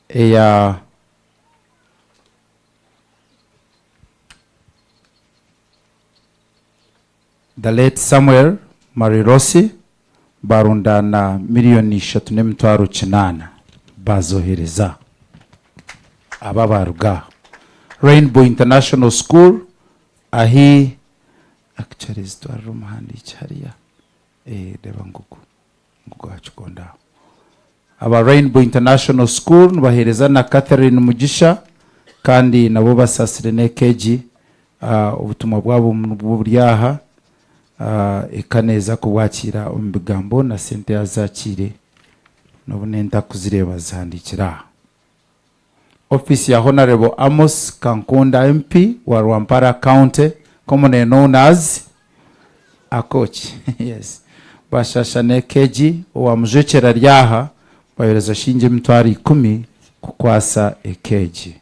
Speaker 9: eya the late Samuel Marirosi barundana miliyoni 3.8 bazohereza aba baruga Rainbow International School ahi actually is to room handi charia deba ngugu hachukonda aba Rainbow International School bahereza na Catherine Mugisha kandi nabo basasire nekeji ubutumwa bwabo buryaha ekaneza kubwakira umbigambo na sente azakire nobunenda kuzireba zandikira office ya Honorable Amos Kankunda MP wa Rwampara County commonly known as a coach yes bashasha nekeji wa mjechera ryaha bayoreza shinje mtwari 10 kukwasa ekeji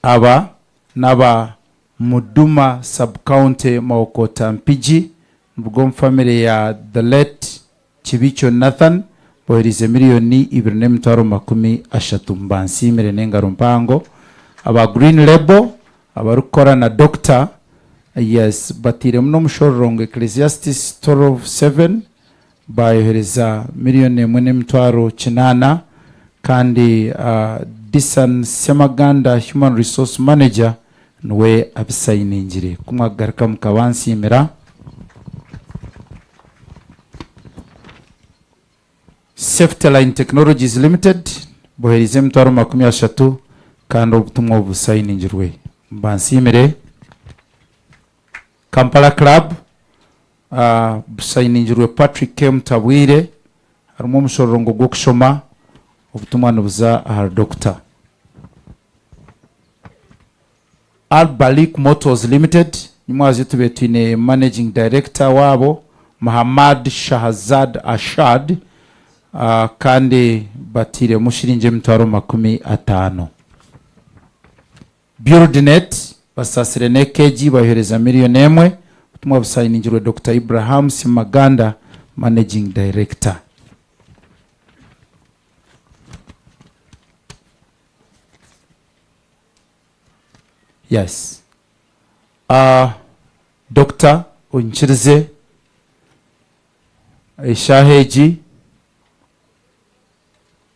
Speaker 9: aba naba Muduma sub-county Maokota Mpiji Mbugom family ya the late Chibicho Nathan boherize miliyoni 2.3 mbansimire n'engaro mpango aba Green Label abarukora na doctor yes batire mno mushororongo Ecclesiastes 12:7 bayohereza miliyoni 1.8 kandi Disan Semaganda Human Resource Manager nwe abisayiningire kumwagarika mukabansimira Safety Line Technologies Limited boherize mtwaro 30 kandi ubutumwa busayiningirwe mbansimire Kampala Club busayiningirwe Patrick Kem Tabwire harimo mushororongo gwo kushoma ubutumwa nubuza aha doctor Albalik Motors Limited nimwazi tubetine managing director wabo Muhammad Shahzad Ashad kandi batire mushirinje mtwaro 50 Buildnet basasire nekeji bahereza miliyoni 1 ubutumwa busayiningirwe Dr. Ibrahim Simaganda managing director yes Dr. Unchirize Shaheji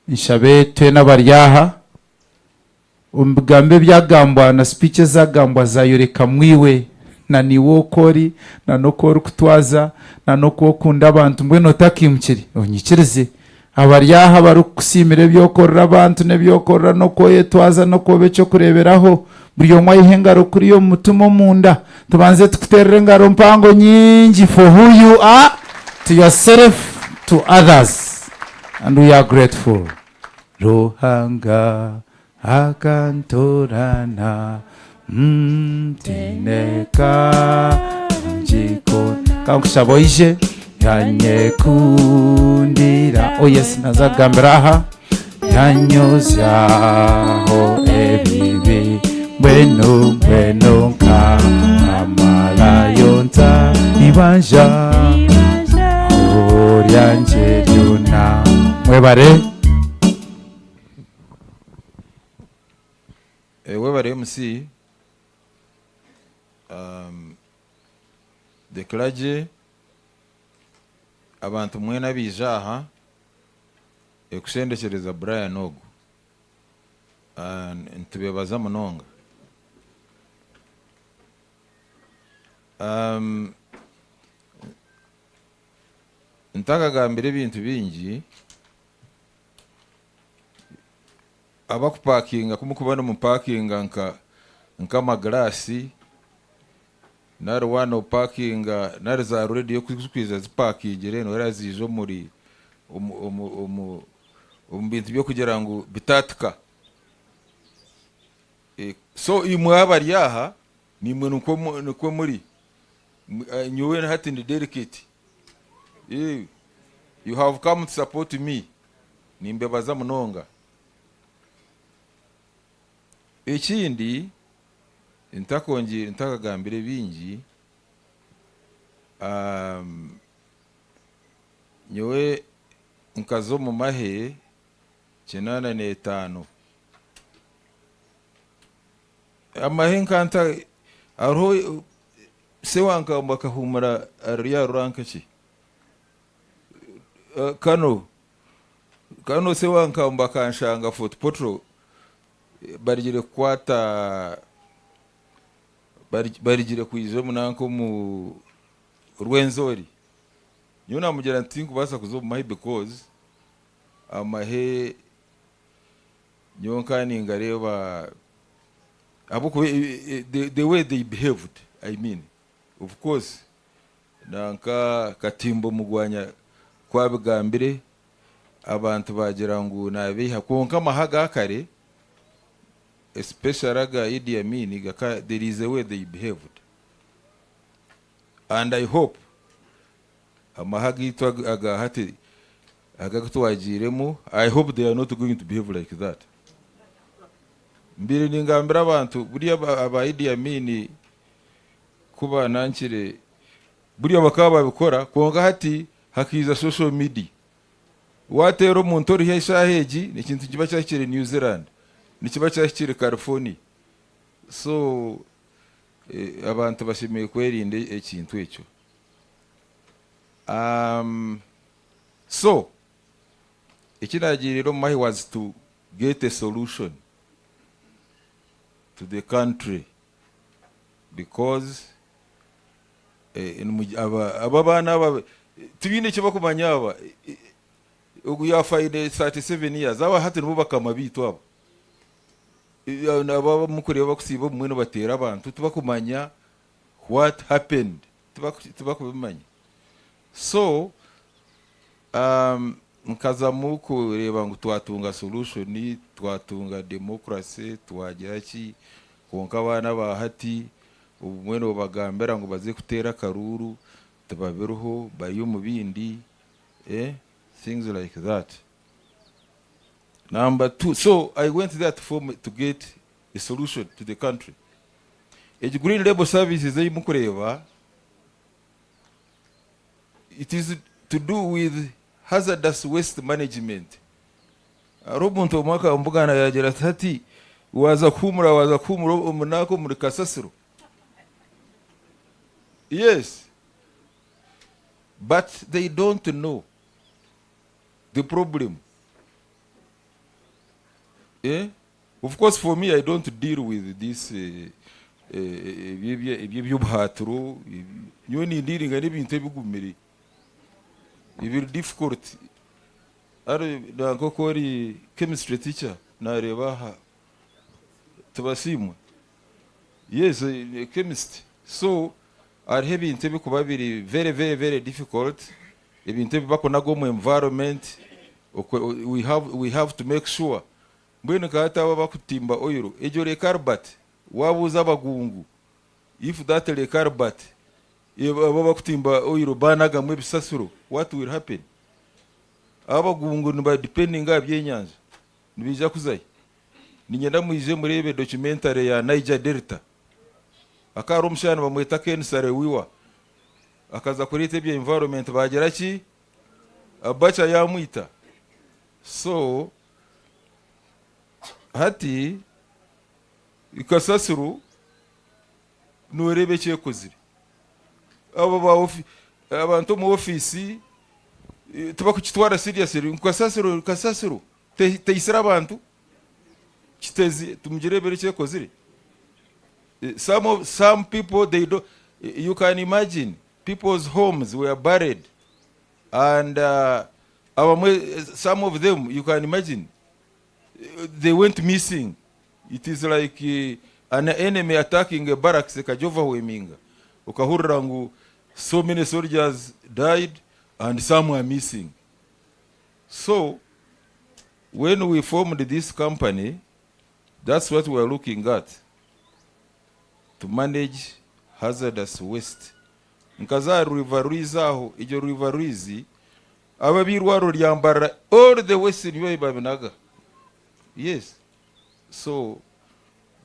Speaker 9: Nshabe twena baryaha umbigambe byagambwa na speeches zagambwa zayoreka mwiwe na niwokori na nokori kutwaza na nokokunda abantu mbweno takimchiri onyikirize abaryaha barukusimire byokorera abantu nebyokorera nokoyetwaza nokobecho kureberaho buriyo mwayihengaro kuri yo mutumo munda tubanze tukuterera ngaro mpango nyingi for who you are to yourself, to others, and we are grateful. Ruhanga akantorana tineka njikona kakushaboije yanyekundira. Oh yes, nazagambira aha yanyozyaho ebibi bweno bweno kamarayonza ibanja oryanje lyona. Mwebare
Speaker 19: webare MC, the clergy, abantu mwena bijaha ekushendekereza Brian ogu ntubebaza munonga. Ntakagambira ebintu bingi abakupakinga kumukubana mu parkinga nka magrasi nari wano parkinga nari za ready yo kuzikwiza zipakingire no yarazijo muri bintu byo kugira ngo bitatka. So imwe abari yaha nimwe nuko muri nyuwe hati ndi delicate. You have come to support me. Nimbebaza munonga. Ekindi ntakagambire bingi nyowe nkazo mu mahe 85 amahe nkanta aho se wanka bakahumura ariya ranka ki kano se wanka bakanshanga foot potro barigire kwata barigire kuizo munanko mu Rwenzori nyuna mugera ntingu basa kuzo mahi because amahe nyonkani ngareba abuko the way they behaved, I mean, of course nanka katimbo mugwanya kwabigambire abantu bagira ngo nabiha konka mahaga kare, especially aga Idi Amin, there is a way they behaved. And I hope amahagi to aga hati aga kutwagiremo, I hope they are not going to behave like that. Mbiri ningambira abantu buriya aba Idi Amin kuba nankire buriya bakaba babikora konga hati hakiza social media. Watero umuntu ori heshaheji ni kintu kiba cyakire New Zealand, ni kiba cyakire California. So abantu bashimiye kwerinde ekintu ekyo. So ikiragiriro mahi was to get a solution to the country, because ababana tubine cyo bakumanya aba ugu yafaide 37 years aba hati nubo bakamabitu abo aba mukuri bakusiba mwene batera abantu tubakumanya what happened, tubakumanya. So mkaza muku reba ngo twatunga solution, twatunga democracy, twagira ki konka abana bahati ubumwene bagambera ngo baze kutera karuru tababeruho bayo mubindi things like that. Number 2, so I went there to get a solution to the country. Green labor services they mukureba, it is to do with hazardous waste management. Robunto mwaka mbugana yagira ati waza kumura umunako muri Kasasiro. Yes, but they don't know the problem. Of course, for me, I don't deal with this. You need dealing and even Tebugumiri. It will be difficult. I chemistry teacher, Narevaha Tabasimu. Yes, a chemist. So, our heavy in Tebuku very, very, very difficult. ebintu bibakonago mu environment we have to make sure mbwene kata aba bakutimba oil ejo le carbat wabuza abagungu if that le carbat aba bakutimba oil banaga mu bisasuro what will happen abagungu niba depending abyenyanja nibija kuzai ninyenda muize murebe documentary ya Niger Delta akaro umshana bamwita Kensare wiwa akaza kurite bya environment bagera ki abacha yamwita so hati ikasasuru nurebe cyekozire abo ba abantu mu office tuba kukitwara seriously kasasuru teisira abantu kitezi tumugirebere cyekozire some people they do you can imagine people's homes were buried and some of them you can imagine they went missing. It is like an enemy attacking a barracks kajova weminga ukahurrangu so many soldiers died and some are missing. So when we formed this company, that's what we are looking at, to manage hazardous waste. Nkaza rivalries aho ijo rivalries ababirwaro lyambara all the waste niyo babinaga. Yes. So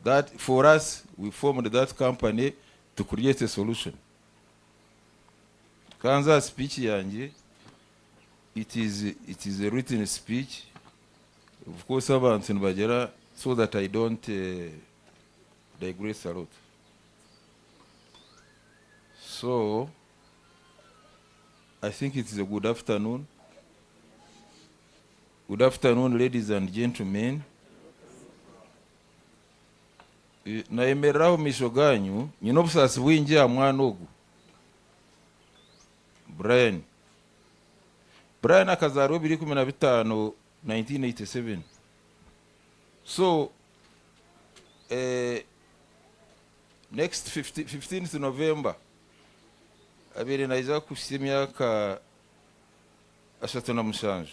Speaker 19: that for us we formed that company to create a solution. Kanza speech yanje it is a written speech. Of course abantu nibagera so that I don't digress a lot. So I think it is a good afternoon. Good afternoon, ladies and gentlemen. Naemeraho misho ganyu nyino busasi bwinjira mwana ogu Brian akazarwa 2015 1987. So next 15th November abere naiza kusimya ka ashatona mushanju.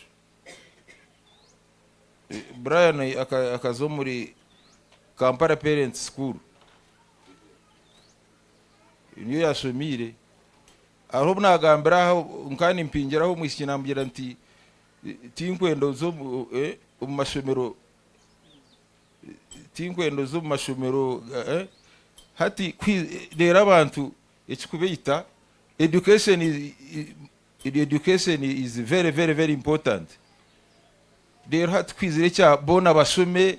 Speaker 19: Brian akazo muri Kampala Parents School niyo yashomire aho nagambiraho nkani mpingiraho mwishinambira nti tinkwendo zo mu mashomero hati kwirera abantu ekikubeyita education is very very very important. There had kwizire cya bona bashome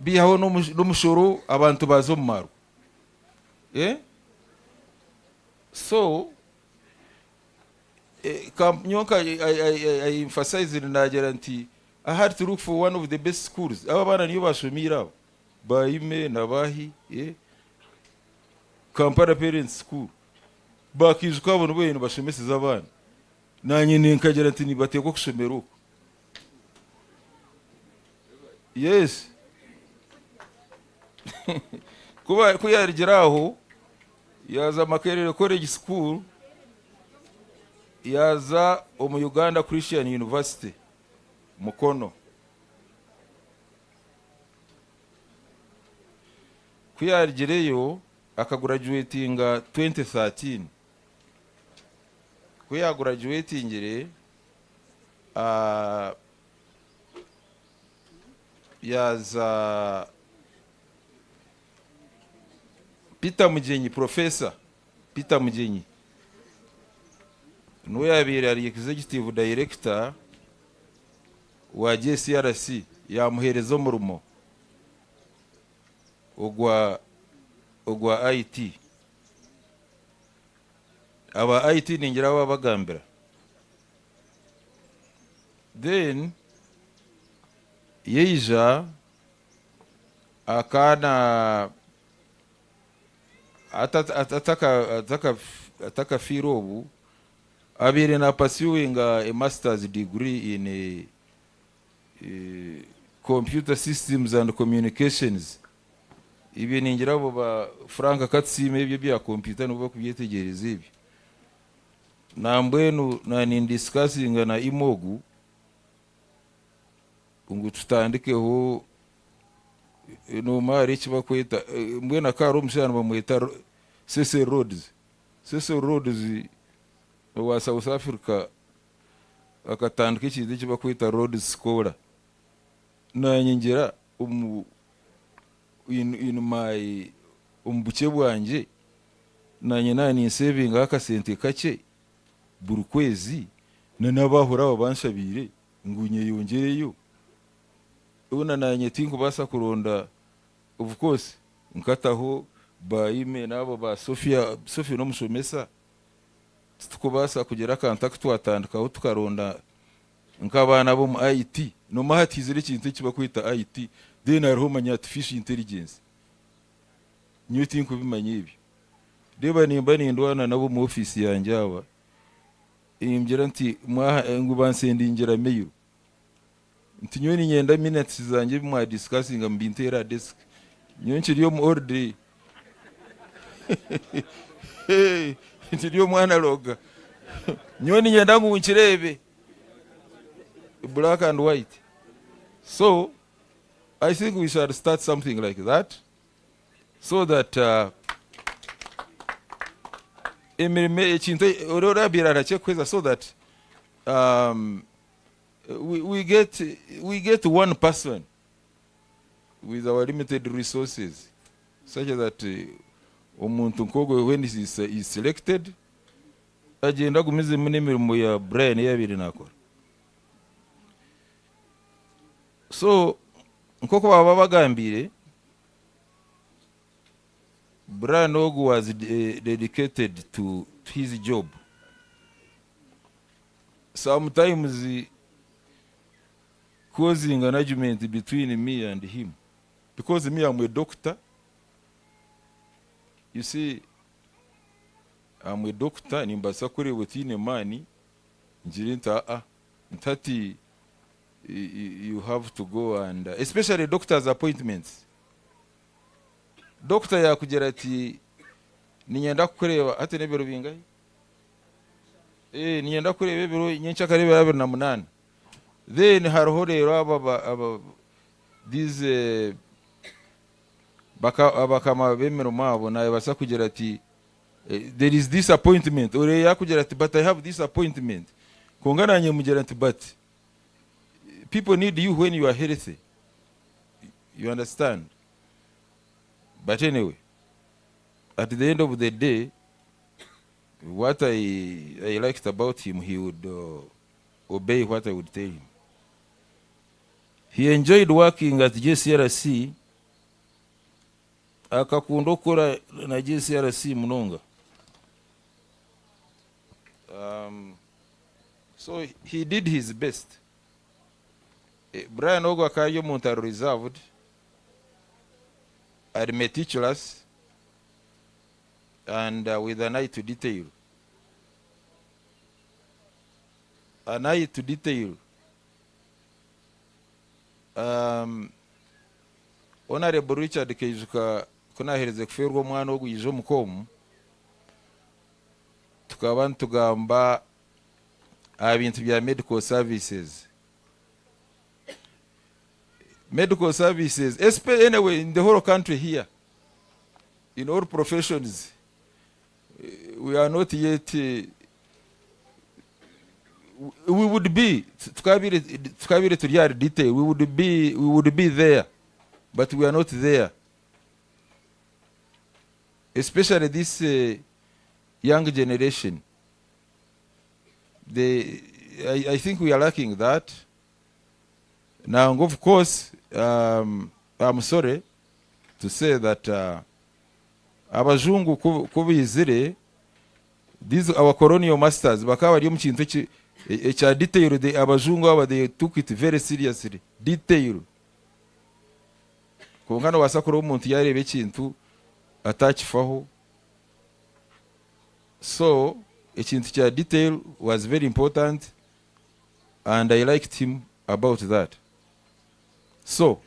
Speaker 19: bihaho n'umushoro abantu bazo mumaro. So I emphasize in Najaranti, I had to look for one of the best schools. Aba bana niyo bashomira Baime Nabahi Kampala Parents School bakizuka abantu bene bashomeseza abana nanye nenkagera nti nibateko kusomera uko. Yes. Kuba kuyarigiraho yaza Makerere College School yaza mu Uganda Christian University Mukono. Kuyarigireyo akagraduatinga 2013. Kuya graduatingire yaza Peter Mugenyi, Professor Peter Mugenyi no yabire ari executive director wa JCRC yamuherezo murumo ogwa IT. Aba IT ningira babagambira. Then yeija akana ataka firobu abire na pursuing a master's degree in computer systems and communications. Ibi ningira bo ba Frank Katsime ibyo bya computer no bakubyetegereza ibi. na mbwenu na ni discussing na imogu ngo tutandikeho no mari kibakwita mbwena karo umushana bamwita Cecil Rhodes wa South Africa akatandika ikintu kibakwita Rhodes Scholar na nyingera in my umbuke bwanje nanye nani saving akasente kake buri kwezi na nabahora babanshabire ngunye yongereyo ubona nanye tinko basa kuronda of course nkataho bayime nabo ba Sophia no mushomesa tukubasa kugera contact twatandikaho tukaronda nk'abana bo mu IT no mahatizire ikintu kiba kwita IT then hariho manya artificial intelligence nyo tinko bimanye ibyo reba nimba nindwana nabo mu office yanjye aba imbyera nti ngo bansendingira mail nti nyoni nyenda minutes zanjye mwa discussing mbintera desk nyonchi ryo mu order nti ryo mwana loga nyoni nyenda ngunchirebe black and white. So I think we should start something like that so that so that we get one person with our limited resources, such that umuntu nkogo when is selected agenda gumize mun'imirimo ya Brian yabiri nakora. So nkoko baba bagambire Brian Ogu was dedicated to his job. Sometimes causing an argument between me and him, because me, I'm a doctor. You see, I'm a doctor, nimbasakure within a money. Njirinta ntati you have to go and especially doctors' appointments. Doctor ya kugera ati ninyenda kureba ate nebero bingahe ninyenda kureba biro nyencha kareba 28. Then hariho rero aba these bakama bemero mabo naye basa kugera ati there is this appointment ore ya kugera ati but I have this appointment kongana nye mugera ati but people need you when you are healthy, you understand. But anyway, at the end of the day, what I liked about him, he would obey what I would tell him. He enjoyed working at JCRC. Akakunda okora na JCRC munonga. So he did his best. Brian Ogu akayo muntu reserved and meticulous and with an eye to detail. An eye to detail. Honorable Richard Kejuka kuna hereze kuferwa mwana Ogu yijo mukomu tukaba tugamba abintu bya medical services. Medical services, especially anyway in the whole country here, in all professions, we are not yet. We would be to real detail. We would be there, but we are not there. Especially this young generation. I think we are lacking that. Now, of course, I'm sorry to say that abazungu kubizire these our colonial masters bakaba bari mu kintu cya detail de abazungu aba they took it very seriously detail ko ngano wasakora umuntu yarebe ikintu atakifaho. So ikintu cya detail was very important and I liked him about that. So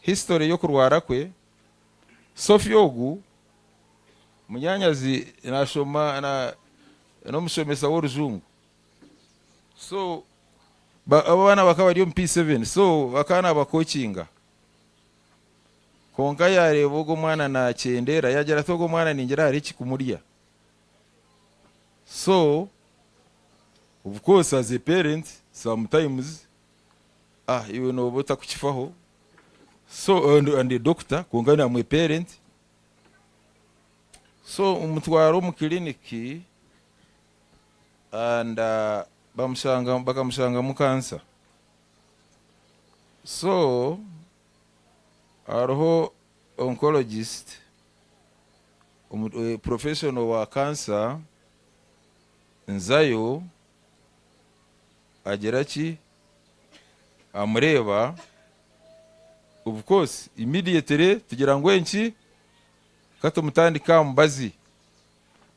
Speaker 19: history yo kurwara kwe Sophia Ogu munyanyazi nashoma n'omusomesa w'oruzungu. So abana bakaba bari mu P7, so bakana abakocinga konka yareba ubwo mwana nakendera yagera togo mwana ningira hari iki kumurya. So of course as a parent sometimes you know bota kukifaho. So and the doctor konka na mu parent, so umutwaro mu kliniki and bakamusanga mu cancer. So hariho oncologist professional wa cancer nzayo agera ki amureba. Of course immediately tugira ngo enki katumutandika mbazi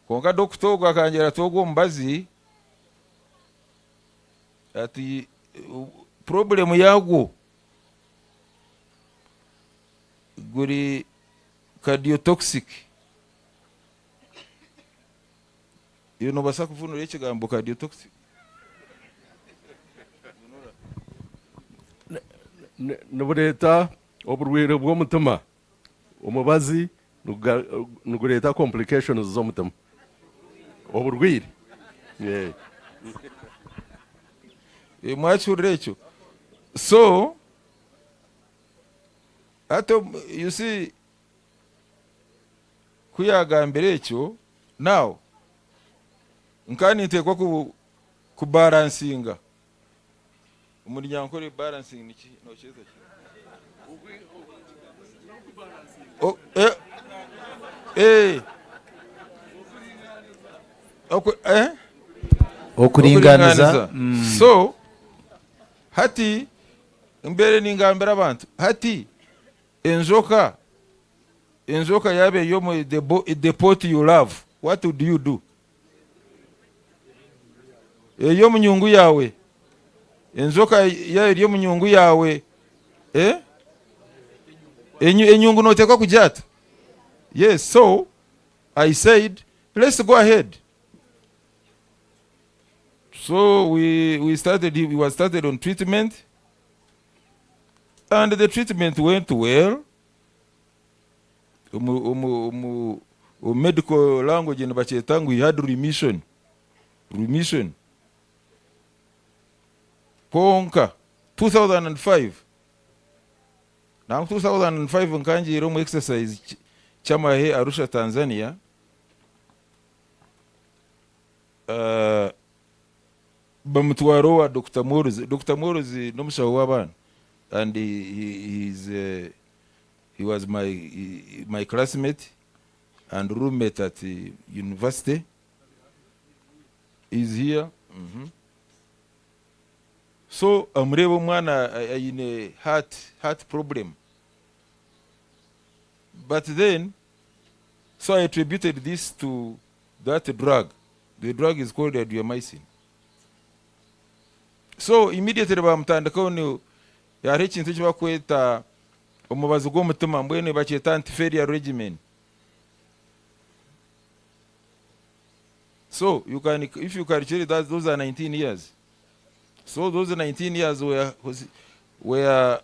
Speaker 19: konka doctor gakangera togo mbazi ati problem yago guri cardiotoxic. You know basa kuvunura ikigambo cardiotoxic
Speaker 20: nubureta oburwire bw'omutima omubazi nugureta complications z'omutima oburwire
Speaker 19: mwachurire ekyo. So ato you see kuyagambira ekyo now nkani ntekwa ku balancinga umuryango uri balancing niki no cheza
Speaker 2: okuringaniza.
Speaker 19: So hati mbere ningambira abantu hati enzoka yabe yo mu the pot you love, what would you do? Yo munyungu yawe enzoka yayo yo munyungu yawe enyungu notekwa kujata. Yes, so I said let's go ahead. So we started on treatment, and the treatment went well. Medical language in Bachetangu, we had remission. Ponka 2005. Now 2005 nkanji iromo exercise chama he Arusha Tanzania. Bamutwaro wa Dr. Morozi nomushaho w'abana, and he was my classmate and roommate at the university. He's here. So amureba mwana in a heart problem, but then so I attributed this to that drug. The drug is called adriamycin. So immediately bamutandikaho ni yari ikintu cyo bakweta umubazi gw'umutima mbwene bacyeta anti-failure regimen. So you can, if you calculate that, those are 19 years. So those 19 years were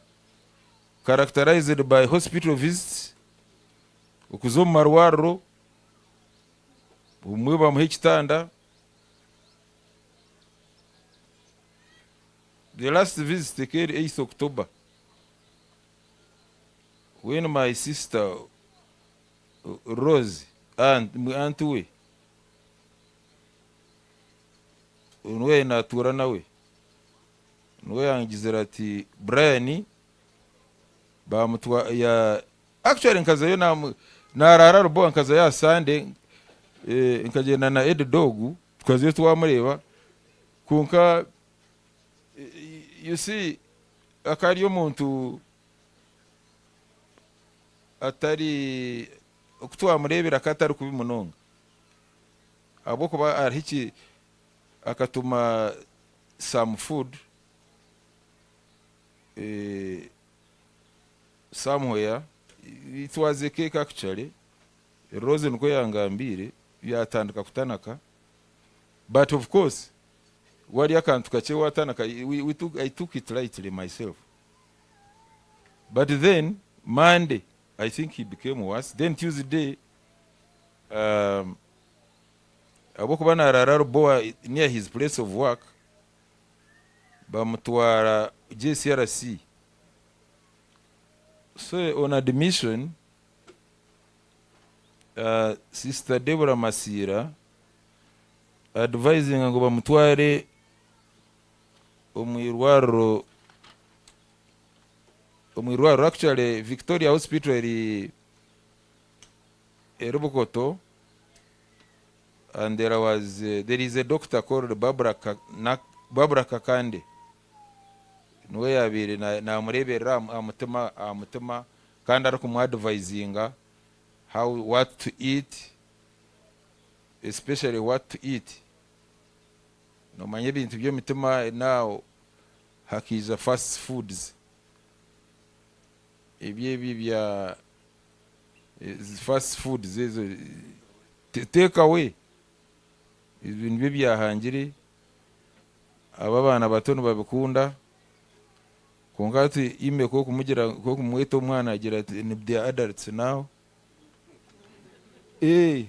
Speaker 19: characterized by hospital visits, ukuzoma marwaro, umwe bamuhe kitanda. The last visit occurred 8th October, when my sister Rose and Antwe unwe natura nawe nwe yangizira ati Brian bamutwa ya actually nkazayo narara rubo nkaza ya Sunday nkagenda na Ed Dog twaziye twamureba kunka. You see akariyo muntu atari okutwamurebera katari kubimunonga abo kuba ariki akatuma some food somewhere. It was a cake actually. Rose nko yangambire yatandika kutanaka But of course, I took it lightly myself. But then, Monday, I think he became worse. Then Tuesday, near his place of work, bamutwara JCRC. So on admission, Sister Deborah Masira advising ngo bamutware umwirwaro actually Victoria Hospital eri Rubukoto, and there is a doctor called Barbara Kakande. Nwe yabiri na murebera amutema kandi ari kumadvisinga what to eat, especially what to eat. No manye bintu byo mitema now hakiza fast foods. Ebyebi bya fast foods ezo take away. Ibintu byo byahangire aba bana batono babikunda kongati ime ko kumugira ko kumweta umwana agira they are adults now. They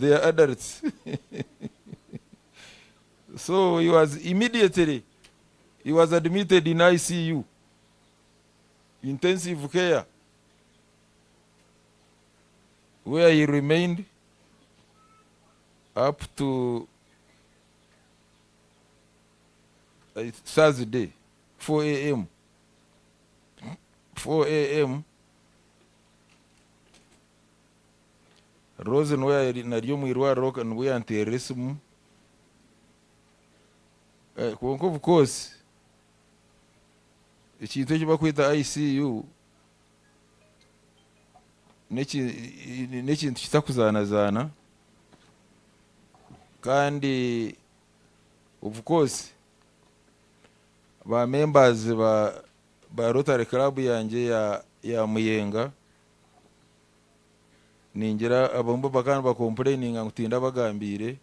Speaker 19: are adults. So he was admitted in ICU, intensive care, where he remained up to Thursday, 4 a.m. 4 a.m. Rosen where naryo mwirwa rock and we anti-racism. Of course, ikintu cyo bakwita ICU n'ikintu kitakuzanazana kandi of course ba members ba Rotary Club yanjye ya Muyenga ningira abomba bakana ba complaining ngutinda bagambire.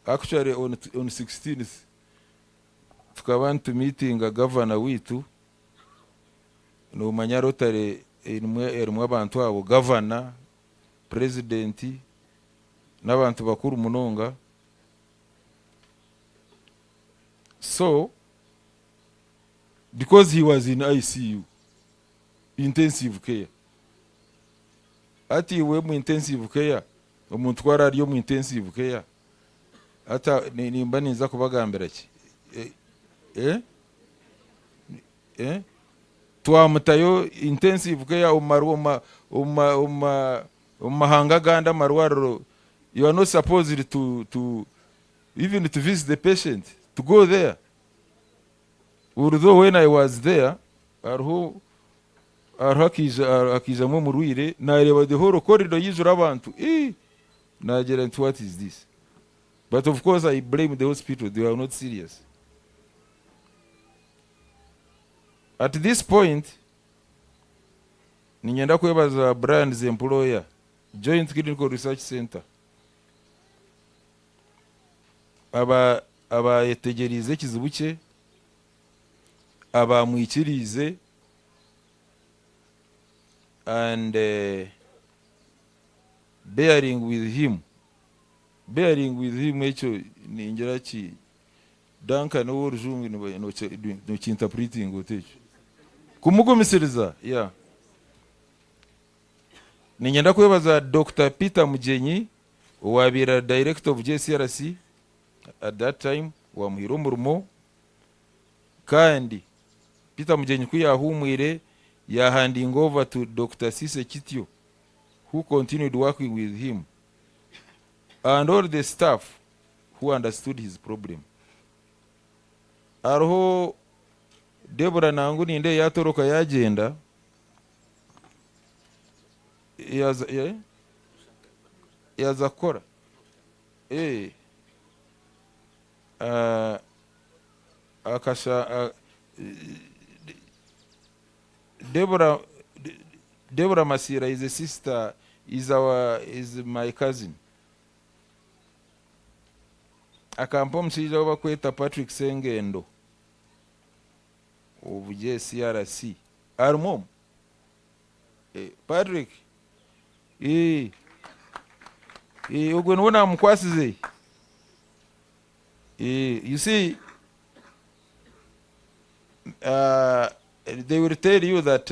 Speaker 19: Actually on 16th tukabantu meeting a governor witu no manya Rotary erimwe abantu abo governor, president n'abantu bakuru munonga. So because he was in ICU, intensive care, ati we mu intensive care umuntu twara ariyo mu intensive care ata nimba niza kubagambira ki twamutayo intensive care umahanga ganda marwaro. You are not supposed to even to visit the patient, to go there. Although when I was there, akiza mu murwire nareba the whole corridor yizura abantu nagera into what is this. But of course I blame the hospital, they are not serious. At this point ninyenda kwebaza Brian's employer, Joint Clinical Research Center, aba yetegerize kizibu cye, aba mwikirize, and bearing with him echo ningira ki Duncan orujungu no interpreting otecho kumugumisiriza ninyenda kwebaza Dr. Peter Mujenyi wabira director of JCRC at that time wa muhiro murumo, kandi Peter Mujenyi kuyahumwire ya handing over to Dr. Sise Kitio, who continued working with him, and all the staff who understood his problem. Arho Deborah nangu ninde yatoroka yagenda yazakora akasha Deborah Masira is a sister, is my cousin. akampa omushaija we bakweta Patrick Sengendo of JCRC arimo Patrick ogwe niwe namukwasize. You see, they will tell you that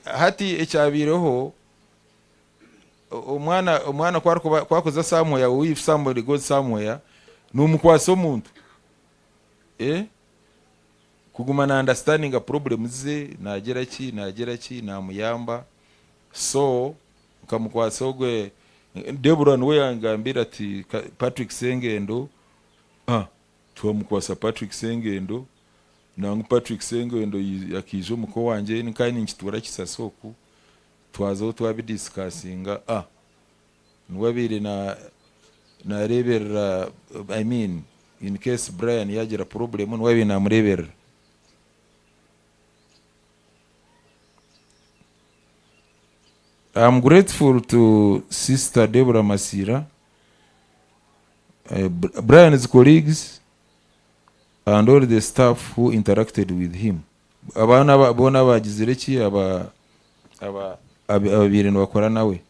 Speaker 19: hati echabireho omwana kwakoza somewhere, if somebody goes somewhere numukwasa omuntu kuguma na understanding a problem ze nagera ki namuyamba. So kamukwasa ogwe Deborah niwe yangambira ati Patrick Sengendo twamukwasa Patrick Sengendo nangu Patrick Sengendo yakije umuko wanje nikani nkitura kisasoku twazo twabidiscussinga nwabire na rebera I mean in case Brian yagira problem nwabire na murebera. I'm grateful to Sister Deborah Masira, Brian's colleagues, and all the staff who interacted with him. Abana bona bagizireki ababiri bakora nawe.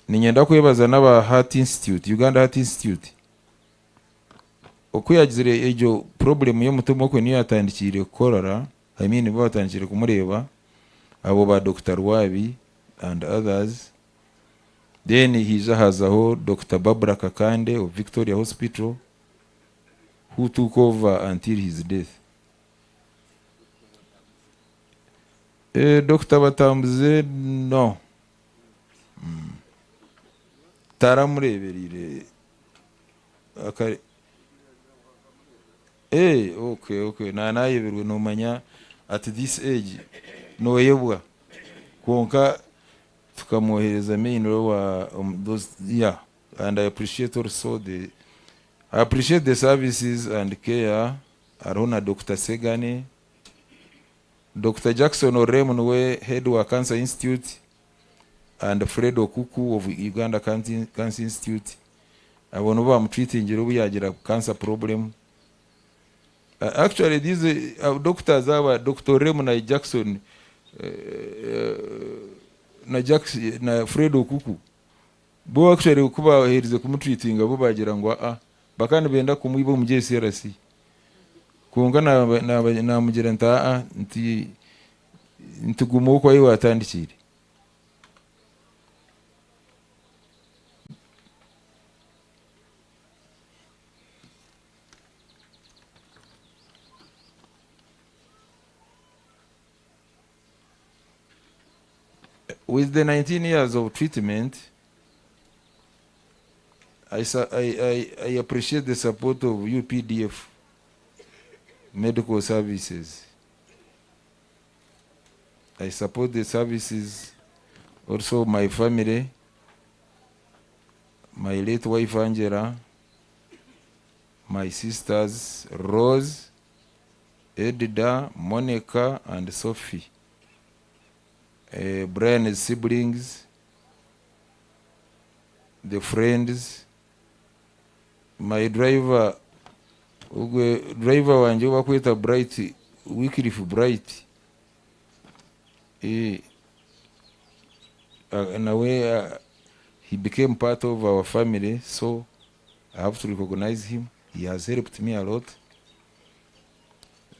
Speaker 19: Ninyenda kwebaza n'aba Heart Institute, Uganda Heart Institute. Okuyagizire ejo problem yo mutomo kwe niyo atandikire korora, I mean bo atandikire kumureba. Abo ba Dr. Wabi and others. Then hiza hazaho Dr. Barbara Kakande of Victoria Hospital, who took over until his death. Dr. Batambuze no. Taramureberire akari okay nayeberwe no manya at this age no yebwa konka tukamwohereza main wa those and I appreciate also the services and care arona Dr. Segane, Dr. Jackson Oremu we head wa Cancer Institute, and Fred Okuku of Uganda Cancer Institute. Abono ba treating jero yagira cancer problem. Actually these doctors are Dr. Oremu na Jackson na Fred Okuku bo actually kuba herize kumutreatinga bo bagira ngo bakana benda kumwiba mu JCRC kunga na mugira nta ntigumo ko ayi watandikire. With the 19 years of treatment, I appreciate the support of UPDF medical services. I support the services, also my family, my late wife Angela, my sisters Rose, Edida, Monica, and Sophie. Brian's siblings, the friends, my driver wanje wakweta Bright, Wycliffe Bright, in a way he became part of our family, so I have to recognize him. He has helped me a lot.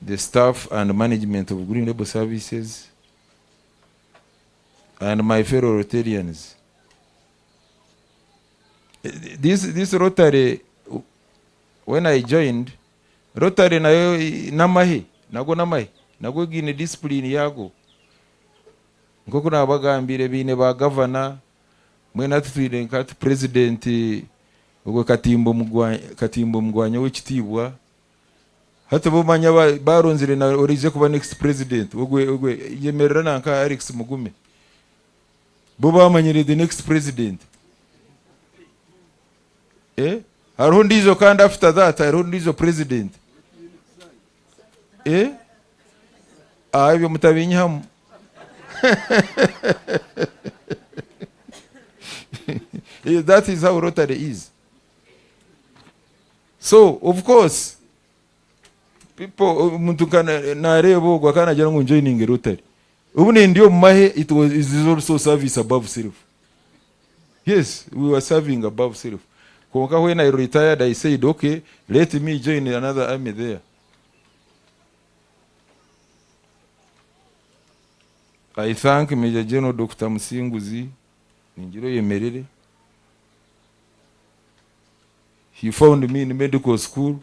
Speaker 19: The staff and management of Green Label Services, and my fellow Rotarians. This Rotary, when I joined, Rotary namahi, nago gine discipline yago. Ngoko nabagambire bine ba governor, mwena tutwire nkati president ubwo katimbo mugwanya w'ekitibwa. Hata bo manya baronzire na orize kuba next president. Ogwe yemerera nanka Alex Mugume. Boba manyire the next president. Hariho ndizo kandi after that hariho ndizo president. Ibyo mutabinyamu. That is how Rotary is. So, of course, people, muntu kana narebo kwa kana jana joining Rotary. Ubune ndio mahe, it is also service above self. Yes, we were serving above self. When I retired, I said, okay, let me join another army there. I thank Major General Dr. Musinguzi, Ninjiro Yemerere. He found me in medical school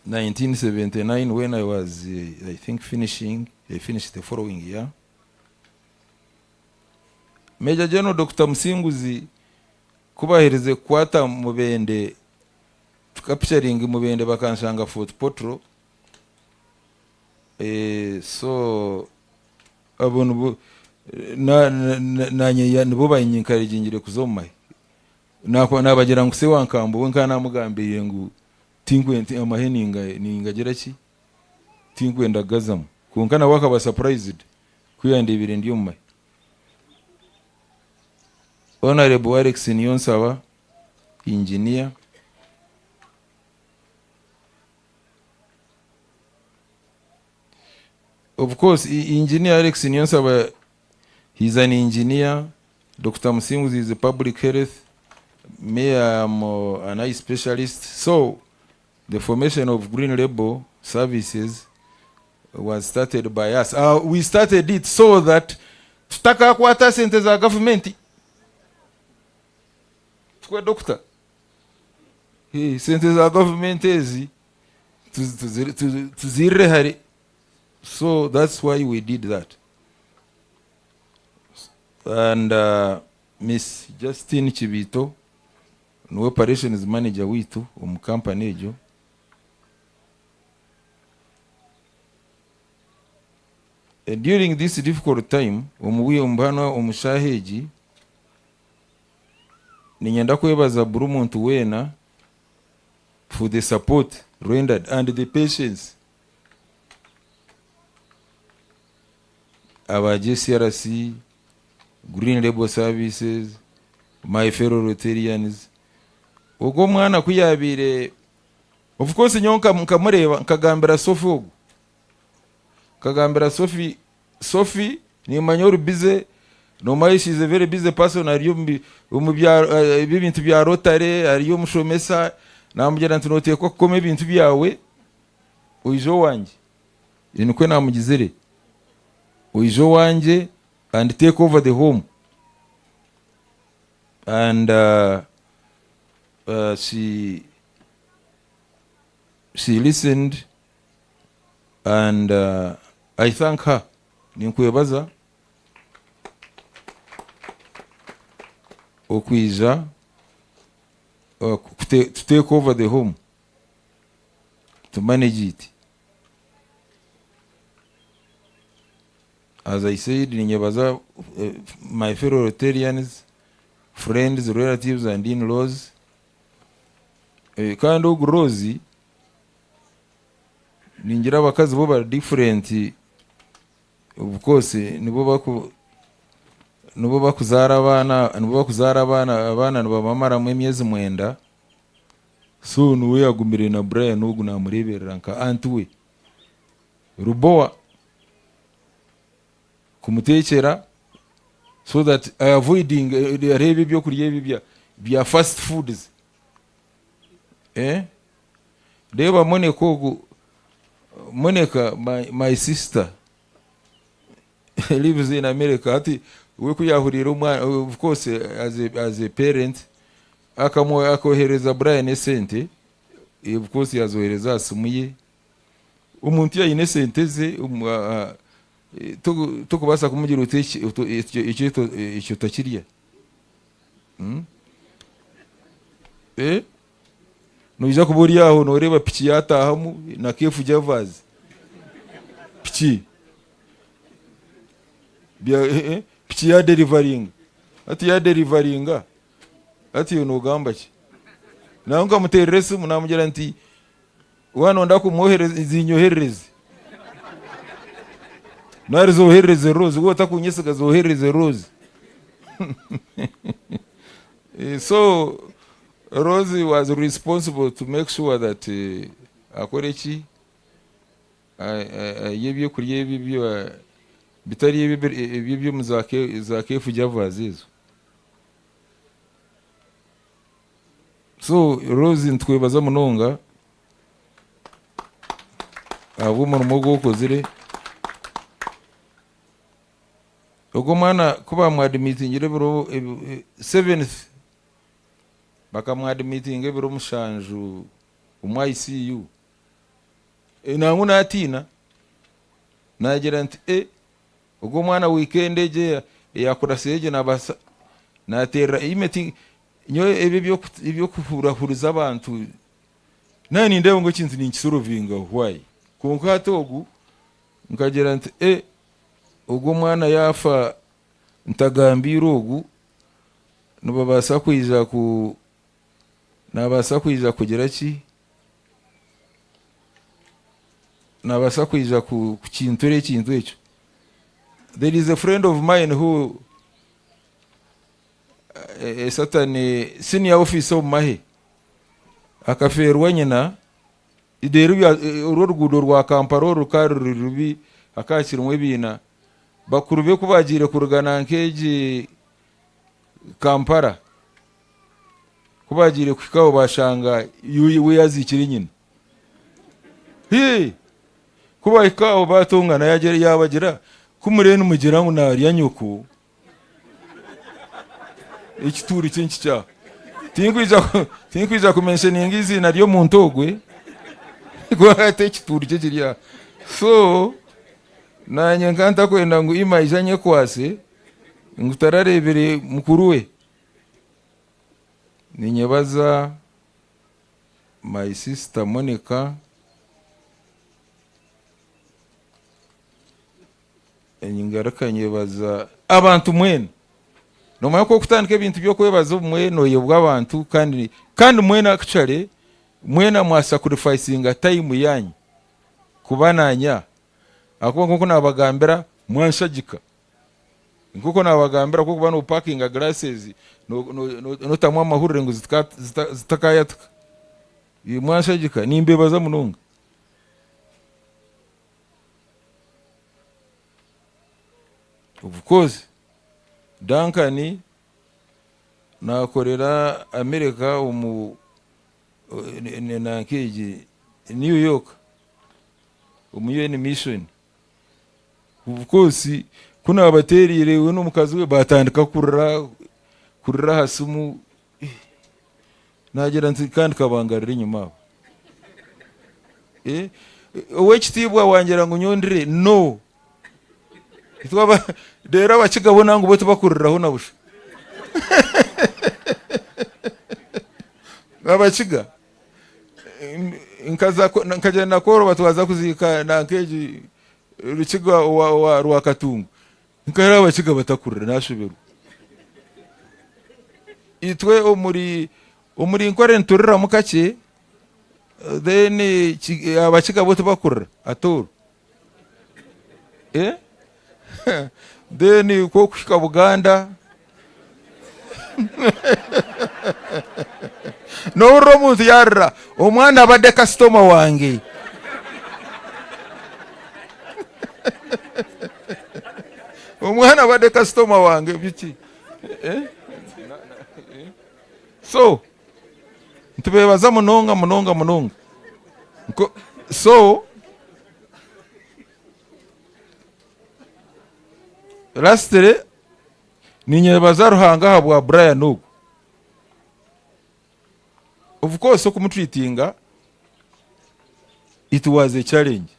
Speaker 19: 1979 when I was, I think, I finished the following year. Major General Dr. Musinguzi kubahereze kwata mubende capturing mubende bakanshanga Fort Potro. So abonu na nibo bayinkarije ngire kuzomai nako nabagira ngo se wankambo wenka namugambiriye ngo tingwe amaheninga ningagera ki tingwe ndagazamo kunka na waka ba surprised kuyandibire ndiyo mai. Honorable Alex Niyonsaba, engineer. Of course, engineer Alex Niyonsaba, he's an engineer. Dr. Musinguzi is a public health. Me, I'm an eye specialist. So, the formation of Green Label Services was started by us. We started it so that tutaka kwata sente za government. Kwa doctor. Sente za government ezi tuzire hari. So that's why we did that. And Miss Justine Chibito, no operations manager witu company ejo. During this difficult time, umbana umushaheji ninyenda kwebaza buri muntu wena for the support rendered and the patience. Our JCRC, Green Label Services, my fellow Rotarians. Ugo mwana kuyabire. Of course nyonka mkamureba nkagambira Sophie. Kagambira Sophie ni manyoru busy. Normally she's a very busy person. Ariyo ibintu bya Rotary, ariyo mushomesa namugera ntunote ko kome ibintu byawe uijo wanje. Inikwe namugizire. Uijo wanje and take over the home. And she listened, and I thank her. Ninkwebaza okwiza to take over the home, to manage it. As I said, ninyebaza my fellow Rotarians, friends, relatives, and in-laws. Kandi ogurozi ningira abakazi bo bari different. Of course nibo bakuzara abana nibamamara mu emyezi 9. So nuwe yagumire na Brian ugu namureberera nka antuwe ruboa kumutekera, so that avoiding arebe byo kurya bya fast foods. Deba Monica, my sister lives in America. Ati we kuyahurira umwana, of course as a parent akohereza Brian esente, of course yazohereza asumuye umuntu ya inesente ze tukubasa kumugira icyo takiriya. Nuija kuburi yaho noreba piki yatahamu na kefu javazi piki piki ya delivering ati unogamba ki naunga muterese munamugira nti wana ndako mohereze izinyohereze narizohereze rose go takunyesiga zohereze rose So Rosie was responsible to make sure that akorechi yebyo kurya ebyo bitari ebyo muzakefu javazizo. So Rosie ntwebaza munonga abo mu gwokozire ubwo mwana kuba mwadimitingire biro 7th bakamwadimitinge biro mushanju umwa ICU nangu natina nagira nti ubwo mwana weekend eje yakora seje nabasa natera imeti nyo ebyo kufurahuriza abantu nani ndebo ngo kintu ninkisorovinga why konka togu nkagira nti ubwo mwana yafa ntagambira ogu nubabasa kwija kugira ki nabasa kwija ku kintu ekyo. There is a friend of mine who a certain senior officer of Mahe akaferwa nyina ideru urugudo rwa Kampala rukari rubi akakirumwe bina bakurube kubagire kurugana nkeje Kampala kubagire kwikaho bashanga we yazikiri nyina kuba ikaho batungana yabagira kumurene umugira ngo nari yanyuko ikituri cyinshi cya tinkwiza kumentioninga izina ryo muntu ogwe gwate ikituri cye kiriya. So nanye nkanta kwenda ngo imajanye kwase ngutararebere mukuru we ninyebaza my sister Monica enyingarakanye baza abantu mwene no ko kutandika ibintu byo kwebaza umweno y'ubw'abantu kandi mwene actually mwene mwa sacrificing time yanyu kubananya ako nkuko nabagambira mwanshagika nkuko nabagambira ko kubana parking glasses no tamwa amahurire ngo zitakayatuka mwanshagika nimbebaza munonga. Of course Duncan nakorera America na keji New York UN mission. Of course kuna abaterire we no mukazi we batandika kurira hasumu nagira nti kandi kabangarira inyuma owekitibwa wangira ngo nyondire no itwaba dera bakigabo nangu bote bakuriraho nabusha abakiga nkaja nakoro batwaza kuzika nankeji rukiga wa rwakatungu nkara abakiga batakurira nashubiru itwe omuri nkore nturira mukake then abakiga bote bakurira atoro then ko kushika Buganda no romuntu yarra omwana abade customer wange omwana abade customer wange biki so ntubebaza munonga so lastly ninyebaza ruhanga habwa Brian ugu of course kumutreatinga it was a challenge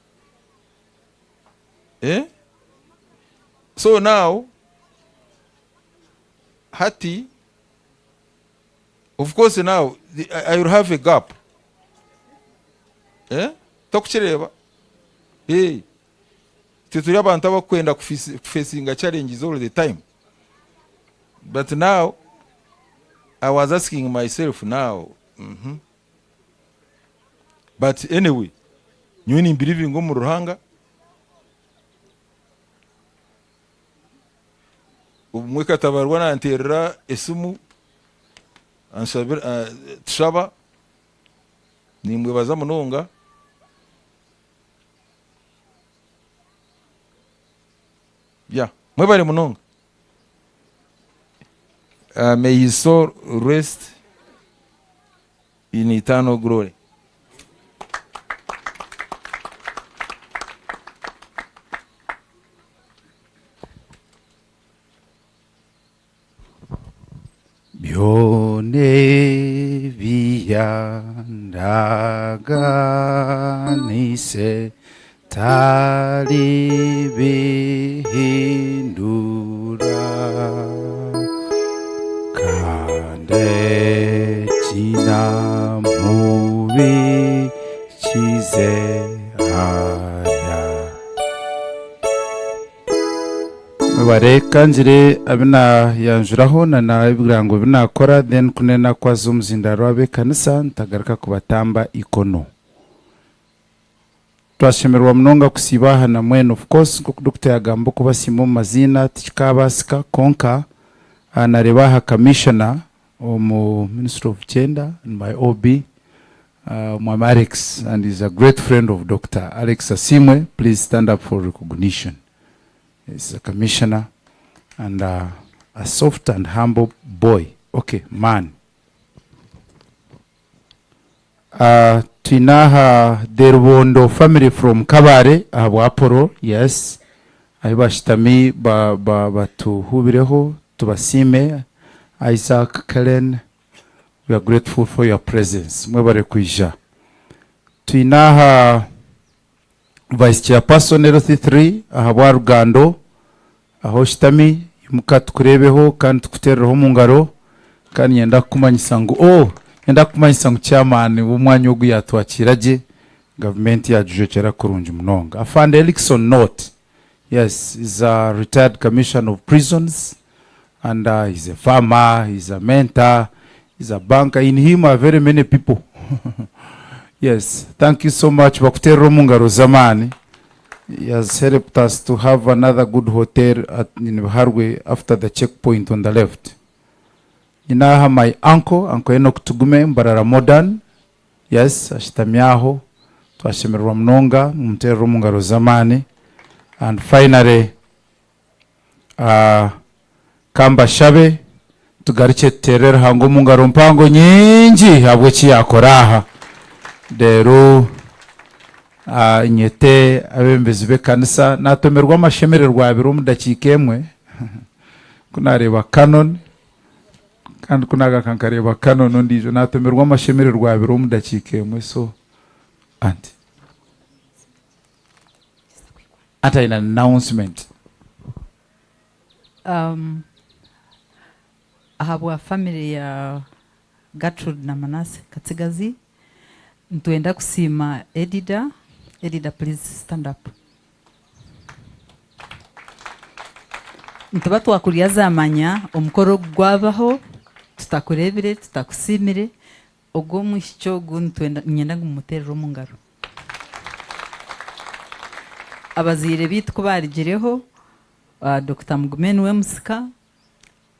Speaker 19: so now hati of course now I will have a gap tokuchireba tituri abantu abakwenda facing challenges all the time, but now I was asking myself now but anyway nyoni believing mu ruhanga umwe katabarwa nanterera esimu ansabira tushaba nimwe baza munonga ya mwe bari munonga. May his soul rest in eternal glory.
Speaker 9: Byone biyandaganise tali bihindura kande china mubi chize haya bareka njire abina yanjuraho na ibirango binakora then kunena kwa zumzindaro abe kanisa ntagaruka kubatamba ikono twashemerwa mnonga kusibaha na mwene of course kuko Dr. Yagambo kubasimo mazina tikabasika konka anarebaha commissioner mu Ministry of Gender and my OB Mume Alex, and is a great friend of Dr. Alex Asiimwe. Please stand up for recognition. He's a commissioner and a soft and humble boy. Okay, man. Tinaha Derwondo family from Kabare, Aporo, yes. Ayibashitami batuhubireho tubasime. Isaac, Kellen, we are grateful for your presence. Mwebare kuija. Tinaha Vice Chairperson LC3 ahabwa Rugando aho shitami mukatukurebeho kandi tukutereraho mu ngaro kandi yenda kumanyisa ngo yenda kumanyisa ngo chairman w'umwanya wo yatwakiraje government yajujekera kurunja munonga afande Elixon Note, yes, is a retired commissioner of prisons and he's a farmer, he's a mentor, he's a banker. In him are very many people. Yes, thank you so much bakutero mu ngaro zamani. He has helped us to have another good hotel in Harwe after the checkpoint on the left. Ninaha my uncle Enoch Tugume Mbarara Modern. Yes, ashitamiaho twashemerwa mnonga mutero mu ngaro zamani. And finally Kamba Shabe tugariche terera hango mu ngaro mpango nyingi habwe kiyakoraha dero nyete abembezi be kanisa natomerwa amashemererwa abiri mu dakikemwe kunareba canon kandi kunaga kankareba canon ndijo natomerwa amashemererwa abiri mu dakikemwe so anti ata in an announcement
Speaker 10: ahabwa family ya Gertrude na Manase Katsigazi ntuenda kusima Edida, please stand up. Ntubatu wakuriyaza amanya omukoro gwabaho tutakurebere tutakusimire ogwo mwisho guntwenda nyenda ngumuterero mu ngaro. Abazire bitko barigireho Dr. Mugume we musika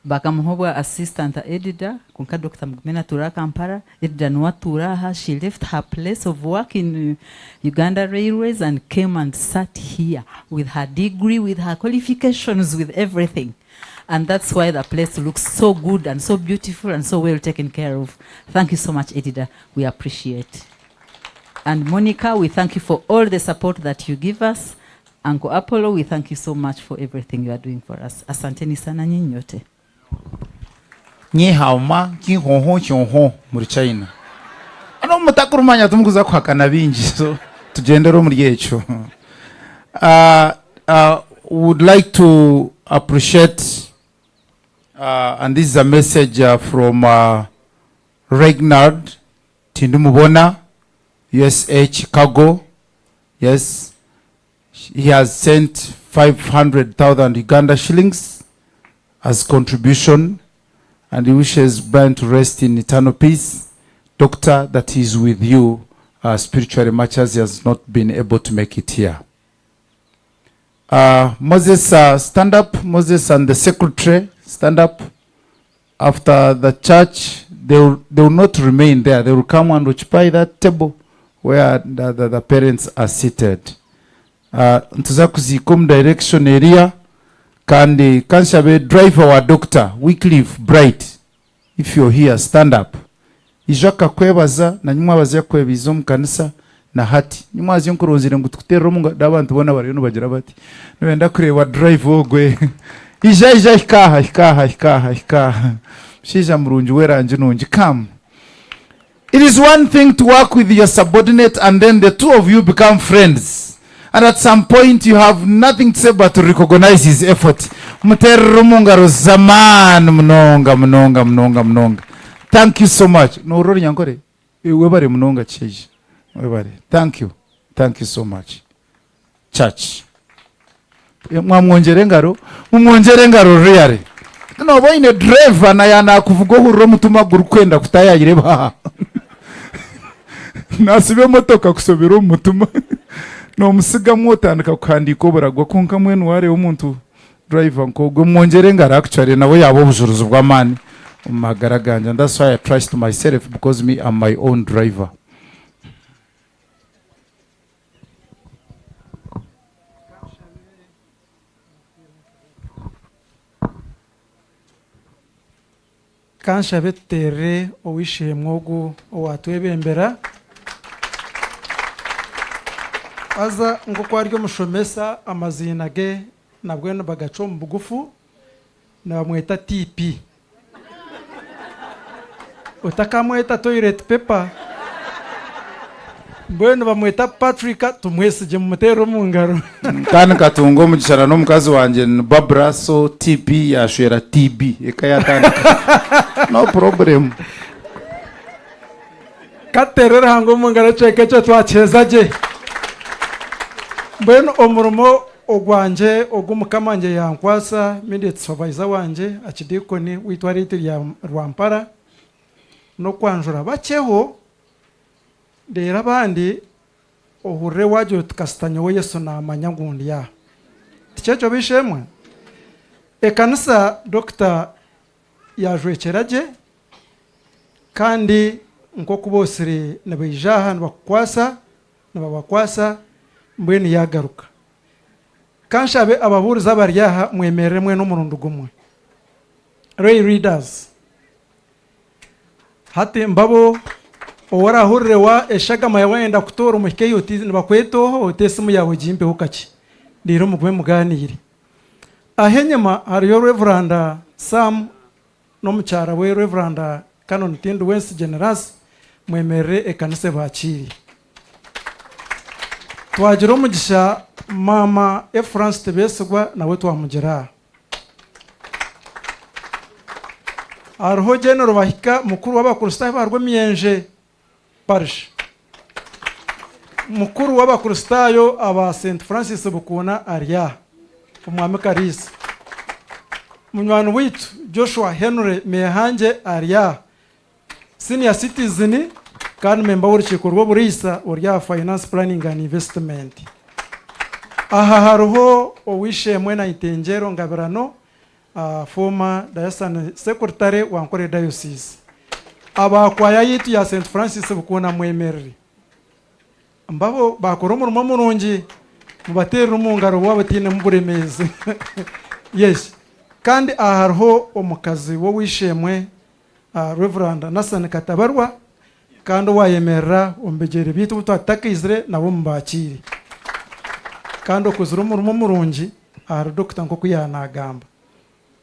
Speaker 10: bakamuhobwa assistant editor kunka Dr. Mugume natura Kampala editor nuwatura she left her place of work in Uganda Railways and came and sat here with her degree, with her qualifications, with everything. And that's why the place looks so good and so beautiful and so well taken care of. Thank you so much, editor. We appreciate. And Monica, we thank you for all the support that you give us. Uncle Apollo, we thank you so much for everything you are doing for us. Asanteni sana nyinyi nyote.
Speaker 9: Nyi hauma ki honho chonho muri China. Ano mutakurumanya tumukuza kwakana binji so tugendero muri yecho. Would like to appreciate and this is a message from Regnard Tindumubona, USA Chicago. Yes. He has sent 500,000 Uganda shillings as contribution, and he wishes Brian to rest in eternal peace. Doctor, that he is with you spiritually much as he has not been able to make it here. Moses, stand up. Moses and the secretary, stand up. After the church, they will not remain there. They will come and occupy that table where the parents are seated. Ntuza kuzikum direction area. Kandi kanshabe drive our doctor, Wycliffe Bright. If you're here, stand up. Ijaka kwebaza na nyuma bazya kwebizo mu kanisa na hati. Nyuma azyo nkurunzire ngo tukutera mu ndabantu bona bari no bagira bati. Nwenda kureba drive ogwe. Ija ikaha. Shija murunji weranje nunji come. It is one thing to work with your subordinate and then the two of you become friends. And at some point you have nothing to say but to recognize his effort. Muterro mungaro zaman mnonga. Thank you so much. No rori nyankore. Webare mnonga cheji. Webare. Thank you so much. Church. Mwamwonjere ngaro really. No boy ne driver na yana kuvuga hurro mutuma gurukwenda kutayagireba. Nasibe motoka kusobera umutuma. No musiga mwotandika kwandiko baragwa konka mwenu ware umuntu driver nko mwonjere ngara actually nabo yabo bujuruzu bw'amani umagaraganja. That's why I trust myself because me I'm my own driver.
Speaker 5: Kansha betere owishe mwogu owatwebembera aza ngo kwaryo mushomesa amazina ge nabweno bagaco mu bugufu na bamweta TP utakamweta toilet paper bweno bamweta Patrick tumwesije mu mutero mu ngaro
Speaker 9: kandi katungo mu gishara no mukazi wanje Barbara so TP yashwera TB ekayatandika no problem katerera hango mu ngaro cyekecho twachezaje bweno omurumo ogwanje ogumukamanje yankwasa immediate supervisor wanje akidikoni witwa Rotary ya Rwampara no kwanjura bacheho dera bandi ohure wajo tukastanya we Yesu na amanyangundi ya tichecho bishemwe ekanisa Dr. yajwekeraje kandi nko kubosire nabijaha nabakwasa mbweni yagaruka kanshabe ababuriza baryaha mwemerere mwe n'umurundo gumwe Ray readers hati mbabo owara hurre wa eshagama yawenda kutora umuhike yoti bakwetoho otesimu yawe jimbe hukaki ndiro mugwe muganire ahenyema hariyo Reverend Sam no mucyara we Reverend Canon Tindu Wensi Generous mwemerere ekanise bakiri twagira umugisha mama France Tebesugwa nawe twamugera arho General bahika mukuru w'abakristaayo barwo miyenje parish mukuru w'abakristaayo aba St Francis Bukuna aria umwami Karisi munywano witu Joshua Henry Mehanje aria senior citizen kandi member w'urukiko rw'Uburisa urya finance planning and investment aha haruho owishemwe na itengero ngabirano former diocese secretary wa Nkore diocese abakwaya yitu ya St Francis Bukuna mwemerere mbabo bakora umurimo murungi mubatera umungaro w'abatine muburemeze yes kandi aha haruho omukazi wo wishemwe Reverend Nassan Katabarwa kandi wayemerera umbegere bitu tutakizire nabo mbakiri kandi okuzira umurimo murungi ara Dr. nko kuyanagamba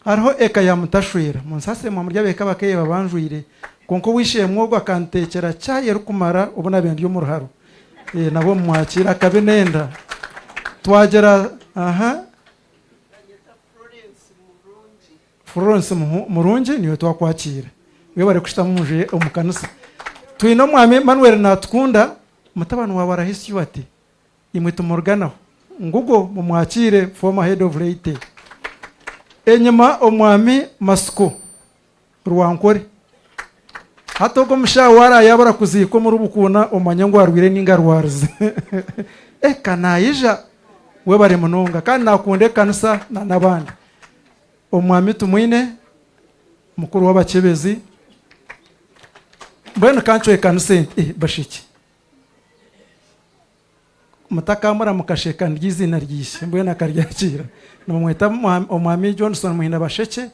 Speaker 9: hariho eka ya mutashwira munsase mu murya beka bakeye babanjwire konko wishemwe gwa kantekera cyaye rukumara ubona bende yo mu ruharo nabo mwakira kabinenda twagera Florence Murungi niyo twakwakira we bari kushtamuje umukanisa twino mwame Manuel natukunda mutabano wa barahisi wati imwe tumurganaho ngugo mu mwakire former head of Rotary enyuma omwami Masuko Rwankore hatogo mushawara yabara kuziko muri Bukuna omanya ngo arwire ningarwarze kanayija
Speaker 5: we bari munonga kandi nakunde kanisa n'abandi omwami tumwine mukuru w'abakebezi mbwene kanchwe kanisa bashiki mutakamura mukasheka ry'izina ryishe mbwene akaryakira numwita omwami Johnson muhinda basheke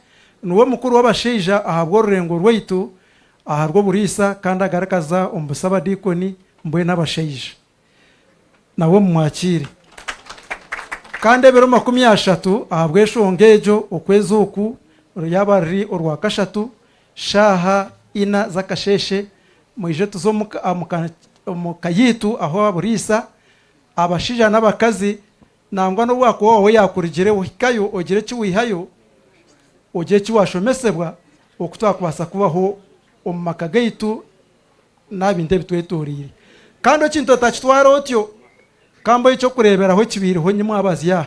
Speaker 5: nuwo mukuru w'abashija ahabwo rurengo rwaitu aharwo burisa kandi agarakaza ombusaba dikoni mbwene abashija nawo mwakire kandi ebero 30 ahabwe shongejo okwezi oku yabari orwa kashatu shaha ina zakasheshe mwije tuzo mukayitu aho aburisa abashija n'abakazi nangwa no bwako wowe yakurigire uhikayo ogire ki wihayo ogiye ki washomesebwa okutwakubasa kubaho omumakagaitu nabinde bitwetorire kandi okintu takitwara otyo kambo icyo kureberaho kibiriho nyamwabaziya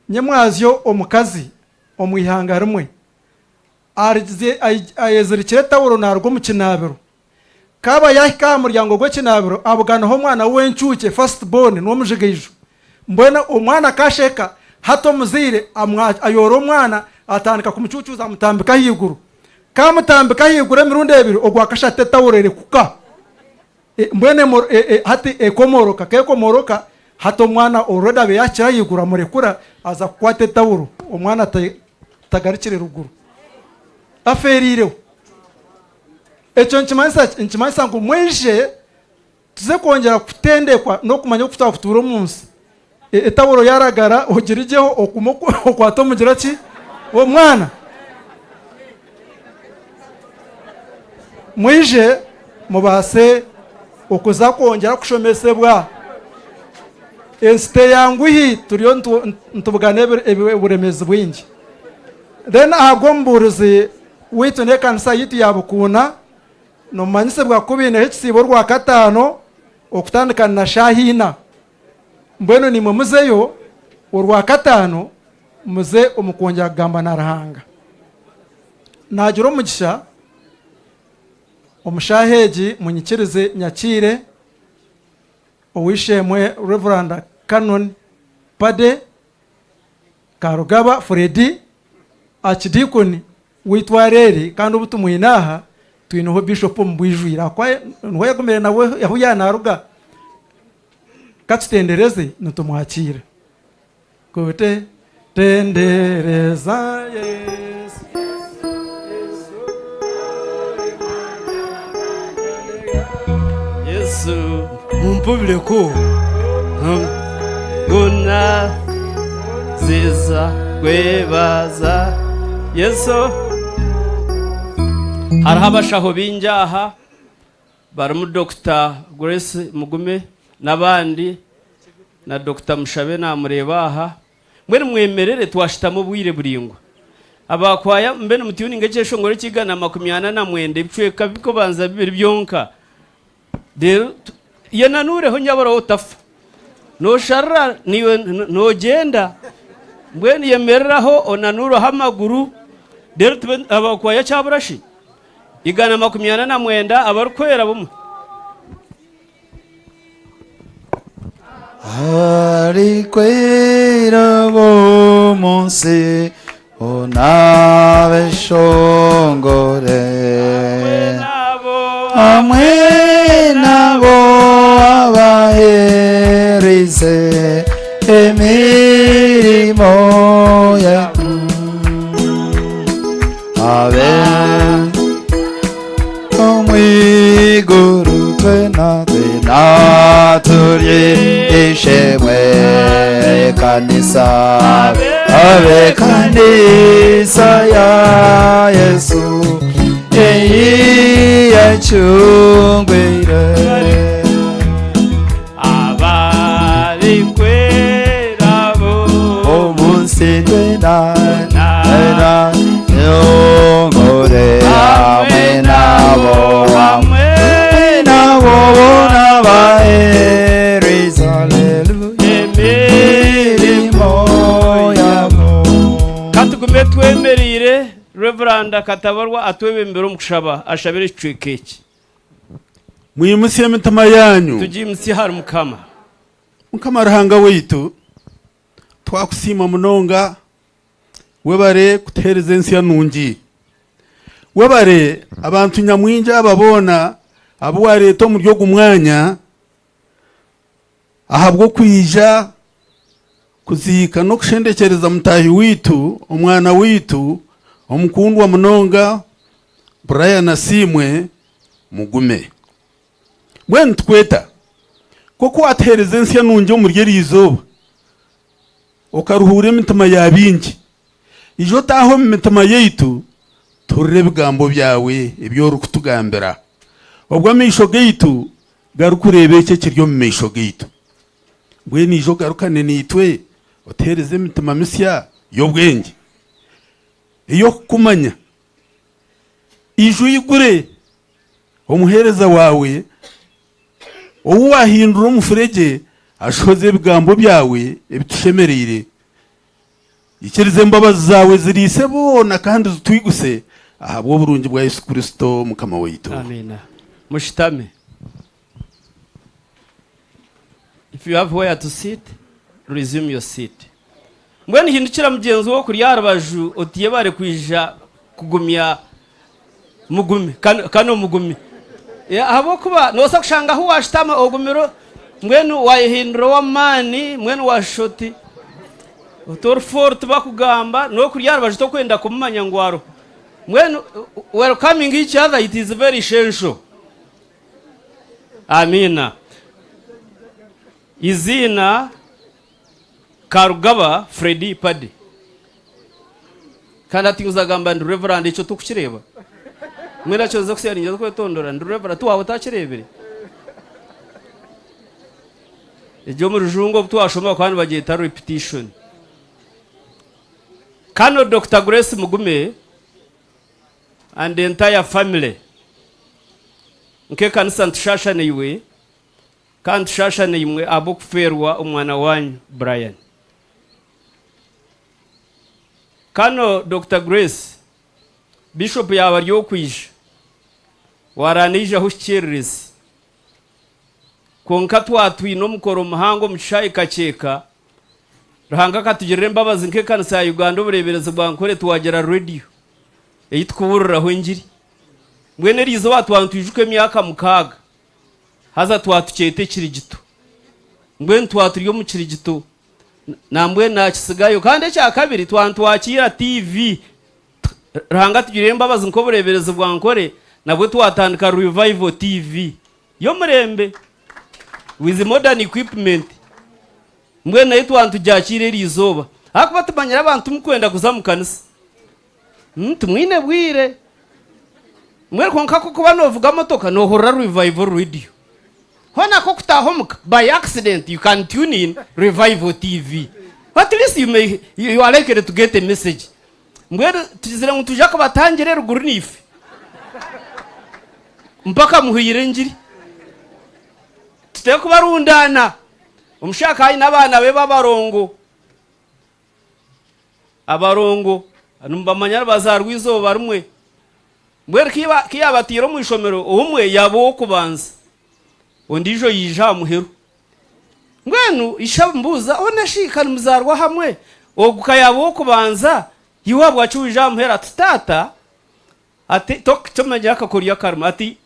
Speaker 5: nyamwazyo omukazi omwihanga rumwe arize ayezerikire tawuro narwo mu kinabiro kaba yahika muryango gwe kinabiro abuganaho mwana w'encuke first born no mujigejo mbona omwana kasheka hato muzire ayoro mwana atandika kumucucuza mutambika higuru kamutambika higuru emirundi ebiri ogwakashate tawurere kuka mbwene hati ekomoroka kekomoroka hato mwana oroda be yakira yigura murekura aza kwate tawuro omwana tagarikire ruguru aferireho echo nchimanisa ngo mweje tuze kongera kutendekwa no kumanya kufata kuturo munsi etawuro yaragara ogirijeho okumoko okwato mugira ki wo mwana mweje mubase okuza kongera kushomesebwa ensite yanguhi turiyo ntubugane uburemezi bwingi then ahabwo mburizi witu ne kanisa yitu yabukuna no manyise bwa kubine hekisibo rwa katano okutandikana na shahina mbweno ni muzeyo urwa katano muze omukongera kugamba narahanga nagira omugisha omushaheji munyikirize nyakire Oishimwe Reverend Canon Pade Karugaba Fredi Archdeacon witwareri kandi ubutumuinaha twinoho bishop mbwijwira kwa nhoyagumere nawe yahuyana aruga katitendereze nutumwakira kote tendereza
Speaker 7: Yesu umpubile ko guna ziza kwebaza Yesu hariho abashaho binjaha baramu Dr. Grace Mugume n'abandi na Dr. Mushabe namurebaha mwene mwemerere twashitamo bwire buringwa abakwaya mbene mutiyuni ngekesho ngore kigana 29 bicweka biko banza bibiri byonka rero yananureho nyabaro utafa no sharra niwe no genda mbweni yemereraho onanuro hamaguru rero abakwaya cyaburashi igana 29 abarukwera bumwe
Speaker 21: ari kwera bo monse onabeshongore amwe nabo abaherize emirimo ya abe omwiguru twenaturiye ishemwe kanisa abe kanisa ya Yesu yachungwire
Speaker 7: abari kwerabo
Speaker 21: omunsi twena yongore amwe nabo n'abaheriza haleluya emirimo yabo
Speaker 7: katugume twemerire Reverend Katabarwa atwebe mbere umushaba ashabire icwekeki
Speaker 3: mwimusiye mitama yanyu
Speaker 7: tugimusi hari mukama
Speaker 3: mukamarahanga weitu twakusima munonga webare kutereza ensi yanungi webare abantu nyamwinja ababona abo wareto mu ryo gumwanya ahabwo kwija kuzika no kushendekereza mutahi witu omwana witu omukundwa munonga Brian Asiimwe Mugume bwen tweta koko atereza ensi yanungi mu ryo rizoba okaruhure mitima yabingi ijo taho mitima yeitu turebe bigambo byawe ibyo rukutugambira obwo amisho geitu garukurebe icyo kiryo mu misho geitu bwe nijo garukane nitwe otereze mitima misya y'obwenge iyo kumanya ijo igure omuhereza wawe owahindura umufurege ashoze bigambo byawe ebitushemerere ikirize mbabazi zawe zirise bona kandi zitwiguse ahabwo burungi bwa Yesu Kristo mukama weitu.
Speaker 7: Amen. Mushitame. If you have where to sit, resume your seat. Mbweni hindukira mugenzi wo kuri yarabaju otiye bare kwija kugumya Mugume kano Mugume. Ya habo kuba nosa kushanga hu washitama ogumiro mwenu wayihindura wa mani mwenu washoti utor fort bakugamba no kuri yarabaju to kwenda kumanya ngwaro mwenu welcoming each other, it is very essential. Amina. Izina Karugaba Freddy Paddy kana tinguzagamba ndi reverend ico tukukireba mwera cyoza kusya ninja kwetondora ndi reverend tu wawe takirebere ejo mu rujungo twashoma kwani bagita repetition kano Dr. Grace Mugume and the entire family nke kanisa ntushashane iwe kandi tushashane imwe abo kuferwa umwana wanyu Brian kano Dr. Grace Bishop yawe ryo kwije waranije aho shikiririza konka twatwino mukoro muhango mushayi kaceka ruhanga katugirire mbabazi nke kanisa ya Uganda uburebereze bwankore tuwagera radio eyitkuburura ho ngiri mwene rizo watwantujuke myaka mukaga haza twatucyete kirigito mbwe twaturiyo mu kirigito nambwe nakisigayo kandi cya kabiri twakira TV ruhanga tugirire mbabazi nko burebereze bwankore nabwe twatandika Revival TV yo murembe with modern equipment mbwe nayo twantujakire rizoba akuba tumanyira abantu mukwenda kuzamukanisa tumwine bwire mwe konka ko kuba novuga motoka no horra Revival radio hona ko kutahomuka by accident you can tune in Revival TV at least you are likely to get a message mbwe tuzira mutujaka batangire ruguru nife mpaka muhire ngiri tuteko barundana umushaka hayi nabana be babarongo abarongo anumba manyara bazarwizo barumwe mbwe kiyabatiro mu ishomero umwe yabo kubanza ondijo yija muheru ngwenu ishambuza onashika muzarwa hamwe ogukayabo kubanza yiwabwa cyuje muhera tutata ati tok cyomajya kakoriya karma ati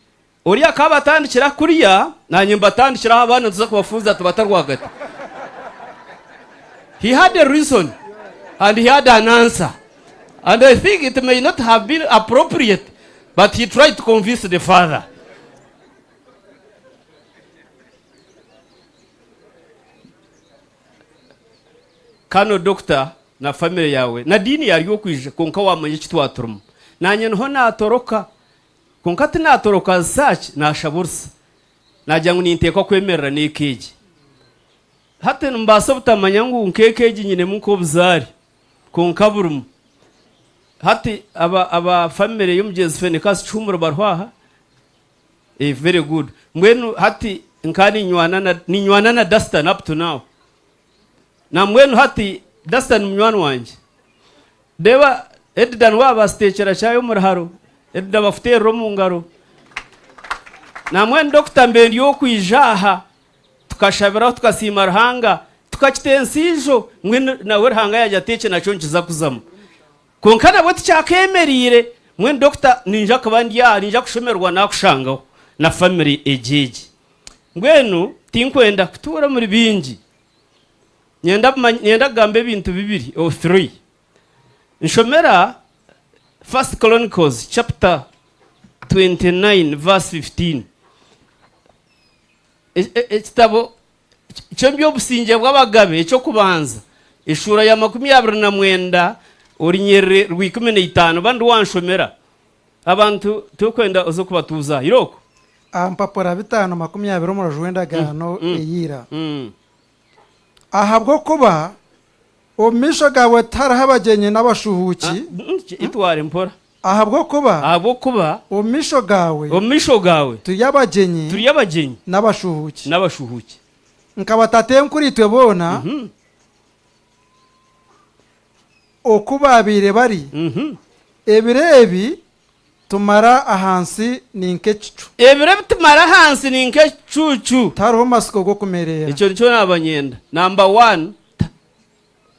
Speaker 7: oriya kabatandikira kuriya nanye mbatandikira abana tuza kubafuza tubatarwagati. He had a reason and he had an answer, and I think it may not have been appropriate, but he tried to convince the father. Kano doctor na family yawe na dini yariyo kwije konka wamanye kitwaturum nanye nho natoroka konka tinatoroka search na shabursa najyangu ninteka kwemerera nekeje hate mbasa butamanya ngo nkekeje nyine muko buzari konka burum hati aba family y'umugezi Fenecas cumuro barwaha very good mwenu hati nkani nywana na Dustin up to now na mwenu hati Dustin mnywani wanje deba edidan waba stechera chayo muraharo edda bafutero mu ngaro na mwenu Dr. Mbendi yo kwijaha tukashabiraho tukasima ruhanga tukakitensijo mwe nawe ruhanga yajya teke naco nkiza kuzamo konka nabwo tukyakemerire mwe doctor ninja kabandi ya ninja kushomerwa nakushangaho na family ejeje ngwenu tinkwenda kutura muri bingi nyenda gambe bintu bibiri or 3 nshomera First Chronicles chapter 29 verse 15 ekitabo cyo byobusinge bw'abagabe cyo kubanza ishura ya 29 orinyere rw'ikumenitano bandi wanshomera abantu tukwenda ozo kubatuza iroko
Speaker 5: ampapura 520 mu rwenda gano eyira ahabwo kuba omisho gawe tarahabagenye n'abashuhuki
Speaker 7: itware mpora
Speaker 5: ahabwo kuba omisho gawe tuyabagenye n'abashuhuki nkabatate nkuri twebona okubabire bari ebirebi tumara ahansi ninkecu tariho masiko go kumerera
Speaker 7: icyo cyo nabanyenda number 1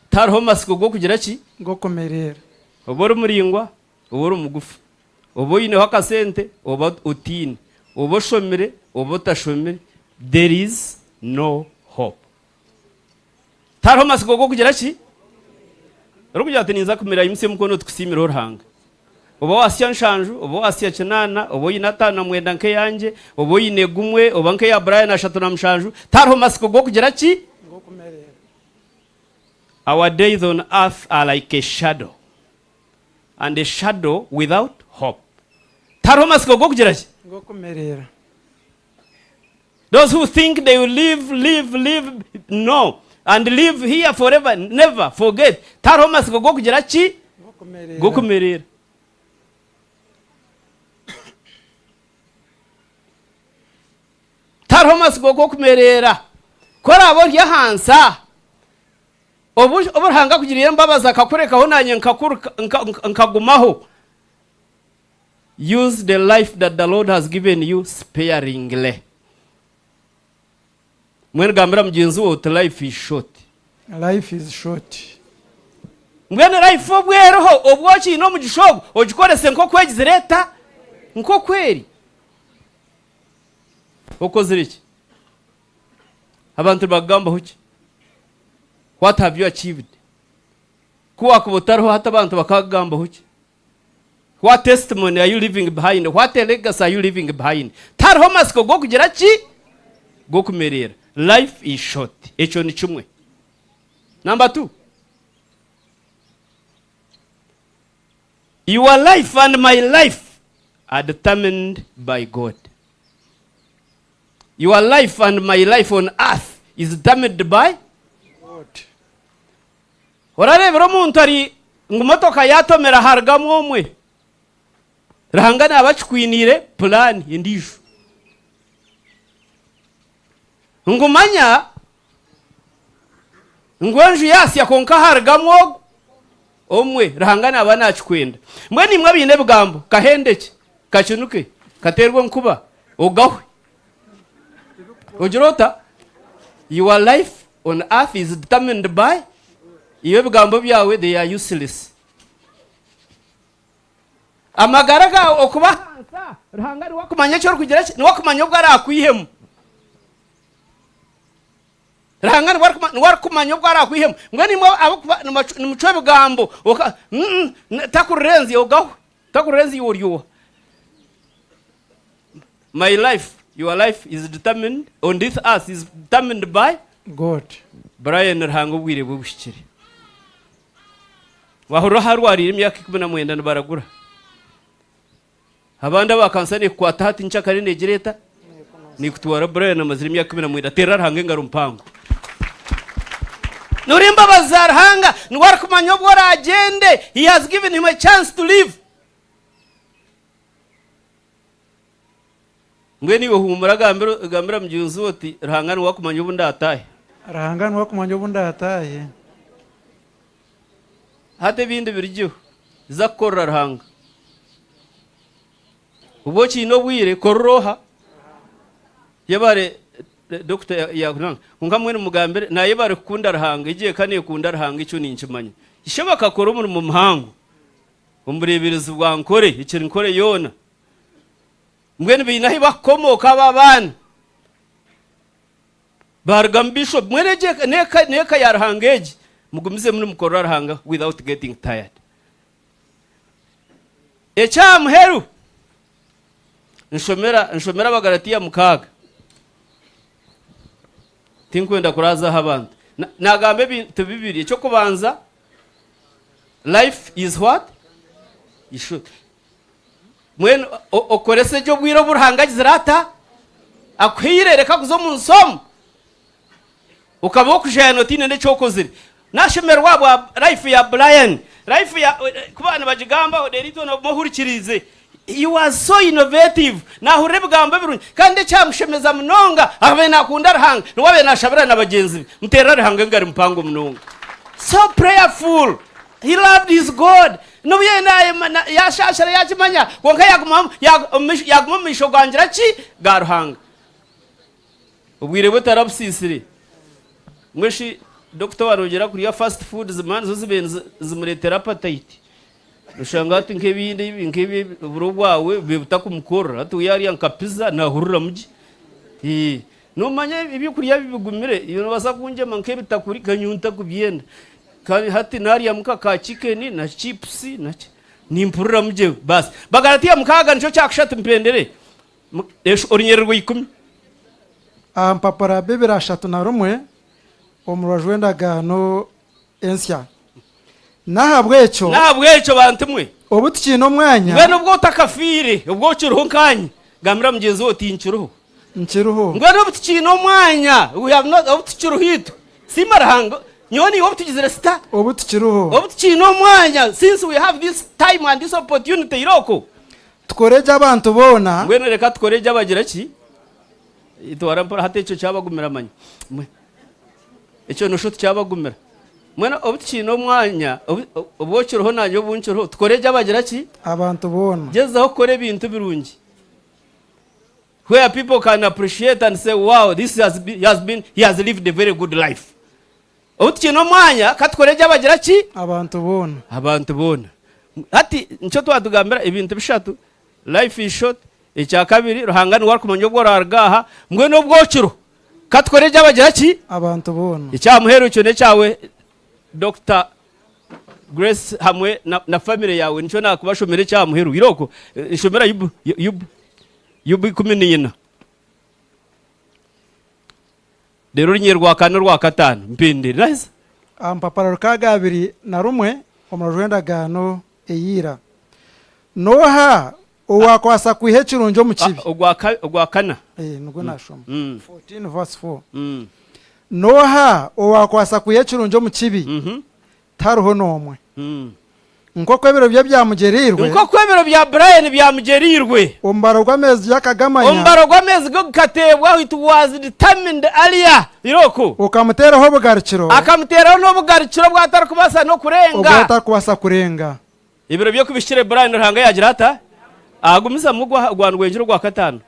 Speaker 7: tariho masiko go kugira ki
Speaker 5: go kumerera
Speaker 7: obora muringwa obora mugufu oboyine hakasente oba utine oboshomere obotashomere there is no hope tariho masiko go kugira ki rukugira ati niza kumera imse mukono tukusimira ruhanga oba wasya nshanju oba wasya kinana oba yinatana mwenda nke yanje oba yine gumwe oba nke ya Brian ashatu na mshanju tariho masiko go kugira ki go kumerera our days on earth are like a shadow and a shadow without hope tariho masiko go kugira ki
Speaker 5: go kumerera
Speaker 7: those who think they will live no and live here forever never forget tariho masiko go kugira ki go kumerera tariho masiko go kumerera kora abo ryahansa oburhanga kugirira mbabaza akakurekaho nanye nkagumaho use the life that the Lord has given you sparingly mwene gambira mugenzi wo life is short mwene life obweroho obwoki no mugishogo ogikorese nko kwegize leta nko kweri okoziriki abantu bagamba huki what have you achieved kuwa kubutariho hata abantu bakagamba huki what testimony are you leaving behind what legacy are you leaving behind tariho masiko go kugira ki go kumerera life is short echo ni chumwe number 2 your life and my life are determined by God. Your life and my life on earth is determined by God. Orarebera omuntu ari ngumotoka yatomera hargamo omwe rahangana abachikwinire plan indisho ngumanya ngwanju yasi yakonka hargamo omwe rahangana abanachikwenda mbweni mwe bine bgambo kahendeke kachunuke katerwa nkuba ogahwe ojirota your life on earth is determined by iyo bigambo byawe they are useless amagaraga okuba hansa rahangari wakumanya cyo kugira ni wakumanya ubwo ari akwihemu rahangari wakumanya ubwo ari akwihemu ngani mwe ni mucwe bigambo takurenzi ogaho takurenzi yoriyo my life your life is determined on this earth is determined by
Speaker 5: God.
Speaker 7: Brian rahanga ubwire bubushikire wahoro harwarira imyaka 19 baragura abanda bakansane kwata hati nchakari negereta ni kutwara Brian amazira imyaka 19 tera rahanga ngaro mpango nurimba bazarhanga nwara kumanya ubwo ragende he has given him a chance to live ngweni wohumura gambira mjunzu oti rahangani wakumanya ubunda atahe
Speaker 5: rahangani wakumanya ubunda atahe
Speaker 7: hate bindi biryo zakora rahanga ubochi no bwire koroha yabare Dr. Yakunanga unga mwene mugambere naye bari kunda rahanga igiye kane kunda rahanga icyo ninkimanye ishobaka kora umuntu mu muhango umburebiriza bwa nkore ikintu nkore yona mwene binahi bakomoka babana bargambisho mwene je neka yarahangeje mugumize muri mukora rahanga without getting tired echamuheru nshomera bagaratiya mukaga tinkwenda kuraza habandi nagambe bintu bibiri cyo kubanza life is what you should mwen okorese cyo bwiro burangagize rata akwirereka kuzo mu nsomo ukaba kujana tinende cyo kozire nashemerwa bwa life ya Brian life ya kubana bagigamba oderito no muhurikirize he was so innovative na hurebwamba birunye kandi cyamushemeza munonga abe nakunda rahanga nwabe nashabira nabagenzi mutera rahanga ngari mpango munonga so prayerful he loved his God no yena yashashara yakimanya konka yaguma misho gangira ki garuhanga ubwire butarabusisire mweshi Dr. Warogera kuri ya fast food zimanzo zibenze zimuretera appetite ushanga ati nkebi burugwawe butakumukora ati yari yankapiza nahurura mugi no manye ibikuriya bibigumire iyo basa kunjema nkebi takuri kanyunta kubyenda kandi hati nari ya mukaka chicken na chips na nimpurura muje bas bagaratiya mukaga nico cyakshata mpendere orinyererwe ikumi
Speaker 5: ampapara bebera shatu na rumwe omurajwendaga no ensya nahabwecho
Speaker 7: bantumwe
Speaker 5: obutikino mwanya
Speaker 7: ngwene ubwo utakafire ubwo cyuruho nkanye gamira mugenzi wo tinchuruho
Speaker 5: nchiruho
Speaker 7: ngwene obutikino mwanya we have not obutichuruhito simarahanga nyoni obutugizire sta obutikino mwanya since we have this time and this opportunity iroko
Speaker 5: tukoreje abantu bona
Speaker 7: ngwene reka tukoreje abagira ki itwara mpora hatecho cyabagumira manya icyo nusho cyabagumira mwena obutikino mwanya obochiroho nanyo bunchiroho tukoreje abagira ki
Speaker 5: abantu bona
Speaker 7: gezaho kore bintu birungi where people can appreciate and say wow this he has lived a very good life obutikino mwanya katukoreje abagira ki
Speaker 5: abantu bona
Speaker 7: ati nicyo twadugambira ibintu bishatu life is short icya kabiri ruhangani warkumanya bwo rargaha mwe no bwociro katukoreje abagira ki
Speaker 5: abantu bona
Speaker 7: icyamuheru cyo ne cyawe Dr. Grace hamwe na family yawe nico nakubashomere cyamuheru iroko ishomera yubu kumeniyena dero nyerwa kana rwa katano mpinde nice
Speaker 5: ampapara rukagabiri na rumwe omurajwendaga no eyira noha owakwasa kwihe kirunjo mu kibi
Speaker 7: ogwa kana
Speaker 5: nugo nashoma 14 verse 4 noha owakwasa kwihe kirunjo mu kibi taruho nomwe nko kwebero bya byamugerirwe
Speaker 7: nko kwebero bya Brian byamugerirwe
Speaker 5: ombaro gwamezi yakagamanya
Speaker 7: ombaro gwamezi go katebwa it was determined earlier iroko
Speaker 5: ukamuteraho bugarikiro
Speaker 7: akamuteraho no bugarikiro bwatara kubasa no kurenga
Speaker 5: ubwata kubasa kurenga
Speaker 7: ibiro byo kubishire Brian ruhanga yagira ata agumisa mugwa gwandwenjiro gwa katano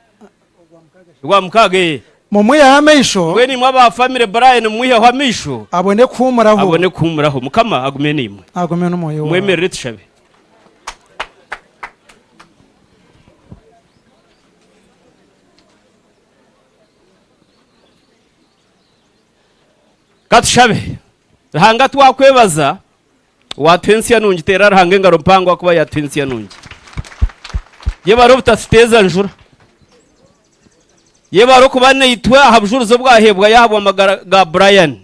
Speaker 7: gwa mukage
Speaker 5: mumwe yameisho
Speaker 7: weni mwaba family Brian mwihe hamisho
Speaker 5: abone kumuraho
Speaker 7: mukama agumene imwe
Speaker 5: agumene moyo
Speaker 7: mwemerere tushabe katushabe rahanga twakwebaza watwensi yanungi tera rahange ngaro mpango kuba yatwensi yanungi yebaro butasiteza njura yebaro kubane itwa habjuruzo bwahebwa yahabwa amagara ga Brian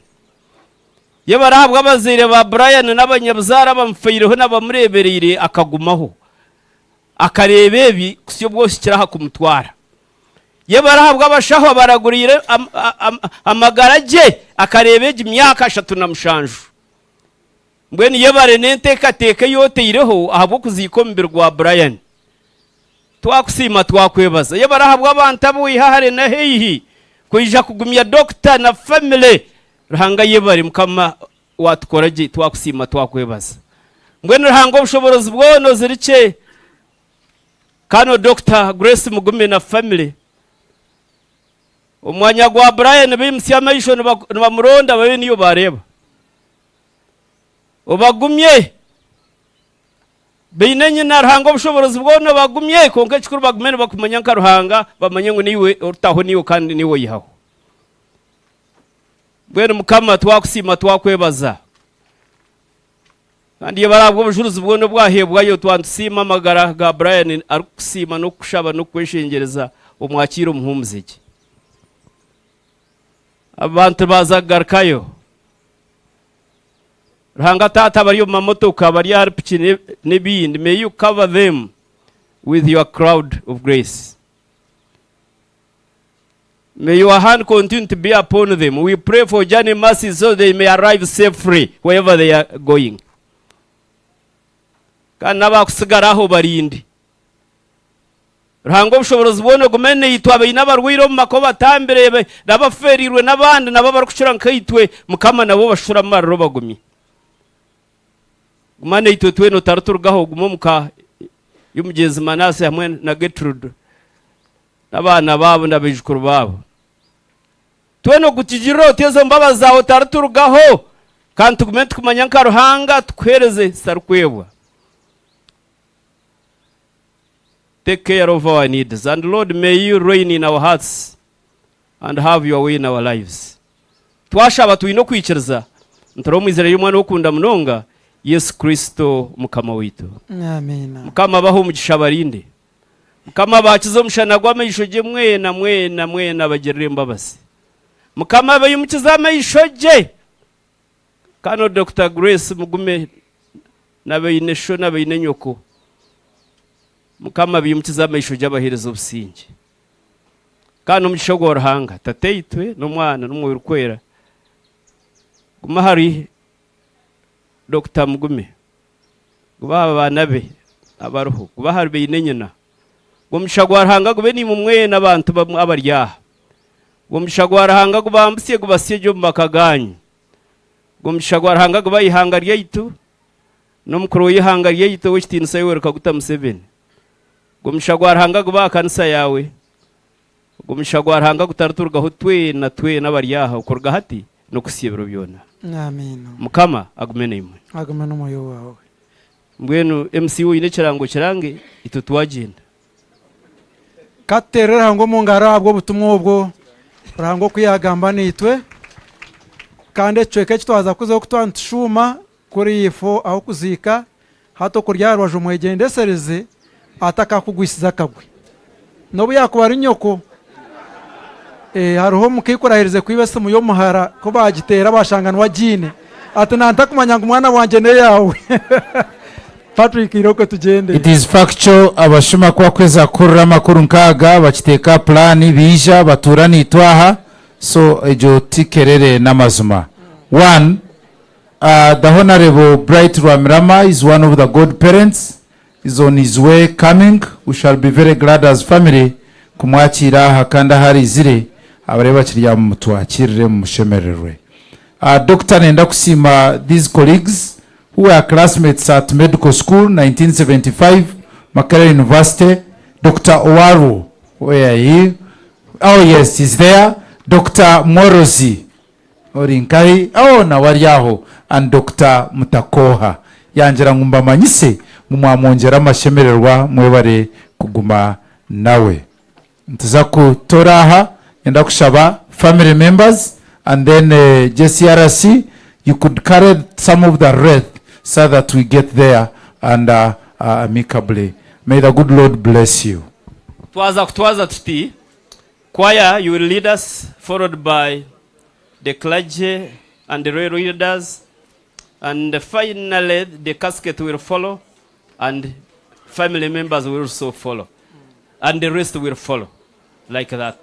Speaker 7: yebarahabwa abazire ba Brian n'abanyabuzara bamfeyireho n'abamurebereye akagumaho akarebebi kusyo bwose kiraha kumutwara yebarahabwa abashaho baragurire amagaraje akarebeje imyaka 3 na mushanju mbweni yebare nenteka teke yote ireho ahabo kuzikombirwa Brian twakusima twakwebaza yebarahabwa abantu abuhahare na hehi kuyija kugumya doctor na family ruhanga yebare mukama watukoraje twakusima twakwebaza mbweni ruhanga ubushoborozi bwono zirice kano Dr. Grace Mugume na family umwanya gwa Brian bimsya amayisho nibamuronda babe niyo bareba ubagumye beinenye na ruhanga obushobozi bwone bagumye konke kikuru bagumene bakumanya nka ruhanga bamanye ngo niwe utaho niwe kandi niwe yihaho bwene mukama twakusima twakwebaza kandi iyo barabwo bujuruzi bwone bwahebwayo twandusima amagara ga Brian arukusima no kushaba no kweshengereza umwakiro muhumuziki abantu bazagarkayo ruhanga tata bari mu mamotoka bari harpiki n'ibindi. May you cover them with your crowd of grace. May your hand continue to be upon them. We pray for journey mercy so they may arrive safely wherever they are going. Kandi nabakusigaraho barindi ruhango bushobozi bwone gumene yitwabe inabarwiro mu makoba tambere nabaferirwe nabandi nabo barukushira nkayitwe mukama nabo bashura marro bagumye gumane yitwe tweno taruturgaho gumumuka y'umugezi Manase hamwe na Gertrude nabana babo nabijukuru babo tweno gukigiro tezo mbabaza aho taruturgaho kandi tugumente kumanya nka ruhanga twereze sarukwebwa. Take care of our needs. And Lord, may you reign in our hearts and have your way in our lives. Twashaba tuino kwikiriza ntaro mwizera y'umwana wokunda munonga Yesu Kristo mukama witu.
Speaker 5: Amen.
Speaker 7: Mukama baho umugisha barinde. Mukama bakizo mushana gwa mayishoje mwena bagerere imbabasi. Mukama bayumukiza amayishoje. Kano Dr. Grace Mugume nabeyinesho nabeyinenyoko. Mukama biyumukiza amayisho y'abahereza obusingi kandi omugisha gwa ruhanga tateitwe n'omwana n'umubiri kwera guma hari Dr. Mugume guba abana be abaruho guba hari beyinenyena omugisha gwa ruhanga gube ni mumwe n'abantu bamwe abaryaha omugisha gwa ruhanga gubambisiye gubasiye mu makaganyi omugisha gwa ruhanga guba ihanga ryaitu n'omukuru y'ihanga ryaitu w'kitinisa Yoweri Kaguta Museveni gumisha gwa ruhanga guba kanisa yawe gumisha gwa ruhanga gutaruturgaho twe n'abaryaha ukorga hati no kusiyebero byona.
Speaker 5: Amen.
Speaker 7: Mukama agumene imwe
Speaker 5: agumene umuyo wawe
Speaker 7: mbwenu MCU ine kirango kirange itutwagenda
Speaker 5: katerera ngo mungara abwo butumwa ubwo ruhango kuyagamba nitwe kandi cweke kitwaza kuzo kutwantushuma kuri yifo aho kuzika hato kuryarwaje umwegendesereze ataka kugwisiza kagwe nobu yakubara inyoko haruho mukikurahirize kwibese muyo muhara ko bagitera bashanganwa jine ati nanta kumanya ngo umwana wanje ne yawe Patrick iroko tugende.
Speaker 2: It is factual abashima kwa kweza kurura makuru nkaga bakiteka plani bija baturani itwaha so ejo tikerere namazuma. One, the Honorable Bright Rwamirama is one of the godparents. Is on his way coming. We shall be very glad as family kumwakira hakanda hari zire abareba kiriya mutwakirire mushemererwe. Dr. Nenda kusima these colleagues who were classmates at medical school 1975 Makerere University. Dr. Owaru, where are he? Oh yes, he's there. Dr. Morozi Orinkari, oh na wariyaho, and Dr. Mutakoha yanjira ngumba manyise mumwamongera amashemererwa mwebare kuguma nawe ntuza kutoraha enda kushaba family members and then JCRC you could carry some of the wreath so that we get there and amicably. May the good Lord bless you.
Speaker 7: Twaza tuti choir, you will lead us, followed by the clergy and the royal leaders, and finally the casket will follow, and family members will also follow, and the rest will follow like that.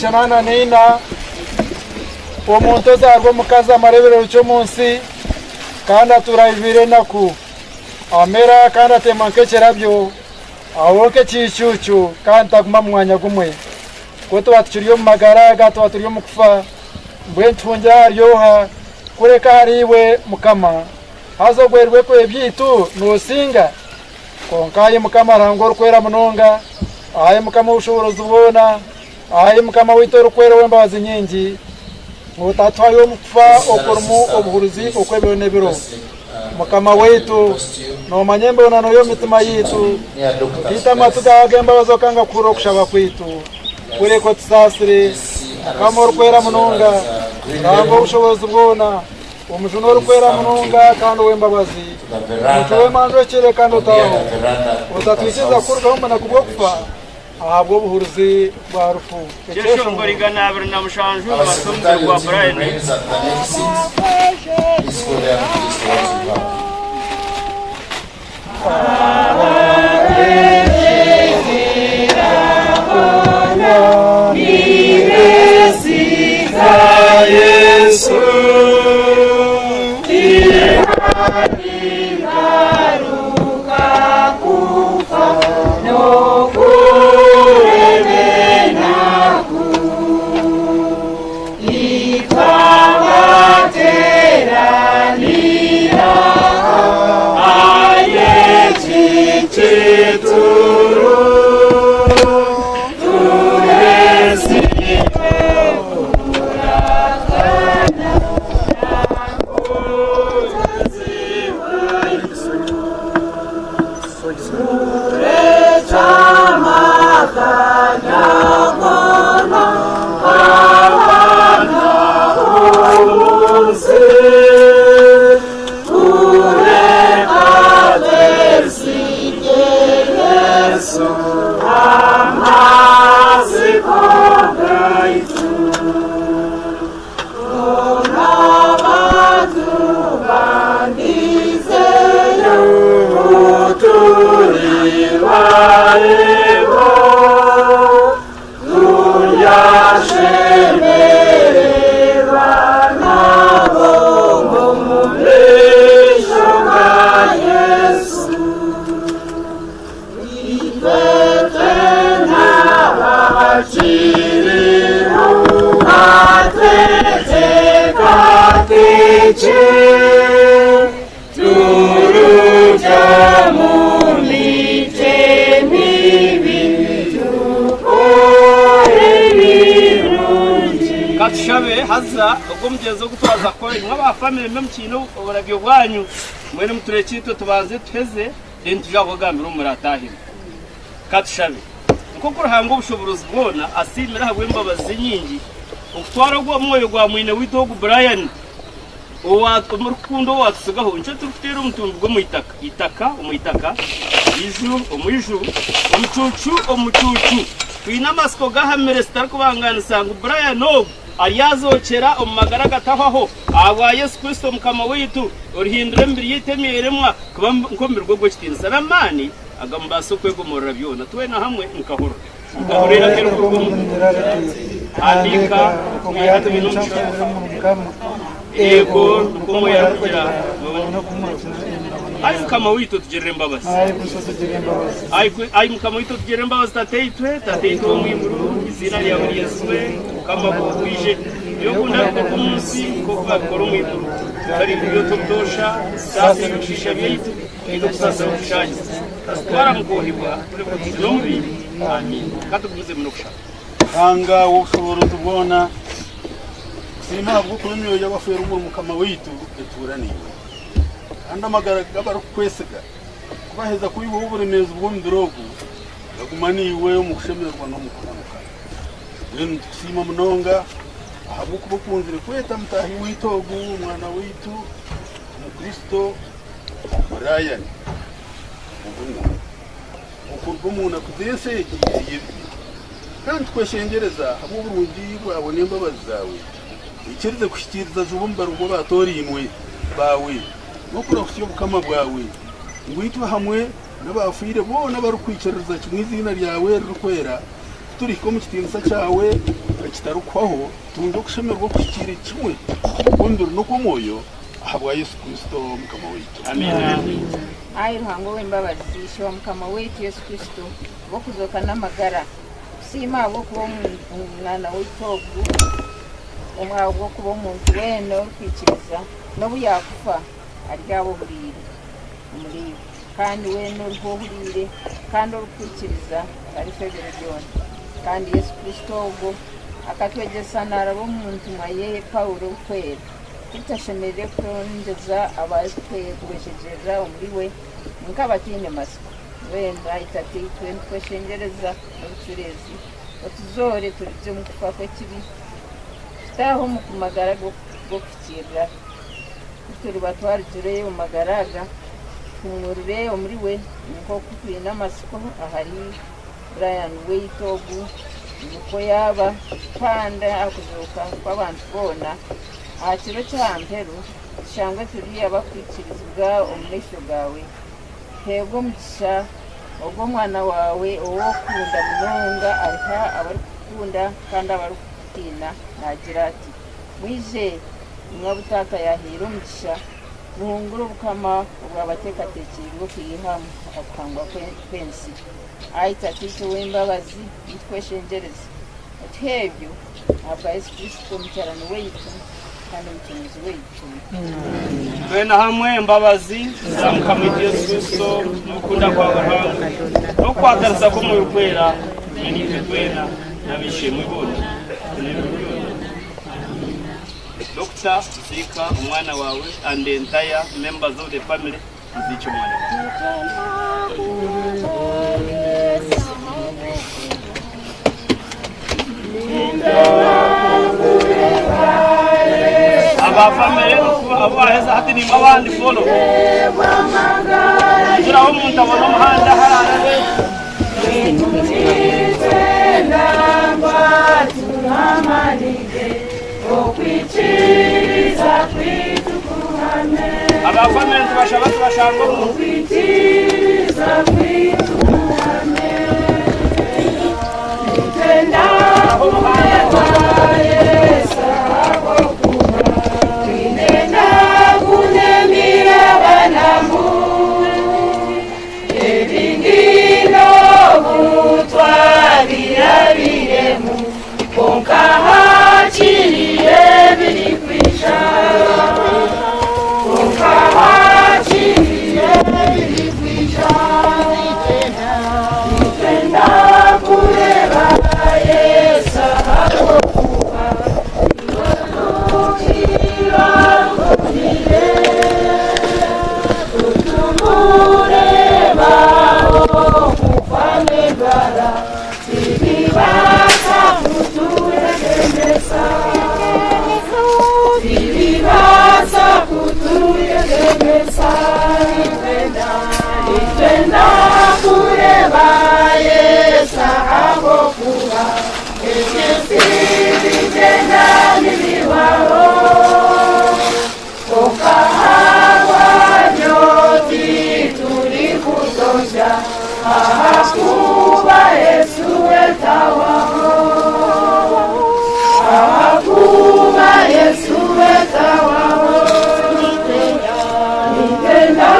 Speaker 5: Chanana nina omuntu ozarwa omukazi amarebero ky'omunsi kandi aturayivire naku amera kandi atema nk'ekirabyo awoke ekiicuucu kandi taguma mu mwanya gumwe kuba tuba tukiri omu magara aga tuba turi omu kufa mbwenu tufungira haryoha kureka hari iwe mukama haza ogwerwe kwe ebyaitu noosinga konka aye mukama arangwa orukwera munonga aye mukama obushobozi bwona aye mukama waitu orukwera w'embabazi nyingi ngutatwaye omu kufa okurimu obuhuruzi okw'ebiro n'ebiro mukama waitu nomanya embonano y'emitima yitu tiita amatu gaaga embabazi okanga kuhurra okushaba kwaitu kureka otusaasire mukama orukwera munonga ranga obushobozi bwona omuju n'orukwera munonga kandi ow'embabazi omuju w'emanju ekire kandi otaho otatwikiza kurugaho muna kubw'okufa ahabwa obuhuruzi bwa rufu
Speaker 7: Kyeshongoro igana abiri na mushanju abatumire gwa Brian
Speaker 21: Yesu to
Speaker 7: Katushabe haza ubwo mugenzo gutwaza ko nk'aba family memkino uburabyo bwanyu mwene muturekito tubanze tuheze then tujagogambira umuratahira Katushabe uko kurahanga ubushobozi bwona asimira habwe mbabazi nyingi ukutwara gwo moyo gwa mwine witogo Brian uwa murukundo watusigaho nce tufitira umutungo gwo muitaka itaka umuyitaka iju umuyiju umucucu twina masiko gahamere star kubangana sangu Brian no Ariazokera omumagara gatahaho aba Yesu Kristo mukama witu orihindure mbiri yitemeremwa kuba nkomirwa gwo kitinza saramani agambaso kwego morabyo twena hamwe nkahoro ngahorera kero kurwo andika kumuyata bintu ego kumo yarakira ayi mukama witu tugere mbabazi ayi mukama witu tugere mbabazi tateitwe mwimuru izina rya Yesu kama kwije yo kunda ko munsi ko bakora mwimuru bari byo totosha sasa bishisha bitu ego sasa bishaje twara mukohibwa nombi amin katuguze munokusha anga ushobora tubona sima bwo kurumyo y'abafera umukama witu eturaniwe anda magara gabaro kwesega kubaheza kuyibo uburemeza bw'umbirogo yagumaniwe umukushemerwa no mukunamuka rero sima munonga ahabuko bukunzire kweta mutahi witogo umwana witu umukristo Brian ukuntu umuntu akudense yigiye kandi kweshengereza abo burungi bwabone imbabazi zawe ikirize kushikiriza zubumba rugo batorimwe bawe no kurafyo bukama bwawe ngwitu hamwe n'abafire bona barukwicereza kimwizina ryawe rukwera turi ko mu kitinsa cyawe kitarukwaho tunzo kushemerwa kushikire kimwe kunduru no kumoyo ahabwa Yesu Kristo mukama witu amen
Speaker 1: ayi ruhango w'imbabazi shwa mukama witu Yesu Kristo bo kuzoka n'amagara sima bo kuba umwana w'itogu umwa bwo kuba umuntu weno kwikiriza no buyakufa aryabo burire muri kandi weno rwoburire kandi urukwikiriza ari febere byone kandi Yesu Kristo ubwo akatwegesa narabo umuntu mwaye Paulo kwera tutashemere kurondeza abazitwegweshejeje muri we nkabatine masiko wenda itati tweshengereza n'uturezi batuzore turije mu kufa kw'ikibi taho mu kumagara go kukira turi batwara jure mu magaraga kumurire muri we nko kukwina masiko ahari Brian witogu nuko yaba panda akuzuka kwabantu bona akiro cyamperu cyangwa turi abakwikirizwa umesho gawe hego mugisha ubwo mwana wawe uwo kunda munonga arika abarukunda kandi abarukutina nagira ati mwije mwabutaka yahira umugisha muhunguru bukama ubwabatekatekirwa kwihamu akangwa kwensi aita tito w'imbabazi yitweshengereza atebyo abwa Yesu Kristo mucyarano weyitu kandi mutunzi weyitu
Speaker 7: twena hamwe imbabazi zamukama Yesu Kristo mukunda kwa bahanga no kwagarza ko mu kwera ni twena nabishimwe bone Dr. Zika umwana wawe and the entire members of the family zicho mwana aba family abo aheza hati ni mabandi follow jira ho umuntu abona umuhanda harare abafamili tubashaka
Speaker 21: Tenda tena niliwao ukahawa nyoti tulikutosha hakuba Yesu wetawao hakuba Yesu wetawao nitenda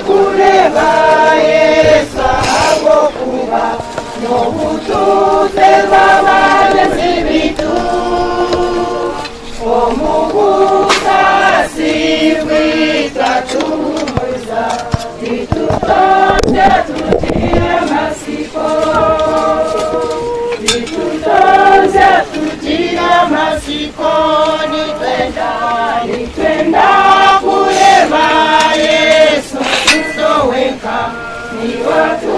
Speaker 21: kureba Yesu hakuba nobututeza balezi bitu omugusa siwita tumuza nitutonde tutire masiko nitutonde tutire masiko nitwenda kureba Yesu tutoweka ni watu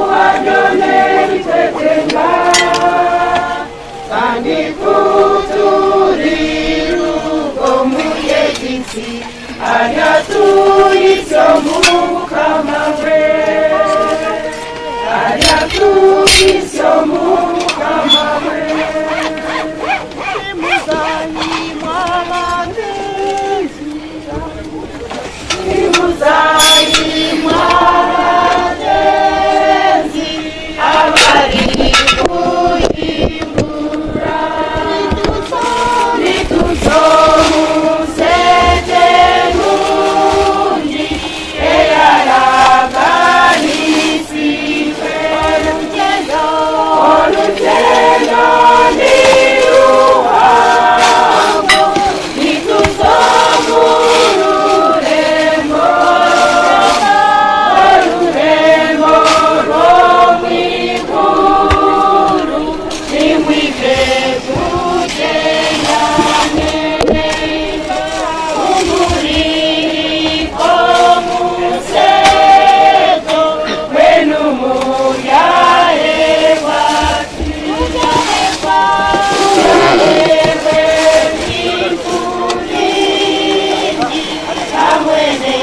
Speaker 21: wanyone nitetenga kandi kuturirugo muyegisi aryatuyiso mukamawe aryatuyiso mukamawe imuzayi mwagenzi abari kuyimbura nituzomuzete nundi eyaraganisiwe olugendo niruhango nituzomururembo olurembo rwomwiguru nimwike tugendane umuriko musego wenu muyahe wati uyahewe nikuringi amwene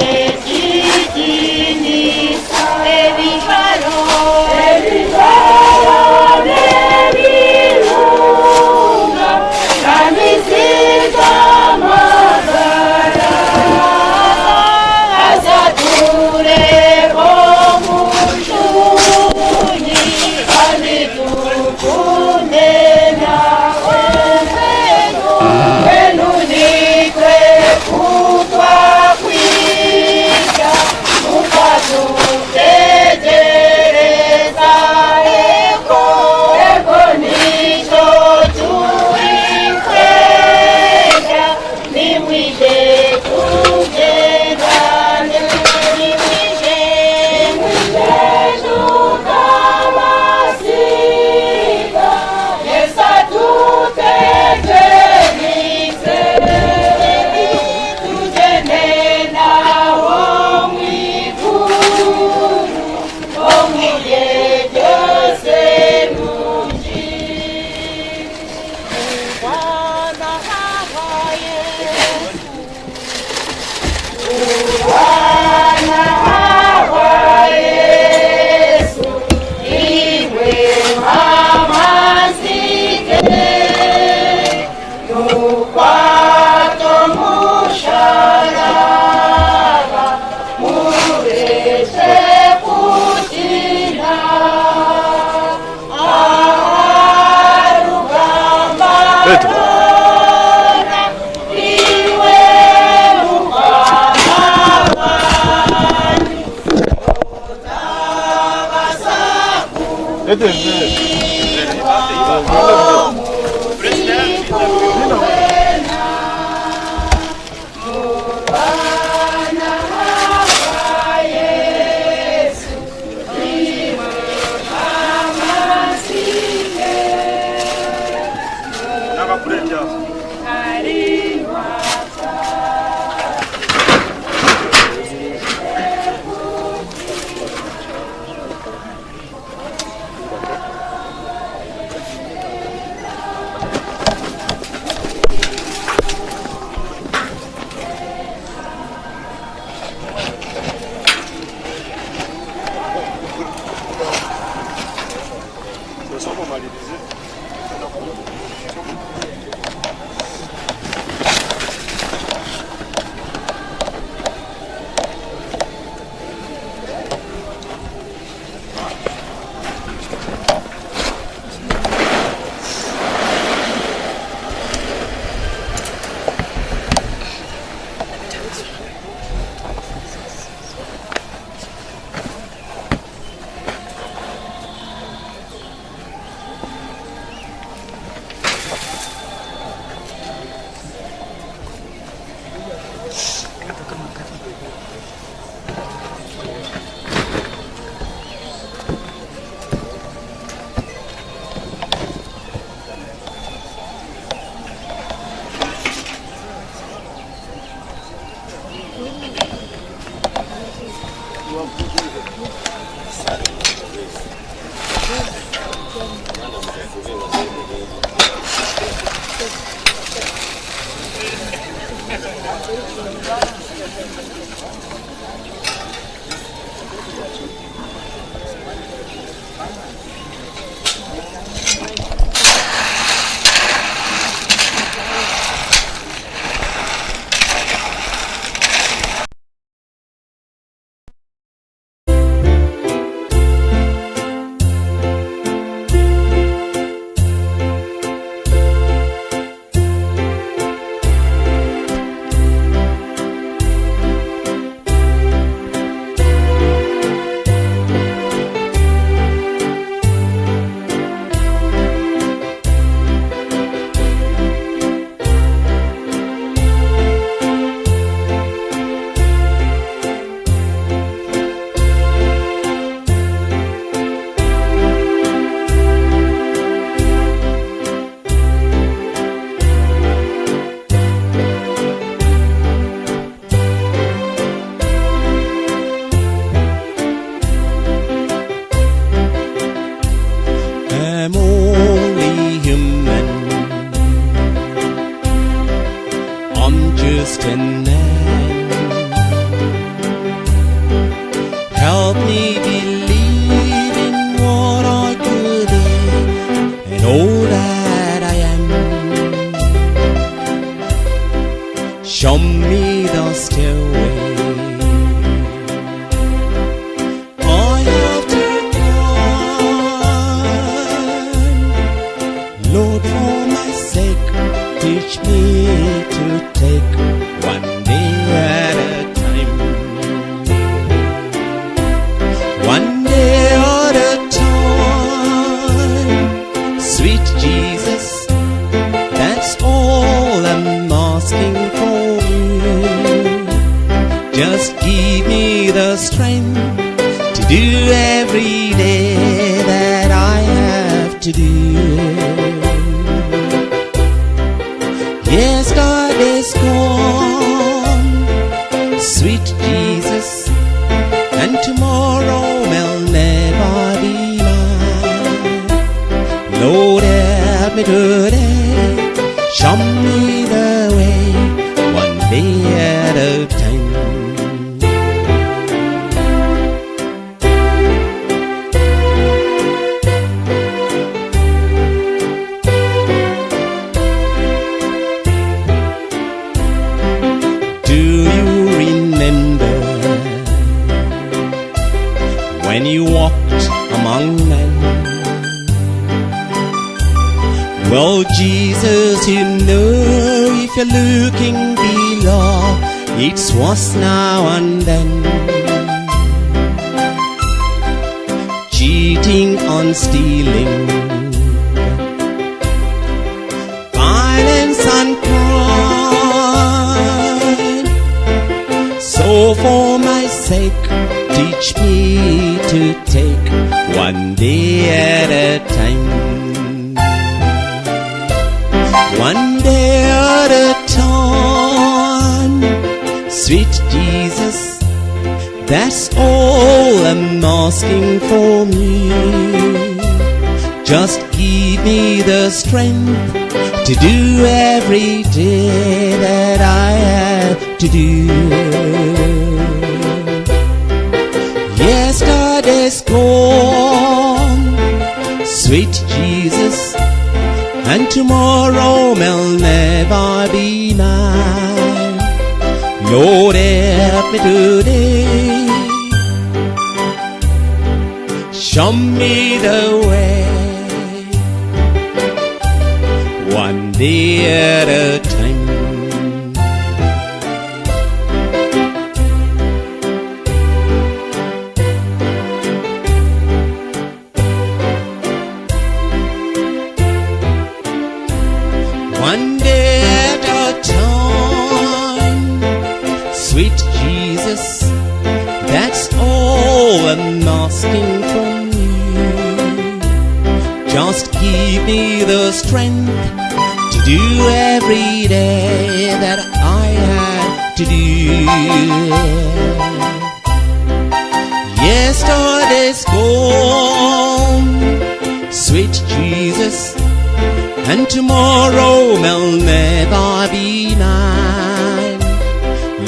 Speaker 21: kikinisa ebibaro nebirunga kamisiga magara azature omushunyi alitukunde nawe wenu nikwe kutwa kwisha mukatutegereza eko nicho tuikwenda nimwije tugendane nimwije tukabasiga Yesu atutegereze tugende nawo mwiguru omuye byose nungi Bwana hawaye Bwana hawaye Yesu iwe mamazike nukwato musharaba murete kutina arugamba iwe mukamabani otabasaku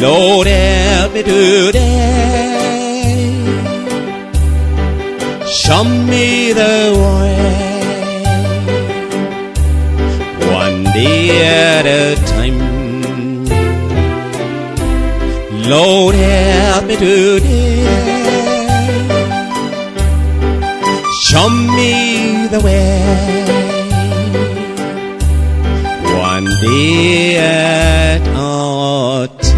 Speaker 4: Lord, help me today. Show me the way, one day at a time. Lord, help me today. Show me the way, one day at a time.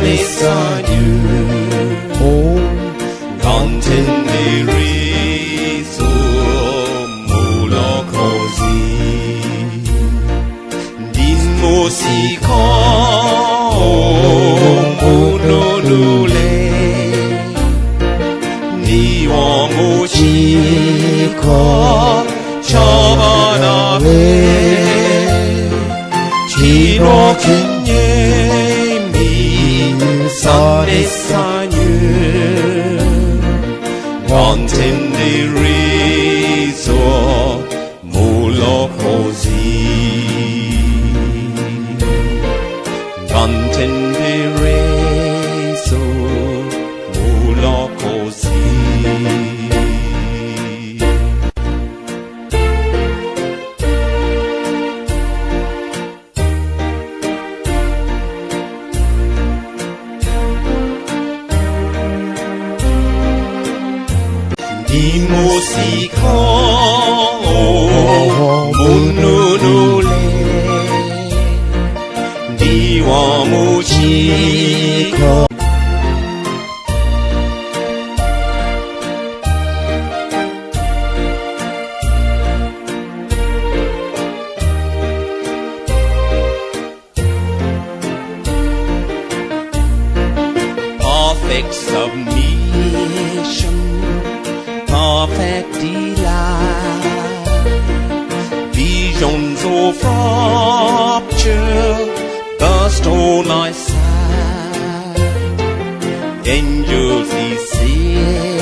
Speaker 4: It's on you, oh, contenere so molocosi, dimmo si mononule, ni uomo cico, ciovanave, cino Sane Seigneur, conteneriso molocosi, conteneriso molocosi. Musico mononule di uomo cico. Perfect submission, perfect delight, visions of rapture burst on my sight. Angels descend